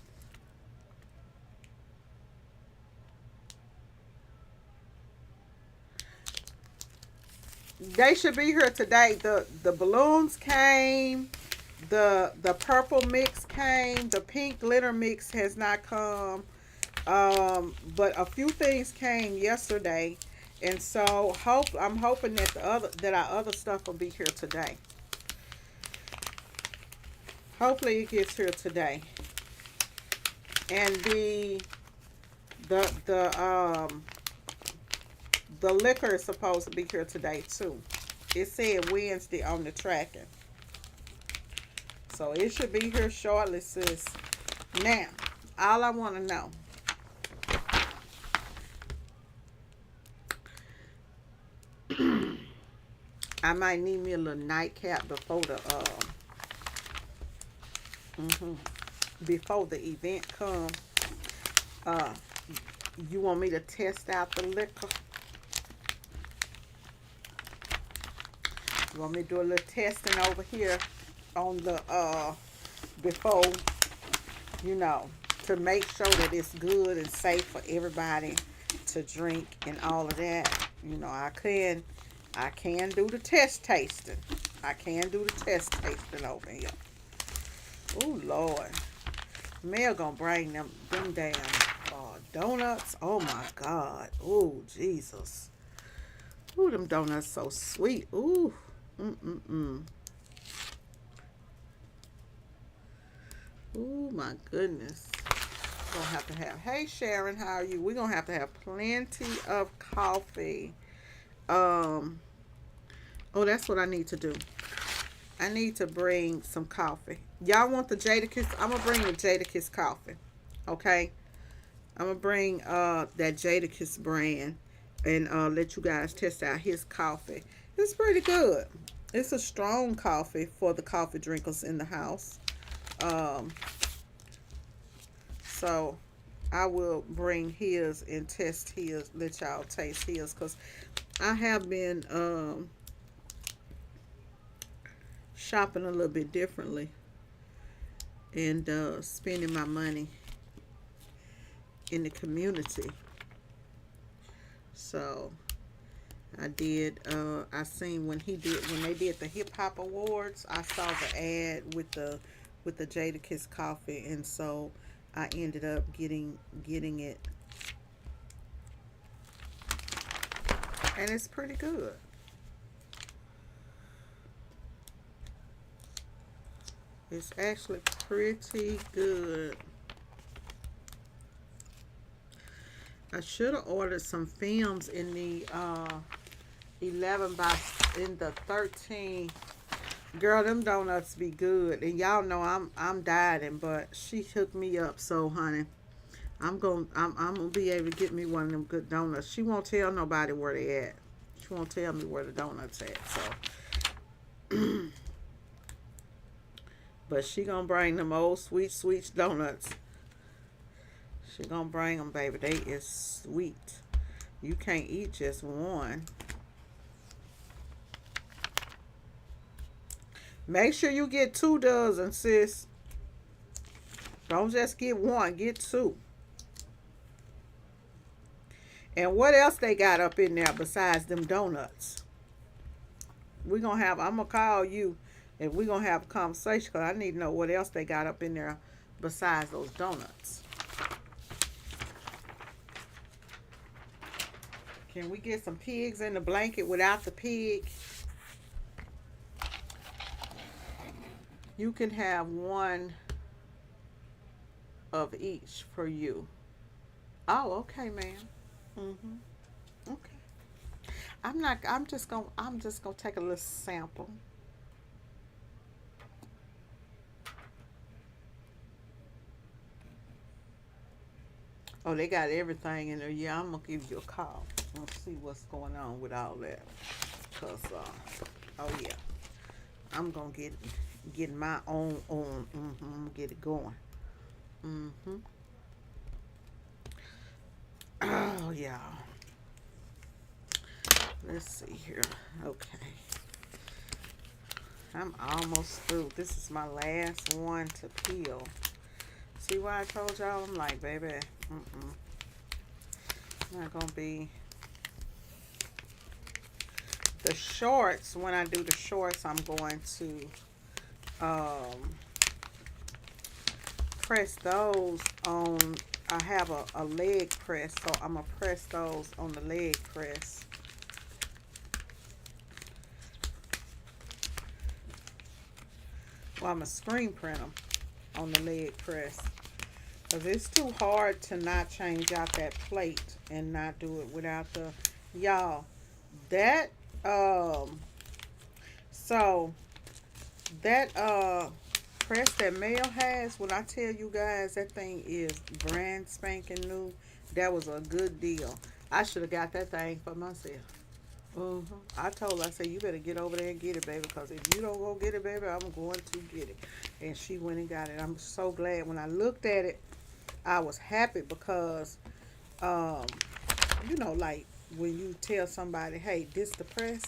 they should be here today. The balloons came, the purple mix came, the pink glitter mix has not come. But a few things came yesterday, and so I'm hoping that our other stuff will be here today. Hopefully it gets here today. And the liquor is supposed to be here today too. It said Wednesday on the tracking, so it should be here shortly, sis. Now, all I want to know. I might need me a little nightcap before the event comes. You want me to test out the liquor? You want me to do a little testing over here on the before, to make sure that it's good and safe for everybody to drink and all of that. I can do the test tasting. I can do the test tasting over here. Oh Lord, Mel gonna bring them damn donuts. Oh my God. Oh Jesus. Ooh, them donuts so sweet. Ooh. Oh my goodness. Gonna have to have. Hey Sharon, how are you? We're gonna have to have plenty of coffee. Oh, that's what I need to do. I need to bring some coffee. Y'all want the Jadakiss? I'm gonna bring the Jadakiss coffee. Okay. I'm gonna bring that Jadakiss brand and let you guys test out his coffee. It's pretty good. It's a strong coffee for the coffee drinkers in the house. So I will bring his and test his, let y'all taste his, because I have been shopping a little bit differently and spending my money in the community. So I seen when they did the hip hop awards, I saw the ad with the Jadakiss coffee, and so I ended up getting it, and it's pretty good. It's actually pretty good. I should have ordered some films in the 11 by in the 13. Girl, them donuts be good, and y'all know I'm dieting, but she hooked me up. So, honey, I'm gonna be able to get me one of them good donuts. She won't tell nobody where they at. She won't tell me where the donuts at. So, but she gonna bring them old sweet donuts. She gonna bring them, baby. They is sweet. You can't eat just one. Make sure you get 2 dozen, sis. Don't just get one, get two. And what else they got up in there besides them donuts? I'm gonna call you and we're gonna have a conversation because I need to know what else they got up in there besides those donuts. Can we get some pigs in the blanket without the pig? You can have one of each for you. Oh, okay, ma'am. Okay. I'm not. I'm just gonna take a little sample. Oh, they got everything in there. Yeah, I'm gonna give you a call. Let's see what's going on with all that. Cause oh yeah, I'm gonna get my own on. Get it going. Mm-hmm. Oh yeah. Let's see here. Okay. I'm almost through. This is my last one to peel. See why I told y'all? I'm like, baby, not gonna be. The shorts, when I do the shorts, I'm going to press those on. I have a leg press, so I'm gonna press those on the leg press. Well, I'm gonna screen print them on the leg press. Because it's too hard to not change out that plate and not do it without the. Y'all, that, so that, press that Mel has, when I tell you guys that thing is brand spanking new, that was a good deal. I should have got that thing for myself. I told her, I said, you better get over there and get it, baby, because if you don't go get it, baby, I'm going to get it. And she went and got it. I'm so glad. When I looked at it, I was happy because, um, like when you tell somebody, hey, this the press,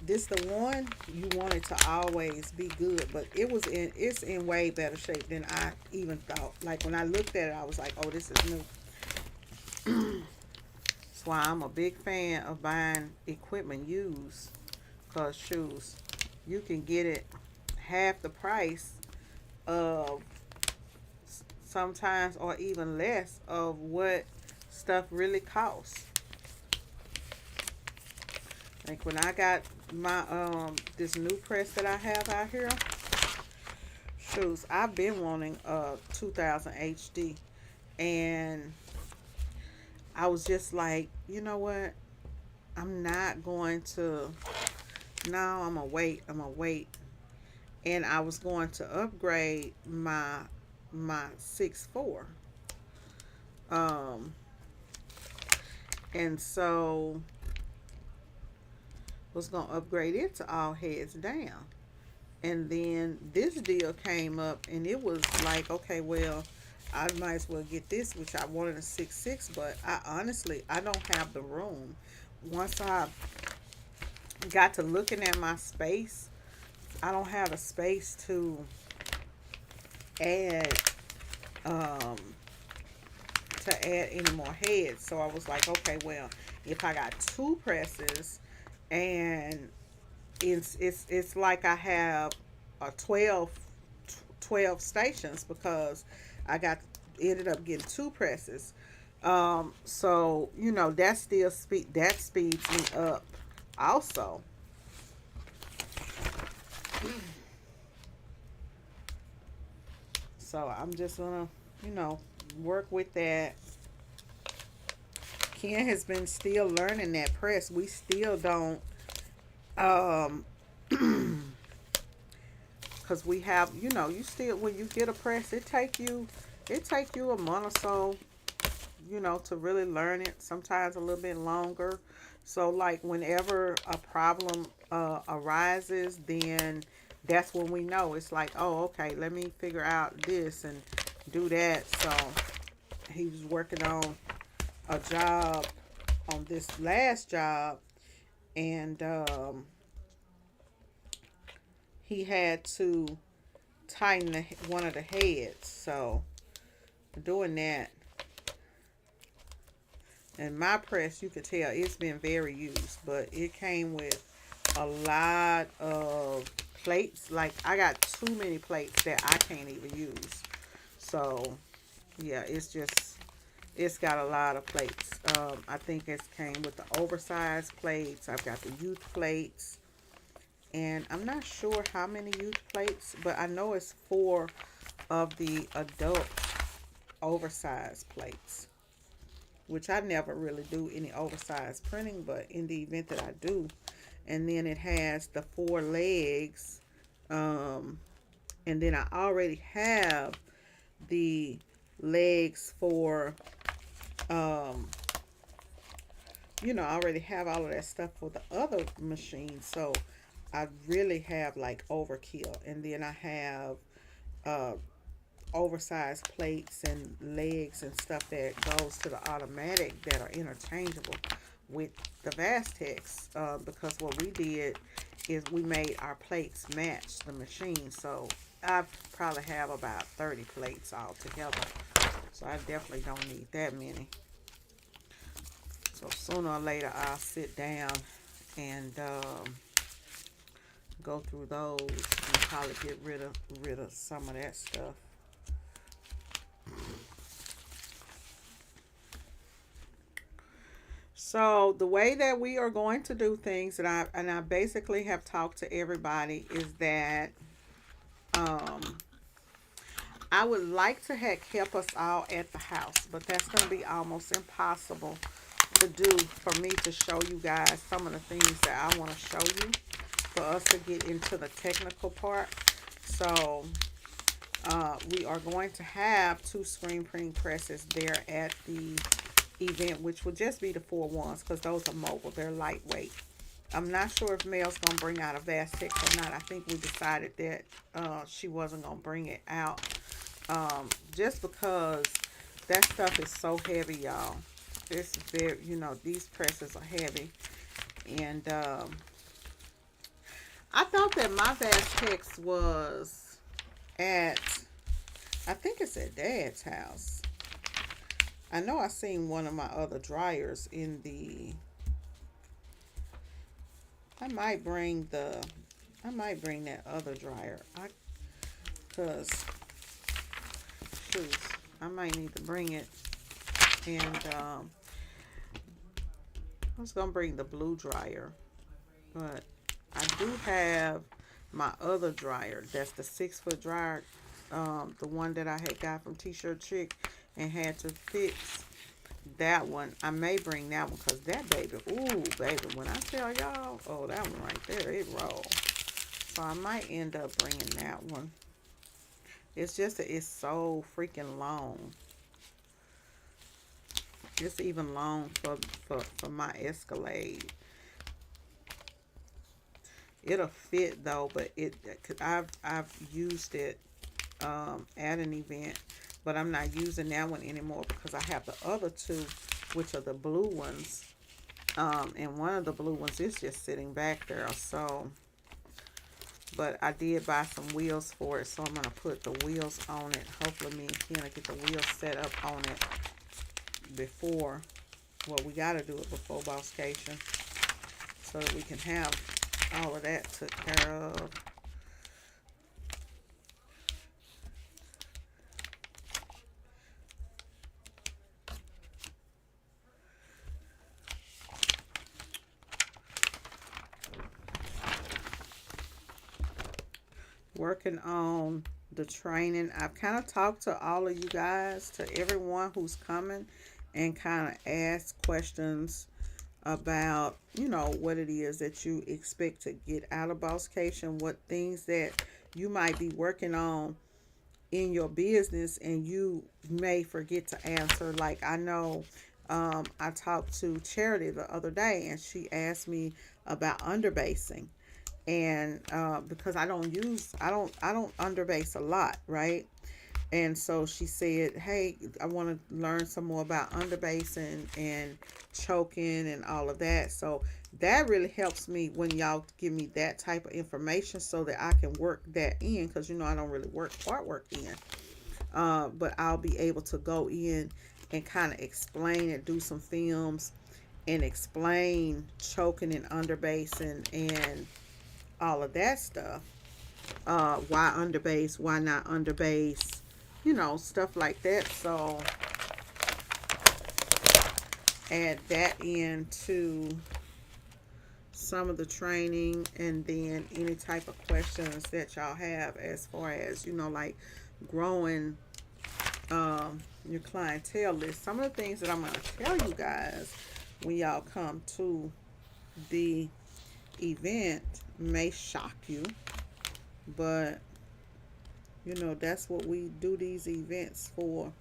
this the one, you want it to always be good. But it's in way better shape than I even thought. Like when I looked at it, I was like, oh, this is new. That's why I'm a big fan of buying equipment used. Because shoes, you can get it half the price of sometimes or even less of what stuff really costs. Like when I got my this new press that I have out here, shoes, I've been wanting a 2000 HD, and I was just like, you know what? I'm not going to. No, I'm gonna wait. I'm gonna wait. And I was going to upgrade my 6'4". Um, and so was gonna upgrade it to all heads down. And then this deal came up, and it was like, okay, well, I might as well get this, which I wanted a 6'6", but I don't have the room. Once I got to looking at my space, I don't have a space to add um to add any more heads. So I was like, okay, well, if I got two presses, and it's like I have a 12 stations, because I got ended up getting two presses. So that still speeds me up also. So I'm just gonna, you know, work with that. Ken has been still learning that press. We still don't, um, because we have, you still, when you get a press, it take you a month or so, to really learn it. Sometimes a little bit longer. So like whenever a problem arises, then that's when we know. It's like, oh, okay, let me figure out this and do that. So he was working on a job, on this last job, and he had to tighten one of the heads. So doing that, and my press, you could tell it's been very used, but it came with a lot of plates. Like I got too many plates that I can't even use. So yeah, it's got a lot of plates. I think it came with the oversized plates. I've got the youth plates, and I'm not sure how many youth plates, but I know it's four of the adult oversized plates, which I never really do any oversized printing, but in the event that I do. And then it has the four legs, um, and then I already have the legs for, um, I already have all of that stuff for the other machine. So I really have like overkill. And then I have uh, oversized plates and legs and stuff that goes to the automatic that are interchangeable with the Vastex, because what we did is we made our plates match the machine. So I probably have about 30 plates all together. So I definitely don't need that many. So sooner or later I'll sit down and go through those and probably get rid of some of that stuff. So the way that we are going to do things, and I basically have talked to everybody, is that um, I would like to have kept us all at the house, but that's going to be almost impossible to do for me to show you guys some of the things that I want to show you, for us to get into the technical part. So we are going to have two screen printing presses there at the event, which will just be the 4 ones, because those are mobile. They're lightweight. I'm not sure if Mel's going to bring out a Vastex or not. I think we decided that she wasn't going to bring it out, just because that stuff is so heavy, y'all. It's very, these presses are heavy. And I thought that my Vastex was at, I think it's at Dad's house. I know I seen one of my other dryers in the, I might bring that other dryer. Cause shoot, I might need to bring it. And I was gonna bring the blue dryer, but I do have my other dryer. That's the 6 foot dryer, the one that I had got from T-Shirt Chick and had to fix. That one, I may bring that one, because that baby, ooh, baby, when I tell y'all, oh, that one right there, it rolls. So I might end up bringing that one. It's just that it's so freaking long. It's even long for my Escalade. It'll fit though, but I've used it at an event, but I'm not using that one anymore, because I have the other two, which are the blue ones. And one of the blue ones is just sitting back there. So, but I did buy some wheels for it, so I'm gonna put the wheels on it. Hopefully, me and Ken will get the wheels set up on it before, well, we got to do it before Bosscation so that we can have all of that took care of. Working on the training. I've kind of talked to all of you guys, to everyone who's coming, and kind of asked questions about, what it is that you expect to get out of Bosscation, what things that you might be working on in your business and you may forget to answer. Like, I know I talked to Charity the other day, and she asked me about underbasing, and because I don't underbase a lot, right? And so she said, hey, I want to learn some more about underbasing and choking and all of that. So that really helps me when y'all give me that type of information so that I can work that in, because I don't really work part work in, but I'll be able to go in and kind of explain it, do some films and explain choking and underbasing and all of that stuff. Why underbase, why not underbase, stuff like that. So add that into some of the training, and then any type of questions that y'all have as far as, like growing your clientele list. Some of the things that I'm going to tell you guys when y'all come to the event may shock you, but that's what we do these events for,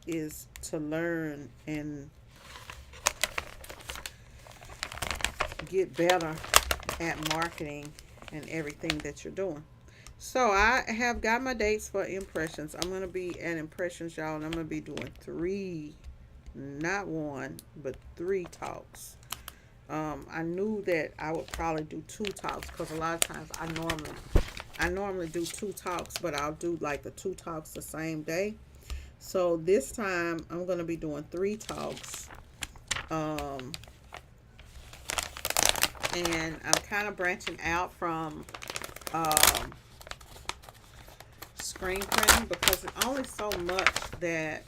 is to learn and get better at marketing and everything that you're doing. So I have got my dates for Impressions. I'm going to be at Impressions, y'all, and I'm going to be doing 3, not 1, but 3 talks. I knew that I would probably do 2 talks, because a lot of times I normally do 2 talks, but I'll do like the 2 talks the same day. So this time I'm going to be doing 3 talks. And I'm kind of branching out from screen printing, because it's only so much that,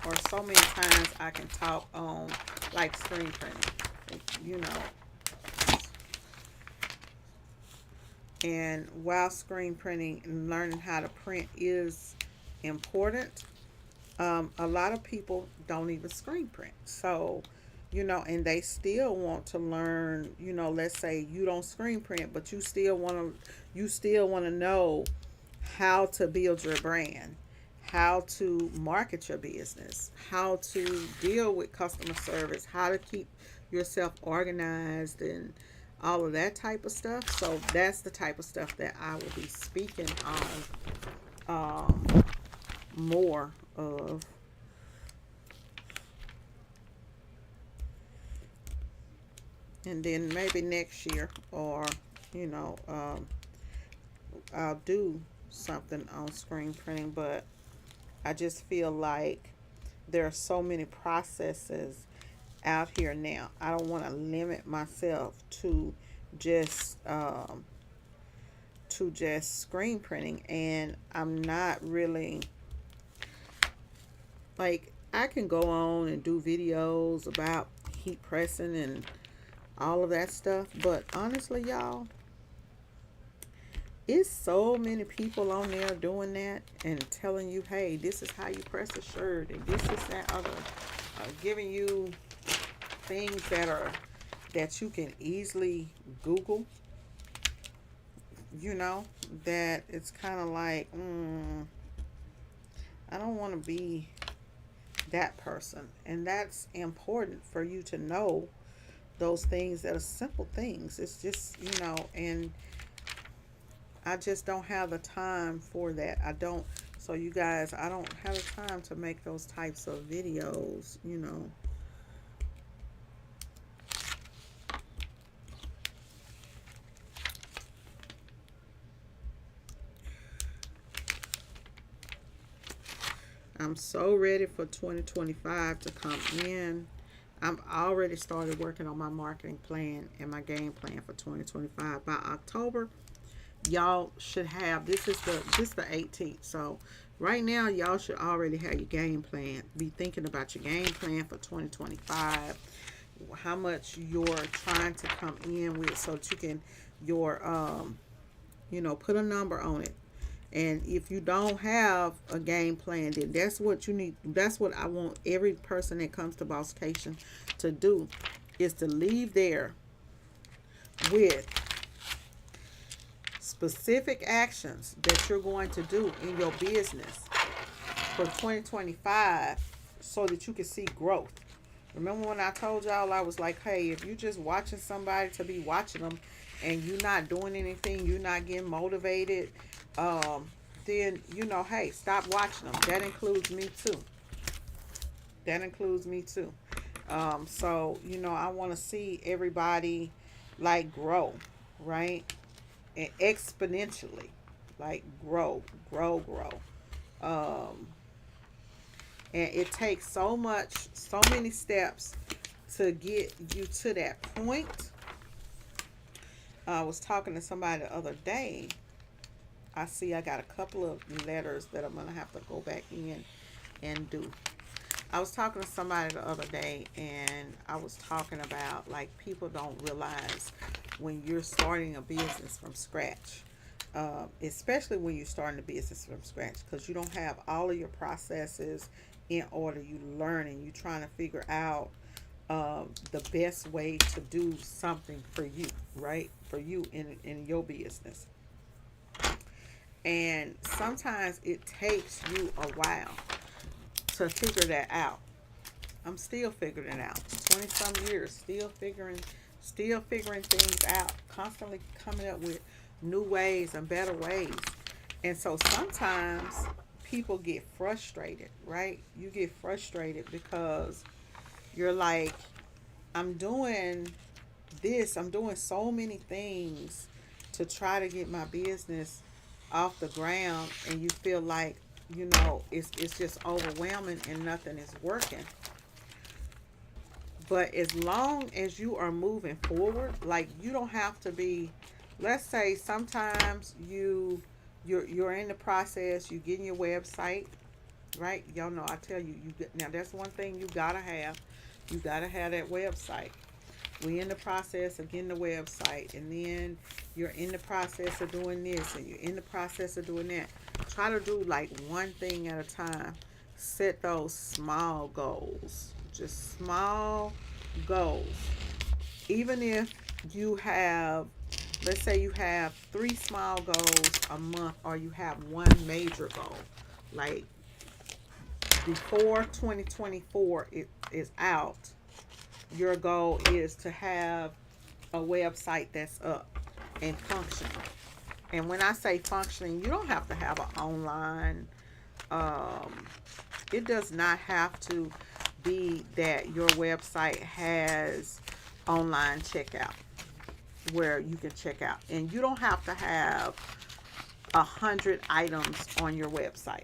or so many times I can talk on like screen printing, And while screen printing and learning how to print is important, a lot of people don't even screen print. So, and they still want to learn, let's say you don't screen print, but you still want to know how to build your brand, how to market your business, how to deal with customer service, how to keep yourself organized, and all of that type of stuff. So that's the type of stuff that I will be speaking on more of. And then maybe next year, or I'll do something on screen printing. But I just feel like there are so many processes out here now. I don't want to limit myself to just screen printing, and I'm not really, like, I can go on and do videos about heat pressing and all of that stuff, but honestly, y'all, it's so many people on there doing that and telling you, hey, this is how you press a shirt, and this is that other, giving you things that you can easily Google, that it's kind of like, I don't want to be that person. And that's important for you to know those things that are simple things. It's just, and I just don't have the time for that. I don't. So you guys, I don't have the time to make those types of videos, I'm so ready for 2025 to come in. I'm already started working on my marketing plan and my game plan for 2025. By October, y'all should have, this the 18th. So right now y'all should already have your game plan. Be thinking about your game plan for 2025. How much you're trying to come in with so that you can your put a number on it. And if you don't have a game plan, then that's what you need. That's what I want every person that comes to Bosscation to do, is to leave there with specific actions that you're going to do in your business for 2025 so that you can see growth. Remember when I told y'all, I was like, hey, if you're just watching somebody to be watching them and you're not doing anything, you're not getting motivated, then, hey, stop watching them. That includes me too. That includes me too. So, I want to see everybody like grow, right? And exponentially, like grow. Um, and it takes so many steps to get you to that point. I was talking to somebody the other day. I got a couple of letters that I'm going to have to go back in and do. I was talking to somebody the other day, and I was talking about, like, people don't realize when you're starting a business from scratch, especially when you're starting a business from scratch, because you don't have all of your processes in order. You learning, you trying to figure out the best way to do something for you, right? For you in your business. And sometimes it takes you a while to figure that out. I'm still figuring it out. 20 some years, still figuring things out, constantly coming up with new ways and better ways. And so sometimes people get frustrated, right? You get frustrated because you're like, I'm doing I'm doing so many things to try to get my business off the ground, and you feel like, it's just overwhelming and nothing is working. But as long as you are moving forward, like, you don't have to be, let's say sometimes you're in the process, you getting your website, right? Y'all know I tell you, now that's one thing you gotta have. You gotta have that website. We in the process of getting the website, and then you're in the process of doing this, and you're in the process of doing that. Try to do like one thing at a time. Set those small goals, just small goals. Even if you have, let's say you have 3 small goals a month, or you have one major goal, like before 2024 is out, your goal is to have a website that's up and functioning. And when I say functioning, you don't have to have an online, it does not have to be that your website has online checkout where you can check out. And you don't have to have 100 items on your website.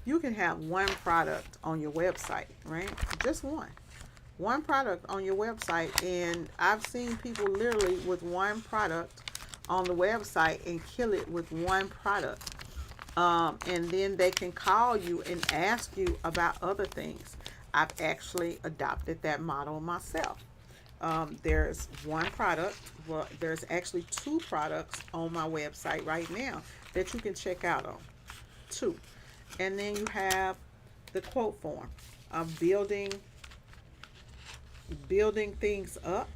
You can have one product on your website, right? Just one product on your website. And I've seen people literally with one product on the website and kill it with one product. And then they can call you and ask you about other things. I've actually adopted that model myself. There's one product, well, there's actually 2 products on my website right now that you can check out on. 2. And then you have the quote form of building things up.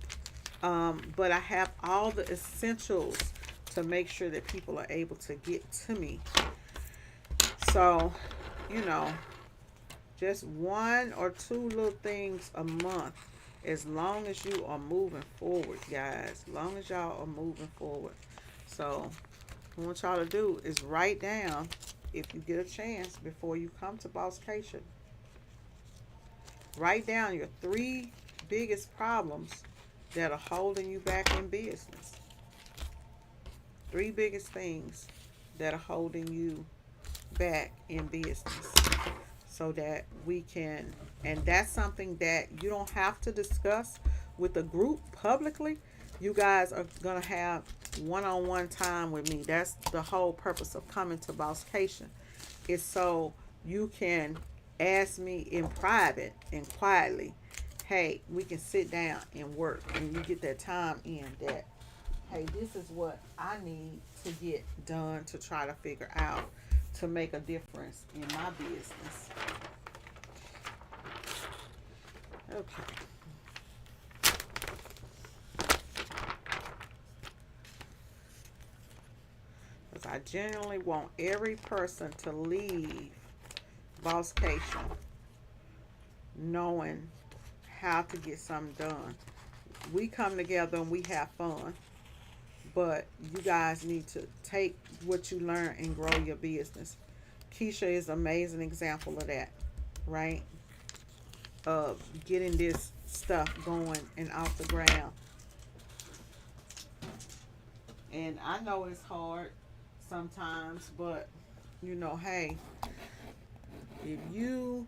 But I have all the essentials to make sure that people are able to get to me. So, just 1 or 2 little things a month, as long as you are moving forward, guys. As long as y'all are moving forward. So, what I want y'all to do is write down, if you get a chance before you come to Bosscation, write down your 3 biggest problems that are holding you back in business. 3 biggest things that are holding you back in business. so that we can, and that's something that you don't have to discuss with the group publicly. You guys are gonna have one-on-one time with me. That's the whole purpose of coming to Bosscation, is so you can ask me in private and quietly. Hey, we can sit down and work, and you get that time in that, hey, this is what I need to get done to try to figure out to make a difference in my business. Okay. Because I genuinely want every person to leave Bosscation knowing how to get something done. We come together and we have fun, but you guys need to take what you learn and grow your business. Keisha is an amazing example of that, right? Of getting this stuff going and off the ground. And I know it's hard sometimes, but hey, if you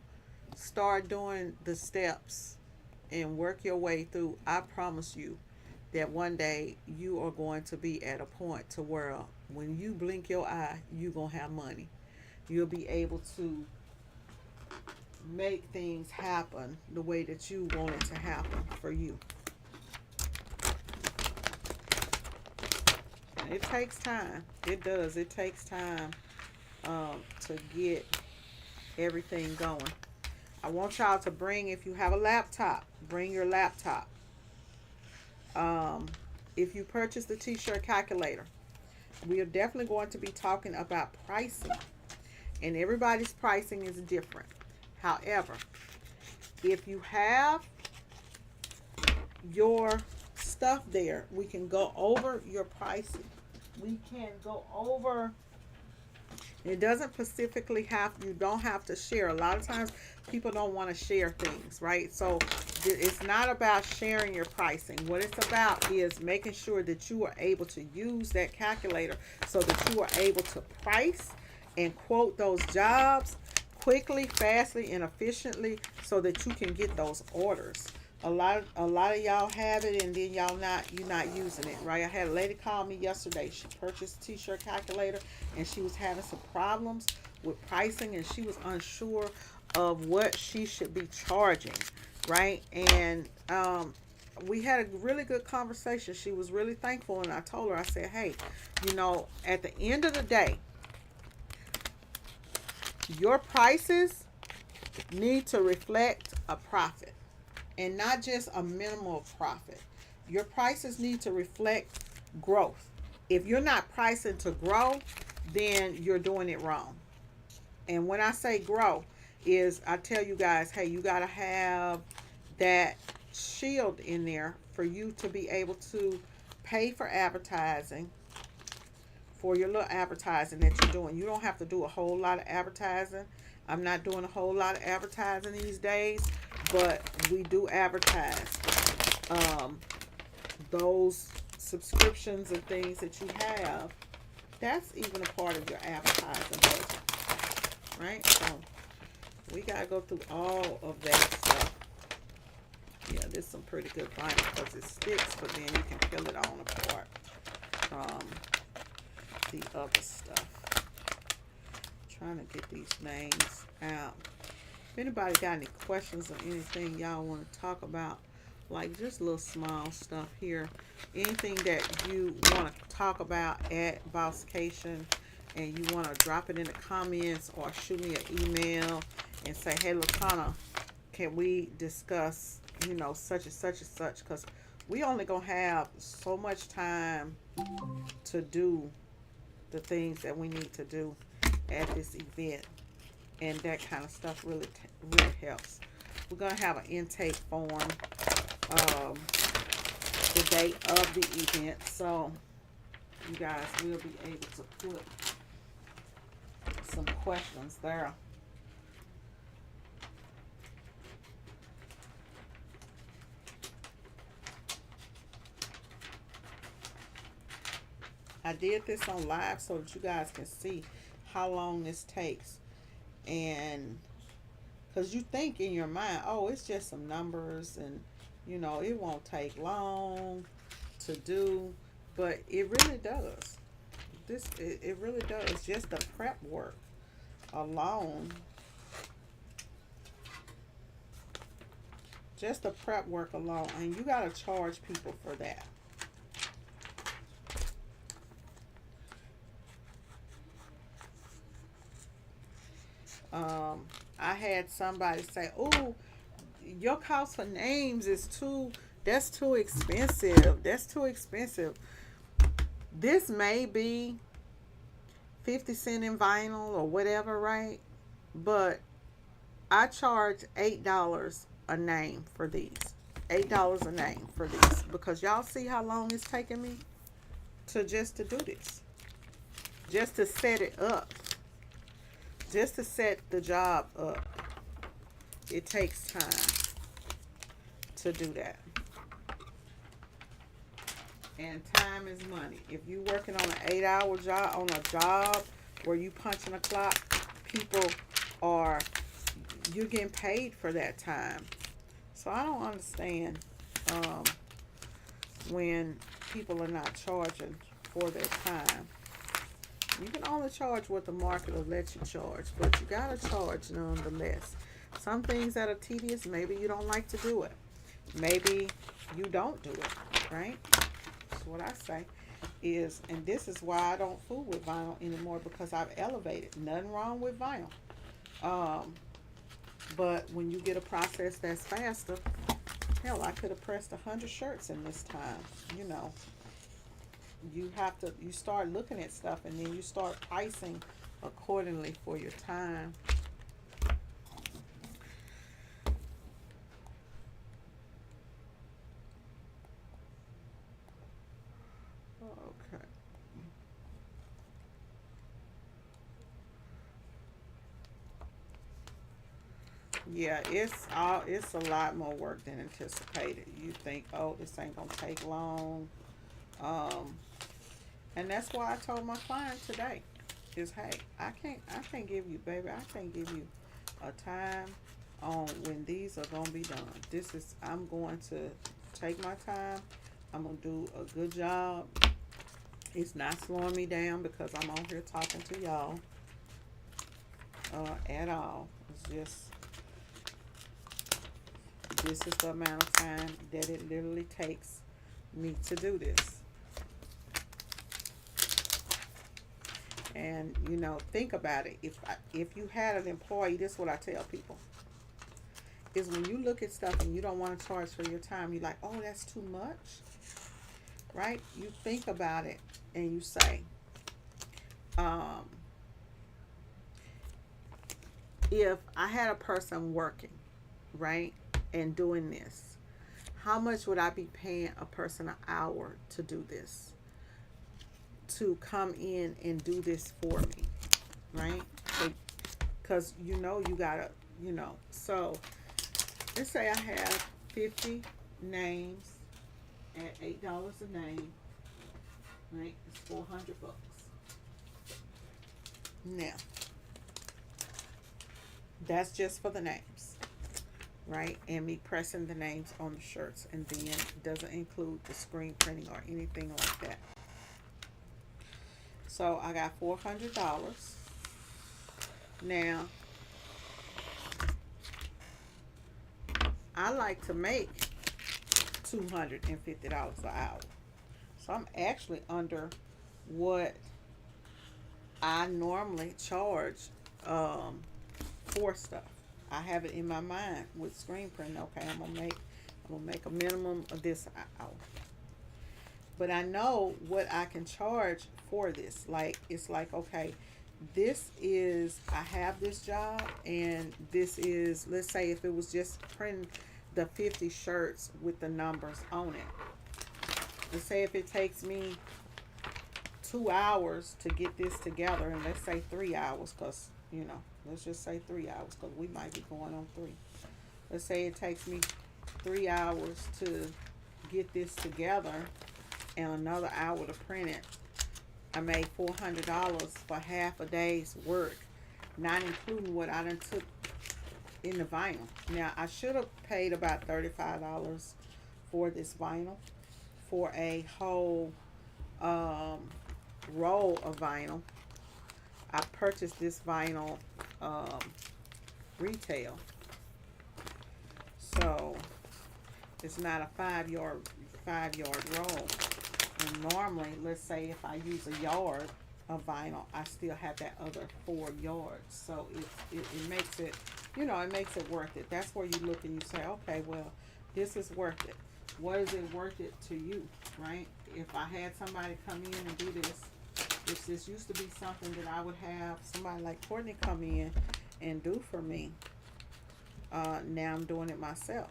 start doing the steps and work your way through, I promise you that one day you are going to be at a point to where when you blink your eye, you're going to have money. You'll be able to make things happen the way that you want it to happen for you. And it takes time. It does. It takes time to get everything going. I want y'all to bring, if you have a laptop, bring your laptop. If you purchase the t-shirt calculator, we are definitely going to be talking about pricing. And everybody's pricing is different. However, if you have your stuff there, we can go over your pricing. We can go over. It doesn't specifically have, you don't have to share. A lot of times people don't want to share things, right? So it's not about sharing your pricing. What it's about is making sure that you are able to use that calculator so that you are able to price and quote those jobs quickly, fastly, and efficiently so that you can get those orders. A lot of y'all have it and then you're not using it, right? I had a lady call me yesterday. She purchased a t-shirt calculator and she was having some problems with pricing and she was unsure of what she should be charging, right? And we had a really good conversation. She was really thankful, and I told her, I said, hey, at the end of the day, your prices need to reflect a profit and not just a minimal profit. Your prices need to reflect growth. If you're not pricing to grow, then you're doing it wrong. And when I say grow, is I tell you guys, hey, you got to have that shield in there for you to be able to pay for advertising, for your little advertising that you're doing. You don't have to do a whole lot of advertising. I'm not doing a whole lot of advertising these days, but we do advertise. Those subscriptions and things that you have, that's even a part of your advertising budget, right? So we got to go through all of that stuff. Yeah, there's some pretty good vinyl because it sticks, but then you can peel it on apart from the other stuff. Trying to get these names out. If anybody got any questions or anything y'all want to talk about, like just little small stuff here, anything that you want to talk about at Bosscation and you want to drop it in the comments or shoot me an email and say, hey, Latana, can we discuss, such and such and such, because we only gonna have so much time to do the things that we need to do at this event, and that kind of stuff really helps. We're gonna have an intake form the day of the event, so you guys will be able to put some questions there. I did this on live so that you guys can see how long this takes. And Because you think in your mind, oh, it's just some numbers and, it won't take long to do. But it really does. It really does. Just the prep work alone. Just the prep work alone. And you got to charge people for that. I had somebody say, "Oh, your cost for names is that's too expensive. That's too expensive." This may be 50 cent in vinyl or whatever, right? But I charge $8 a name for these. $8 a name for these because y'all see how long it's taking me to do this. Just to set it up. Just to set the job up. It takes time to do that. And time is money. If you're working on an 8-hour job, on a job where you punching a clock, people are, you're getting paid for that time. So I don't understand when people are not charging for their time. You can only charge what the market will let you charge, but you gotta charge nonetheless. Some things that are tedious, maybe you don't like to do it. Maybe you don't do it, right? That's what I say is, and this is why I don't fool with vinyl anymore, because I've elevated. Nothing wrong with vinyl. But when you get a process that's faster, hell, I could have pressed 100 shirts in this time. You start looking at stuff and then you start pricing accordingly for your time. Okay. Yeah, it's a lot more work than anticipated. You think, oh, this ain't gonna take long. Um, and that's why I told my client today is, hey, I can't give you, baby, I can't give you a time on when these are gonna be done. I'm going to take my time. I'm gonna do a good job. It's not slowing me down because I'm on here talking to y'all at all. It's just, this is the amount of time that it literally takes me to do this. And think about it. If you had an employee, this is what I tell people: is when you look at stuff and you don't want to charge for your time, you're like, oh, that's too much, right? You think about it and you say, if I had a person working, right, and doing this, how much would I be paying a person an hour to do this? To come in and do this for me, right? Because you gotta, so let's say I have 50 names at $8 a name, right? It's $400. Now, that's just for the names, right? And me pressing the names on the shirts, and then it doesn't include the screen printing or anything like that. So I got $400. Now, I like to make $250 an hour. So I'm actually under what I normally charge for stuff. I have it in my mind with screen printing. Okay, I'm gonna make a minimum of this hour. But I know what I can charge for this. Like, it's like, okay, I have this job, and this is, let's say if it was just printing the 50 shirts with the numbers on it. Let's say if it takes me 2 hours to get this together, and let's say 3 hours, because, let's just say 3 hours, because we might be going on 3. Let's say it takes me 3 hours to get this together and another hour to print it. I made $400 for half a day's work, not including what I done took in the vinyl. Now I should have paid about $35 for this vinyl, for a whole roll of vinyl. I purchased this vinyl um, retail, so it's not a 5 yard roll. And normally, let's say if I use a yard of vinyl, I still have that other 4 yards. So it makes it, it makes it worth it. That's where you look and you say, okay, well, this is worth it. What is it worth it to you, right? If I had somebody come in and do this, if this used to be something that I would have somebody like Courtney come in and do for me, now I'm doing it myself.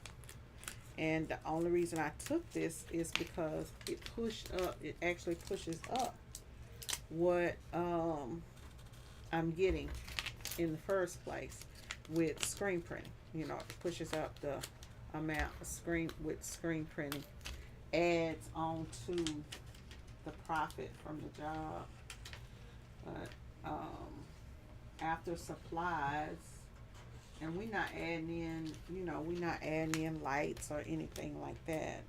And the only reason I took this is because it actually pushes up what I'm getting in the first place with screen printing. It pushes up the amount of screen printing, adds on to the profit from the job. But after supplies, and we're not adding in lights or anything like that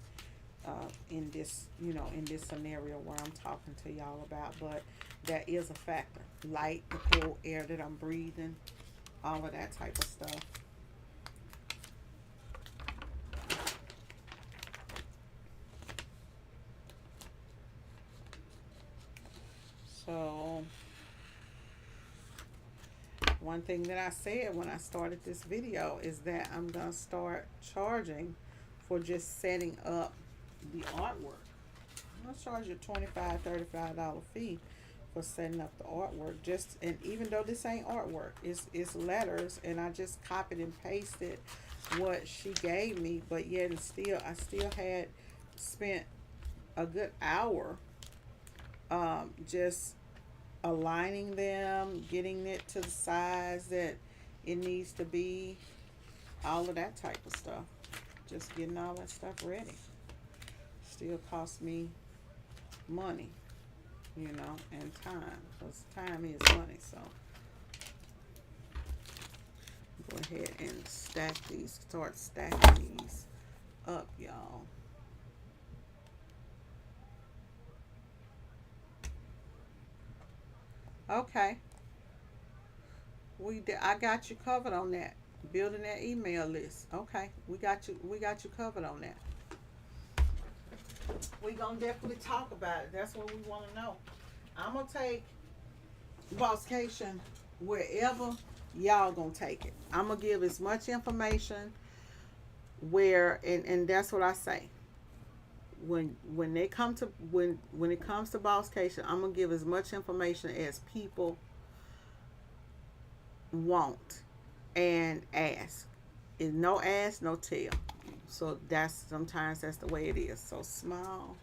in this scenario where I'm talking to y'all about. But that is a factor. Light, the cool air that I'm breathing, all of that type of stuff. So one thing that I said when I started this video is that I'm going to start charging for just setting up the artwork. I'm going to charge you a $25, $35 fee for setting up the artwork. And even though this ain't artwork, it's letters, and I just copied and pasted what she gave me, but yet I still had spent a good hour just aligning them, getting it to the size that it needs to be, all of that type of stuff. Just getting all that stuff ready. Still cost me money, and time, because time is money. So go ahead and start stacking these up, y'all. Okay, I got you covered on that. Building that email list. Okay, we got you covered on that. We gonna definitely talk about it. That's what we want to know. I'm gonna take Bosscation wherever y'all gonna take it. I'm gonna give as much information and that's what I say. When it comes to Bosscation, I'm gonna give as much information as people want and ask. It's no ask, no tell. So sometimes that's the way it is. So small.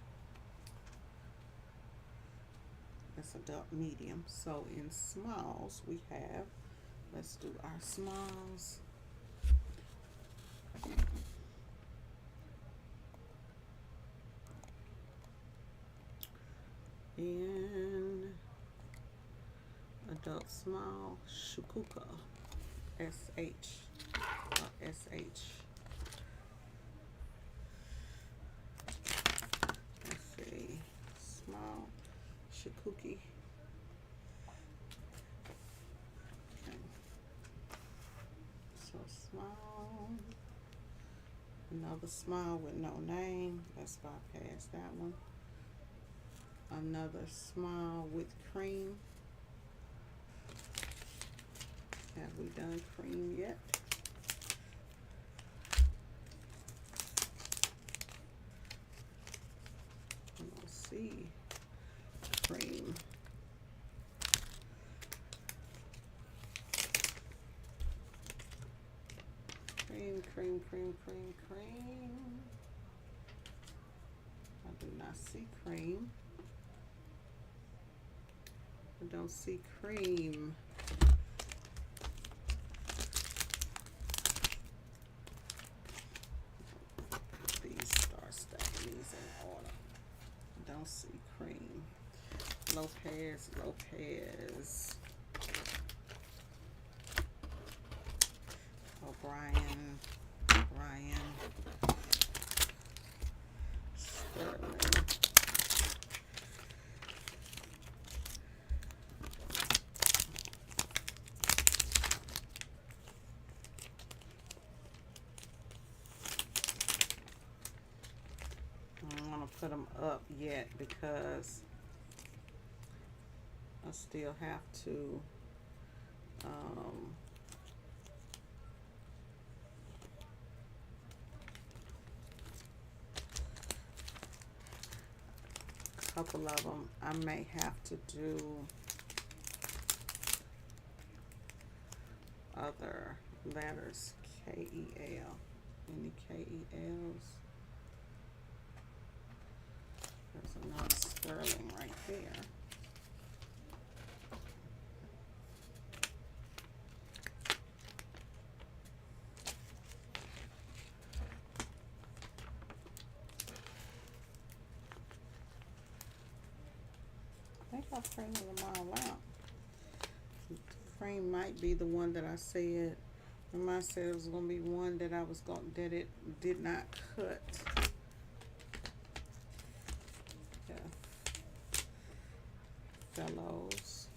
That's adult medium. So in smalls we have, let's do our smalls. In adult small, Shukuka, SH. Let's see, small, Shikuki. Okay. So small, another small with no name. Let's bypass that one. Another small with cream. Have we done cream yet? Let's see. Cream. Cream. I do not see cream. I don't see cream. Don't see cream. Lopez. Oh, Brian Sterling. I don't want to put them up yet because I still have to a couple of them I may have to do other letters. K-E-L. Any K-E-Ls? There's another Sterling right there. I think I printed them all out. Cream might be the one that I said. I said it was gonna be one that I was going that it did not cut. Yeah. Fellows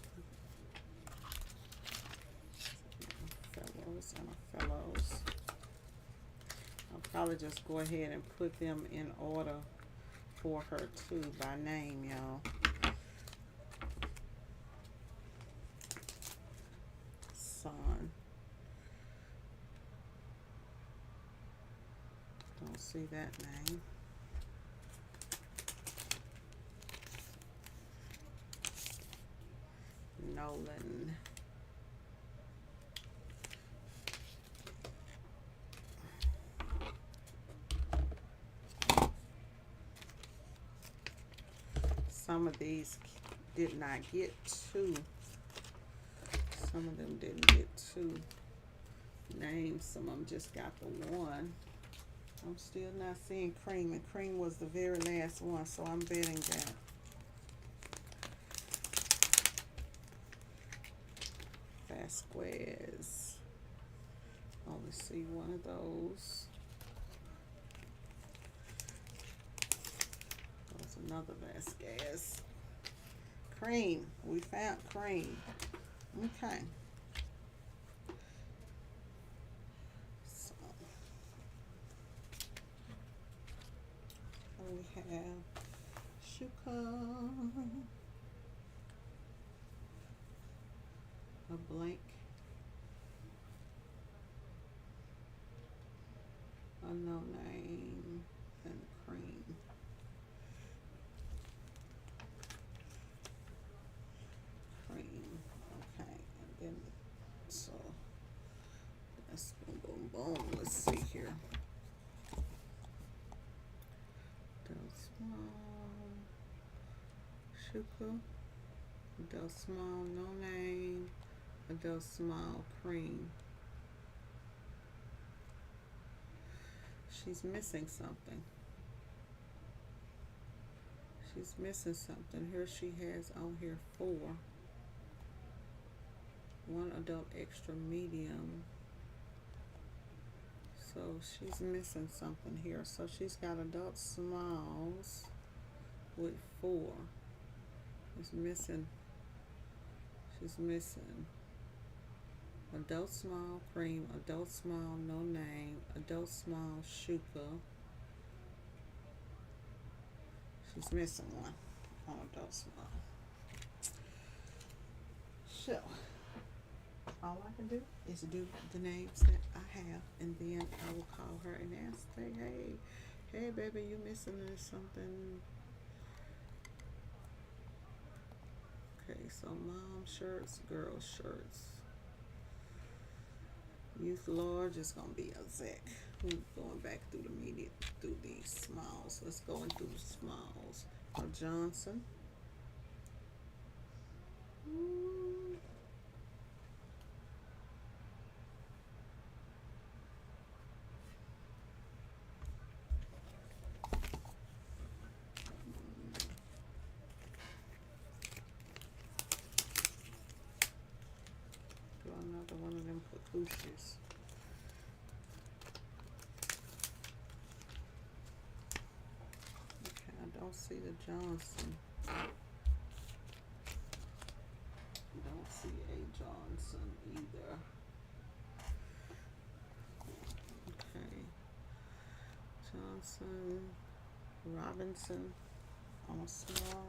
and a fellows. I'll probably just go ahead and put them in order for her too by name, y'all. Son. Don't see that name. Nolan. Some of these did not get two. Some of them didn't get two names. Some of them just got the one. I'm still not seeing Cream, and Cream was the very last one, so I'm betting that. Vasquez. Only see one of those. There's another Vasquez. Cream. We found Cream. Okay. So we have Shuka. A blank. Unknown name and Cream. So that's boom, boom, boom. Let's see here. Del Small, Shuka, Del Small, no name, Del Small, Cream. She's missing something. She's missing something. Here she has on here 4. 1 adult extra medium. So she's missing something here. So she's got adult smalls with 4. She's missing adult small Cream, adult small no name, adult small Shuka. She's missing one on adult small. So all I can do is do the names that I have, and then I will call her and ask, hey baby, you missing something? Okay, so mom shirts, girl shirts. Youth large is gonna be a Zach. We're going back through the media, through these smalls. Let's go into the smalls. A Johnson. Do another one of them cabooses. Don't see the Johnson. Don't see a Johnson either. Okay. Johnson, Robinson on a small.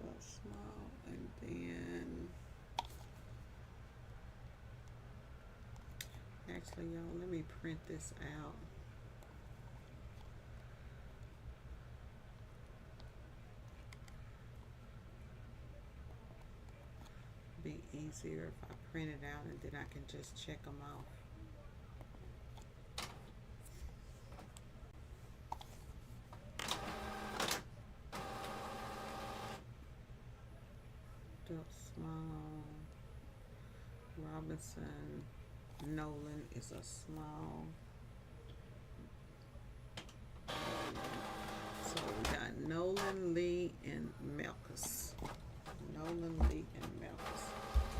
That's small. And then actually, y'all, let me print this out. Be easier if I print it out and then I can just check them off. Duck small. Robinson Nolan is a small. So we got Nolan, Lee, and Melkus. Nolan, Lee, and Melkus.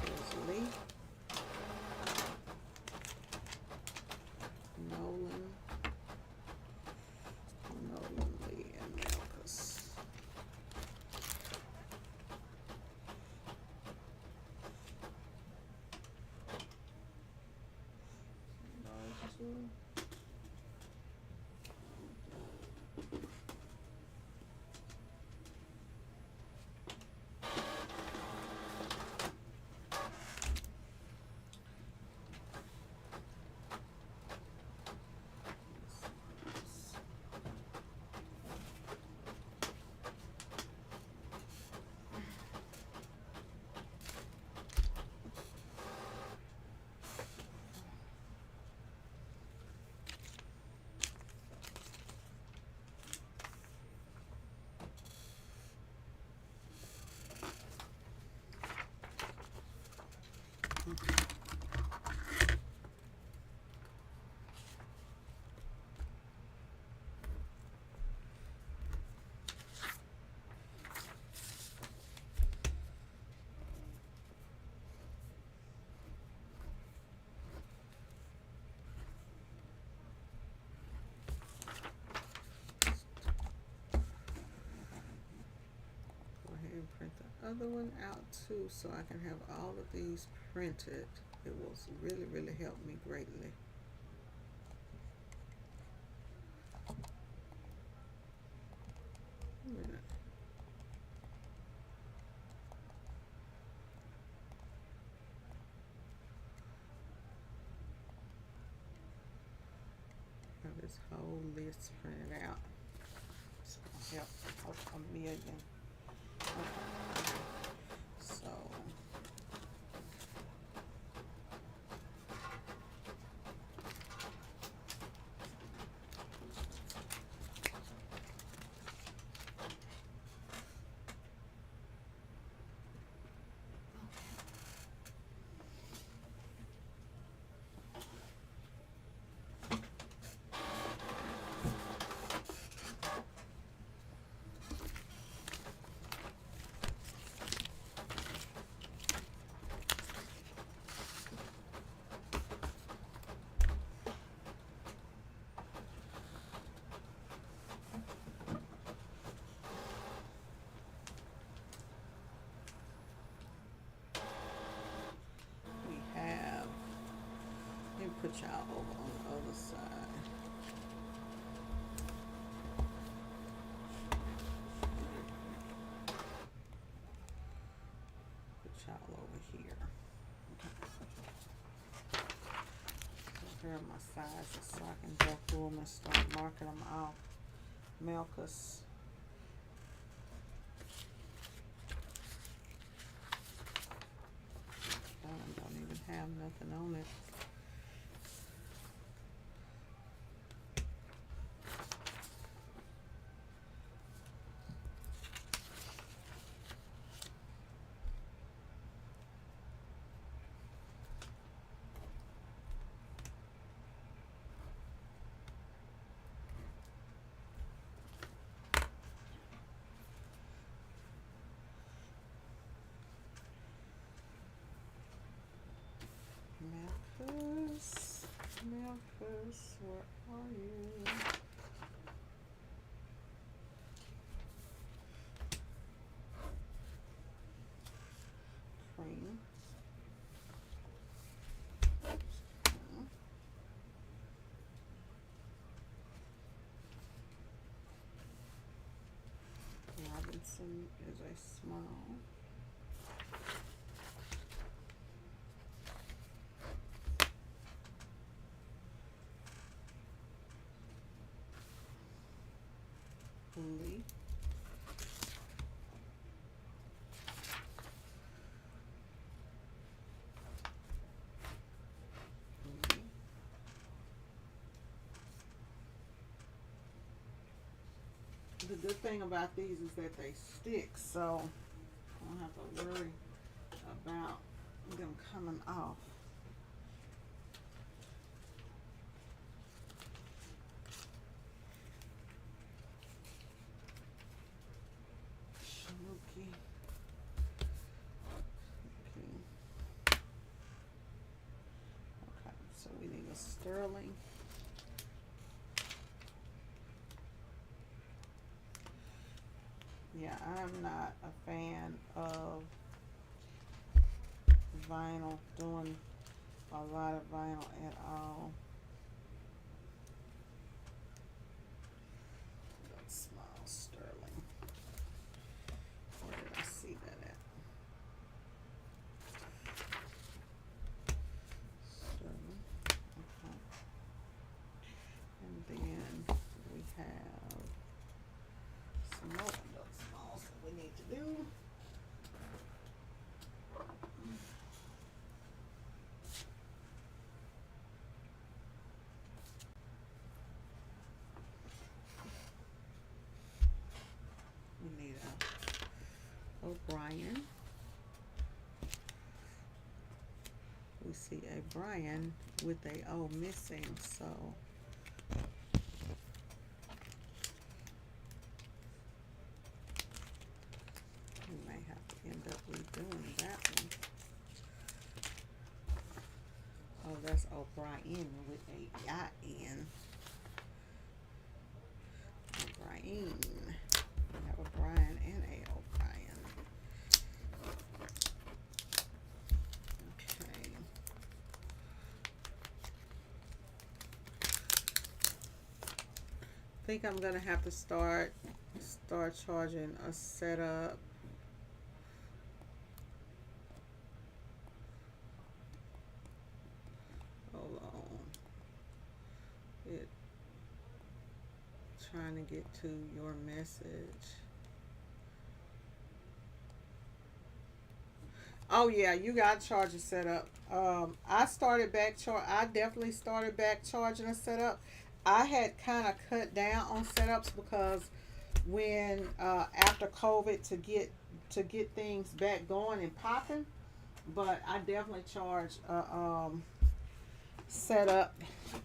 Here's Lee. Nolan, Lee, and Melkus. Those two. Print the other one out too so I can have all of these printed. It will really help me greatly. A minute. Have this whole list printed out. It's gonna help a million. Okay. So put y'all over on the other side. Put y'all over here. Grab my sizes so I can go through them and start marking them off. Melkus. Don't even have nothing on it. Melkus. Memphis, where are you? Cream. Robinson is a small. Lee. The good thing about these is that they stick, so I don't have to worry about them coming off. Shanuki. Okay, so we need a sterling. Yeah, I'm not a fan of vinyl, doing a lot of vinyl at all. That's small sterling. Where did I see that at? Sterling. Okay. And then we have some more of those smalls that we need to do. We need a O'Brien. We see a Brian with a O missing, so we may have to end up redoing that one. Oh, that's O'Brien with a I-N. O'Brien. We have a Brian and a O'Brien. Okay. I think I'm gonna have to start charging a setup. Hold on. It trying to get to your message. Oh yeah, you got charge a setup. I definitely started back charging a setup. I had kind of cut down on setups because when after COVID to get things back going and popping, but I definitely charge setup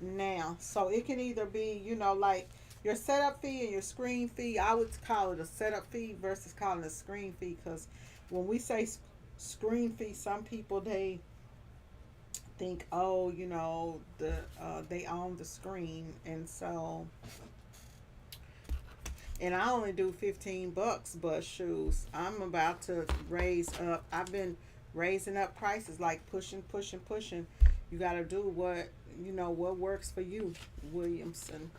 now. So it can either be, like your setup fee and your screen fee. I would call it a setup fee versus calling it a screen fee, because when we say screen fee, some people they think, oh, they own the screen, and I only do $15, but shoes, I'm about to raise up. I've been raising up prices, like pushing. You got to do what works for you, Williamson.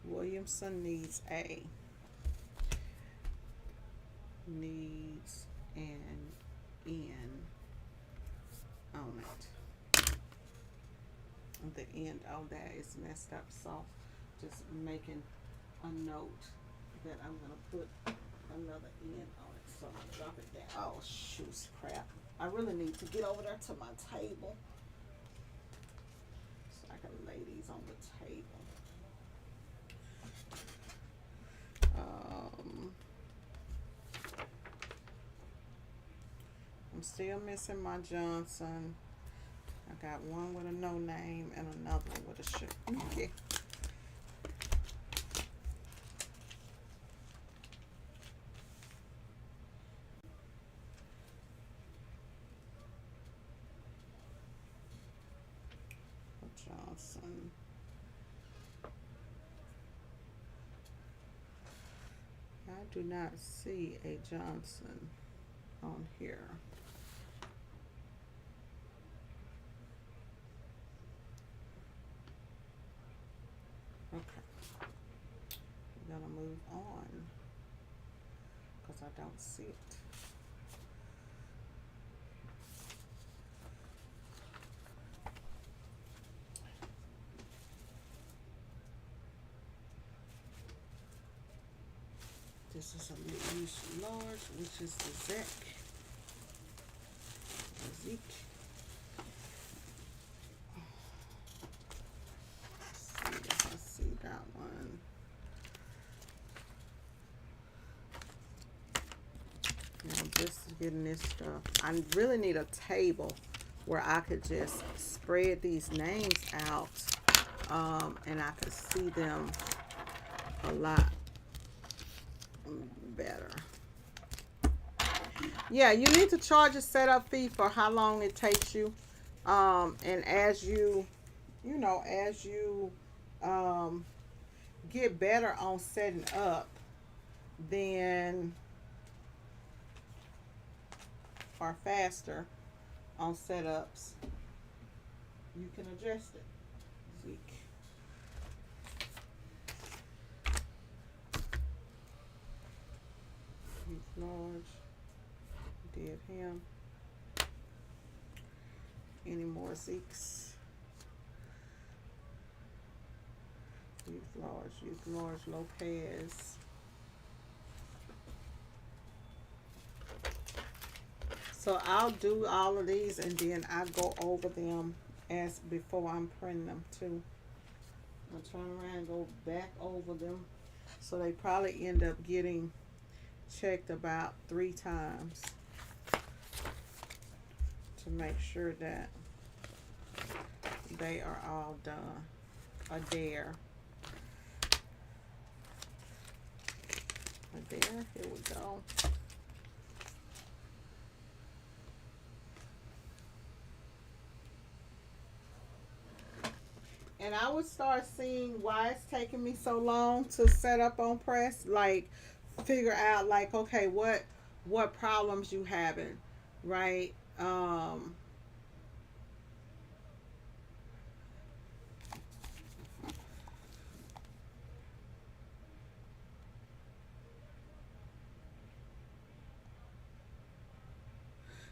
Williamson needs an N on it. The end of that is messed up, so just making a note that I'm gonna put another N on it. So I'm gonna drop it down. Oh shoot, crap! I really need to get over there to my table so I can lay these on the table. I'm still missing my Johnson. I got one with a no name and another one with a shoe. Okay. Johnson. I do not see a Johnson on here. Okay, we're gonna move on because I don't see it. This is a mid-use large, which is the Zeke. Let's see if I see that one. Now just getting this stuff. I really need a table where I could just spread these names out, and I could see them a lot better. Yeah, you need to charge a setup fee for how long it takes you, and as you get better on setting up, then or faster on setups, you can adjust it. Zeke. He's large. Did him. Any more Zekes? Youth large, Lopez. So I'll do all of these and then I go over them as before I'm printing them too. I'll turn around and go back over them. So they probably end up getting checked about 3 times to make sure that they are all done. A dare. Here we go. And I would start seeing why it's taking me so long to set up on press. Like, figure out, like, okay, what problems you having, right?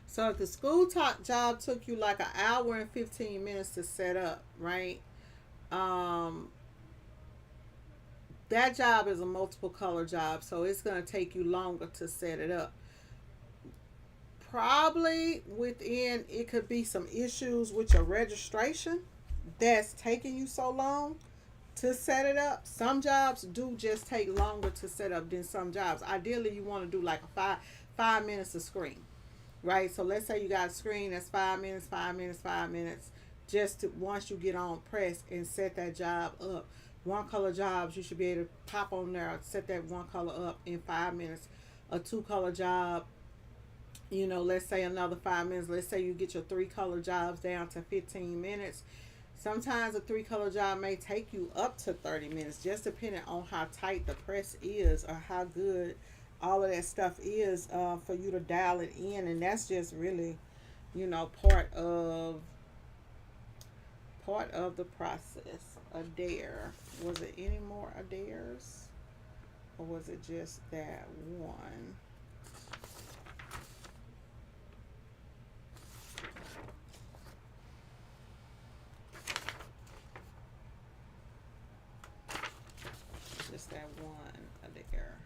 So if the school job took you like an hour and 15 minutes to set up, right? That job is a multiple color job, so it's going to take you longer to set it up. Probably within, it could be some issues with your registration that's taking you so long to set it up. Some jobs do just take longer to set up than some jobs. Ideally, you want to do like a five minutes of screen, right? So let's say you got a screen that's 5 minutes, 5 minutes, 5 minutes. Just to, once you get on press and set that job up. One color jobs, you should be able to pop on there, set that one color up in 5 minutes. A 2 color job, let's say another 5 minutes. Let's say you get your 3 color jobs down to 15 minutes. Sometimes a 3 color job may take you up to 30 minutes, just depending on how tight the press is or how good all of that stuff is for you to dial it in. And that's just really, part of the process. A dare. Was it any more Adares? Or was it just that one? Just that one Adair.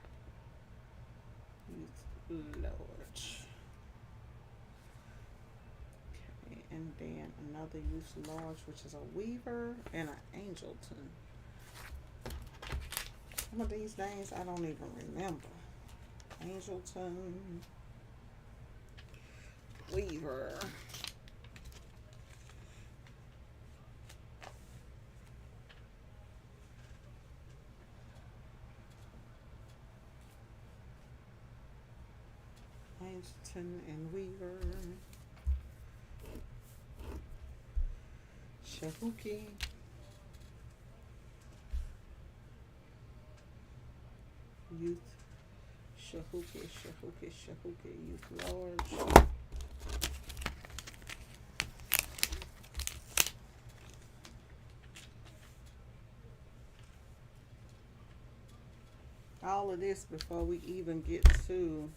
Youth large. Okay, and then another youth large, which is a Weaver and an Angelton. Some of these names I don't even remember. Angelton, Weaver. Angelton and Weaver. Shabuki. Youth Shahuke, youth large. All of this before we even get to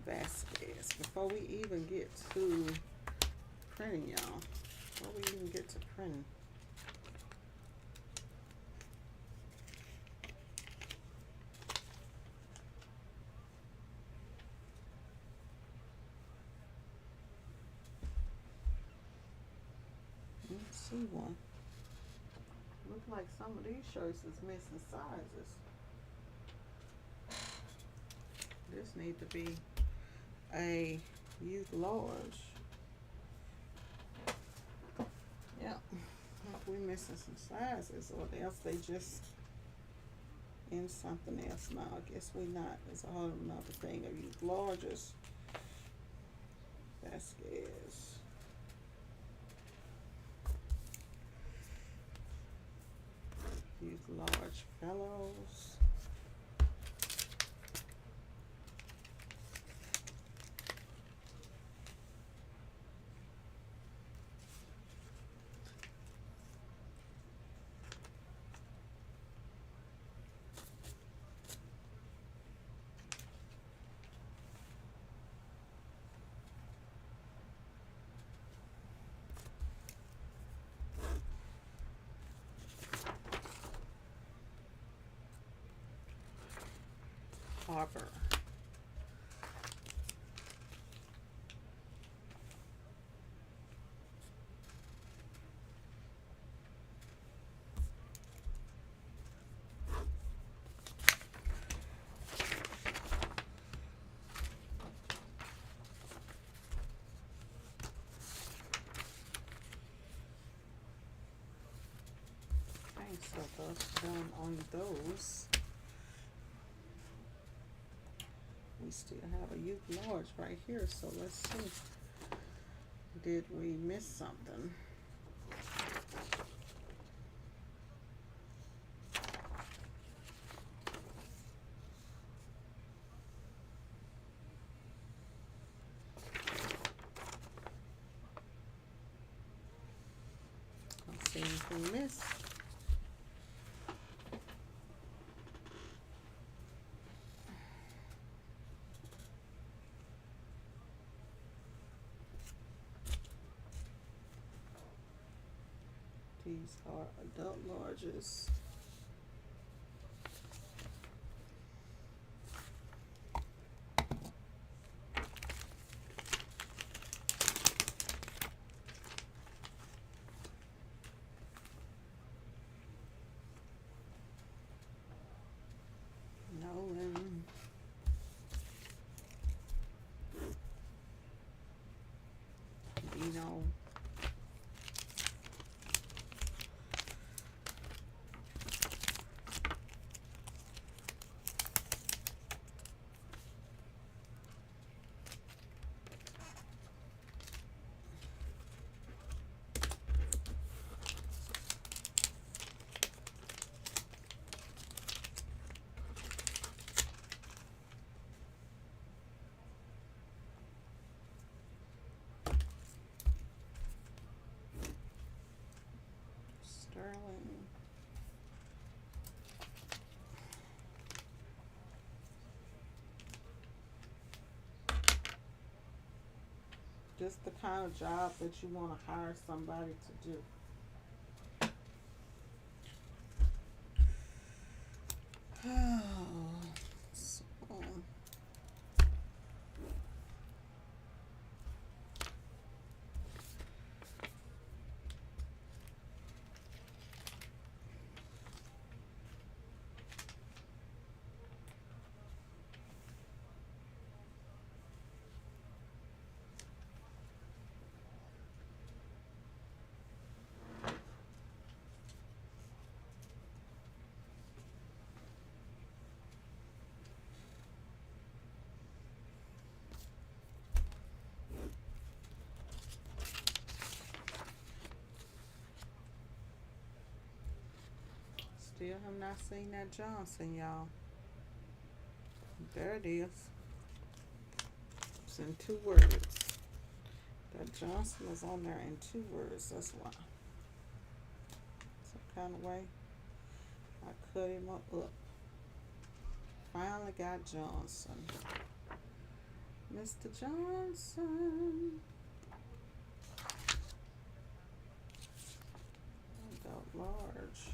Vasquez, before we even get to printing, y'all. Before we even get to printing. Let's see one. Look like some of these shirts is missing sizes. This need to be a youth large. Yep. We missing some sizes, or else they just in something else. Now I guess we not. There's a whole another thing of youth larges. Vasquez. Youth large fellows. Harbor. Okay, so that's done on those. We still have a youth large right here, so let's see. Did we miss something? Let's see if we missed. These are adult larges. Nolan. Dino. Sterling. Just the kind of job that you want to hire somebody to do. So, Still have not seen that Johnson, y'all. There it is. It's in 2 words. That Johnson is on there in 2 words. That's why. Some kind of way I cut him up. Finally got Johnson. Mr. Johnson. Adult large.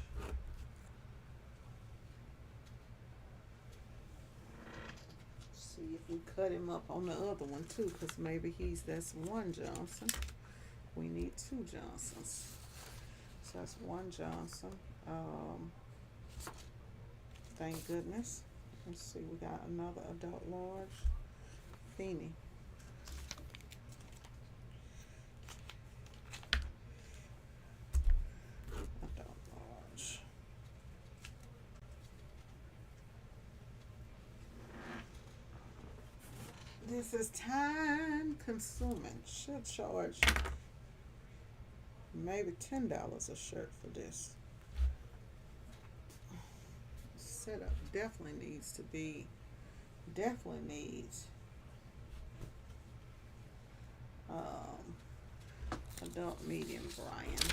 See if we cut him up on the other one too, because maybe that's 1 Johnson. We need 2 Johnsons. So that's 1 Johnson. Thank goodness. Let's see, we got another adult large. Feeny. Adult large. This is time consuming. Should charge maybe $10 a shirt for this. Setup definitely needs adult medium Brian.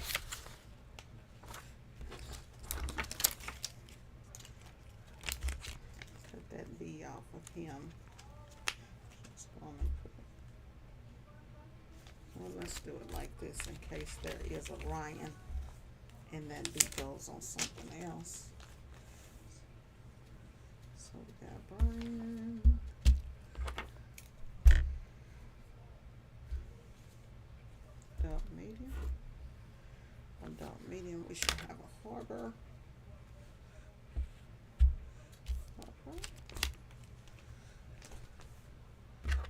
Cut that B off of him. Just gonna put it. Well, let's do it like this in case there is a Ryan and that B goes on something else. So we got Brian. Adult medium. Adult medium, we should have a Harbor.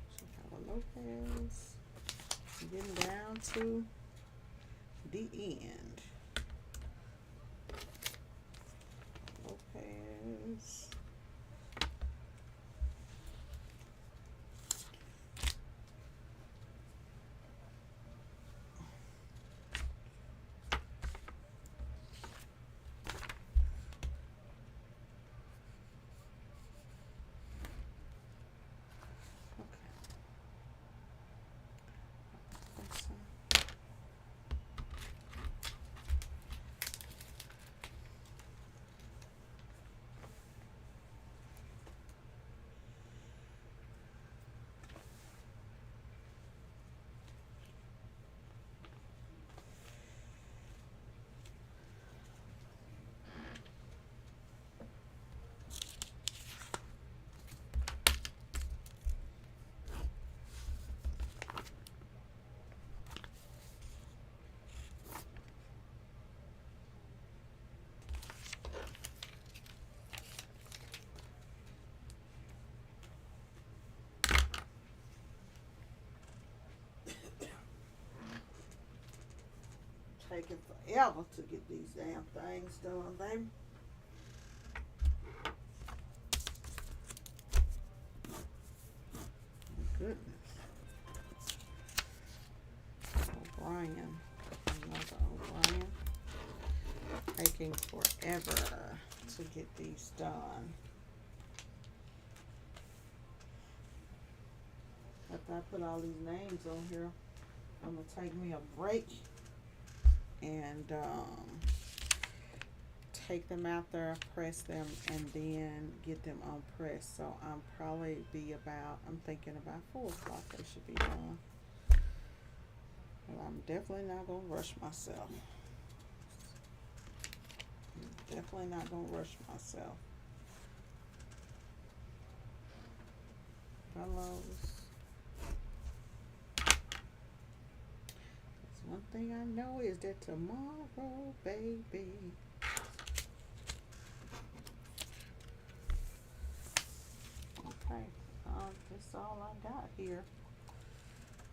Should have a Lopez. Getting down to the end. Lopez. Taking forever to get these damn things done, baby. My goodness. O'Brien. Another O'Brien. Taking forever to get these done. After I put all these names on here, I'm going to take me a break and take them out there, press them, and then get them on press. So I'm probably I'm thinking about 4 o'clock they should be done. But I'm definitely not going to rush myself. Definitely not going to rush myself. Fellows. One thing I know is that tomorrow, baby. Okay, that's all I got here.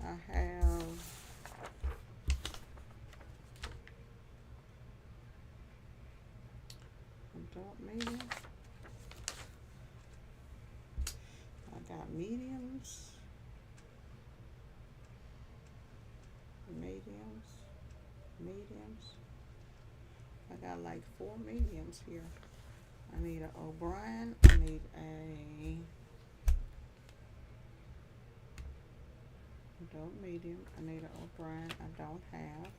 I have adult medium. I got mediums. Mediums. I I got like 4 mediums here. I need an O'Brien. I need a adult medium. I need an O'Brien. I don't have.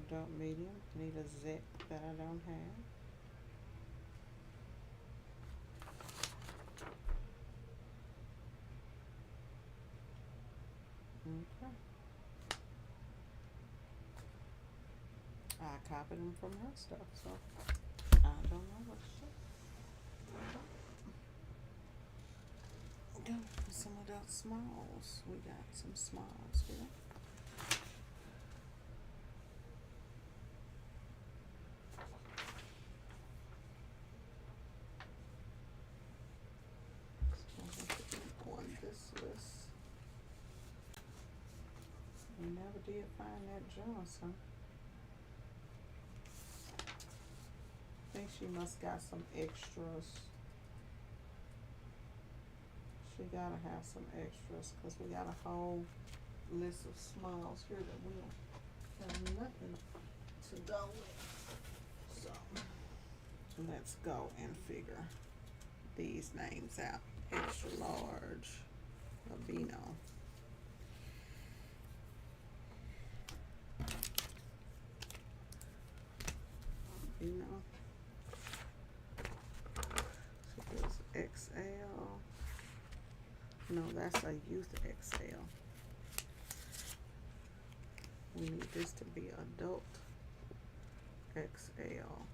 Adult medium. I need a Zet that I don't have. Okay. I copied them from her stuff, so I don't know what shit. Some of those smalls. We got some smalls here. On this list. We never did find that Johnson. I think she must got some extras. She gotta have some extras because we got a whole list of smalls here that we don't have nothing to go with. So let's go and figure these names out. Extra large, Albino. Albino. So there's XL. No, that's a youth XL. We need this to be adult XL.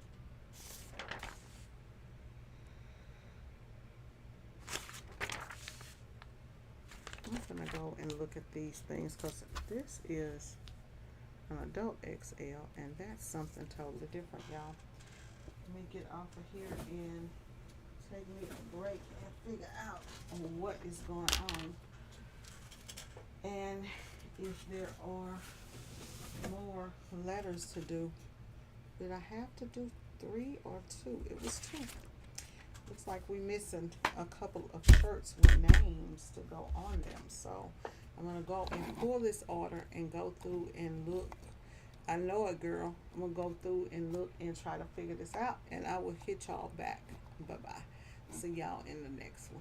I'm gonna go and look at these things because this is an adult XL and that's something totally different, y'all. Let me get off of here and take me a break and figure out what is going on and if there are more letters to do. Did I have to do 3 or 2? It was 2. Looks like we missing a couple of shirts with names to go on them, so I'm gonna go and pull this order and go through and look. I know it, girl. I'm gonna go through and look and try to figure this out, and I will hit y'all back. Bye bye. See y'all in the next one.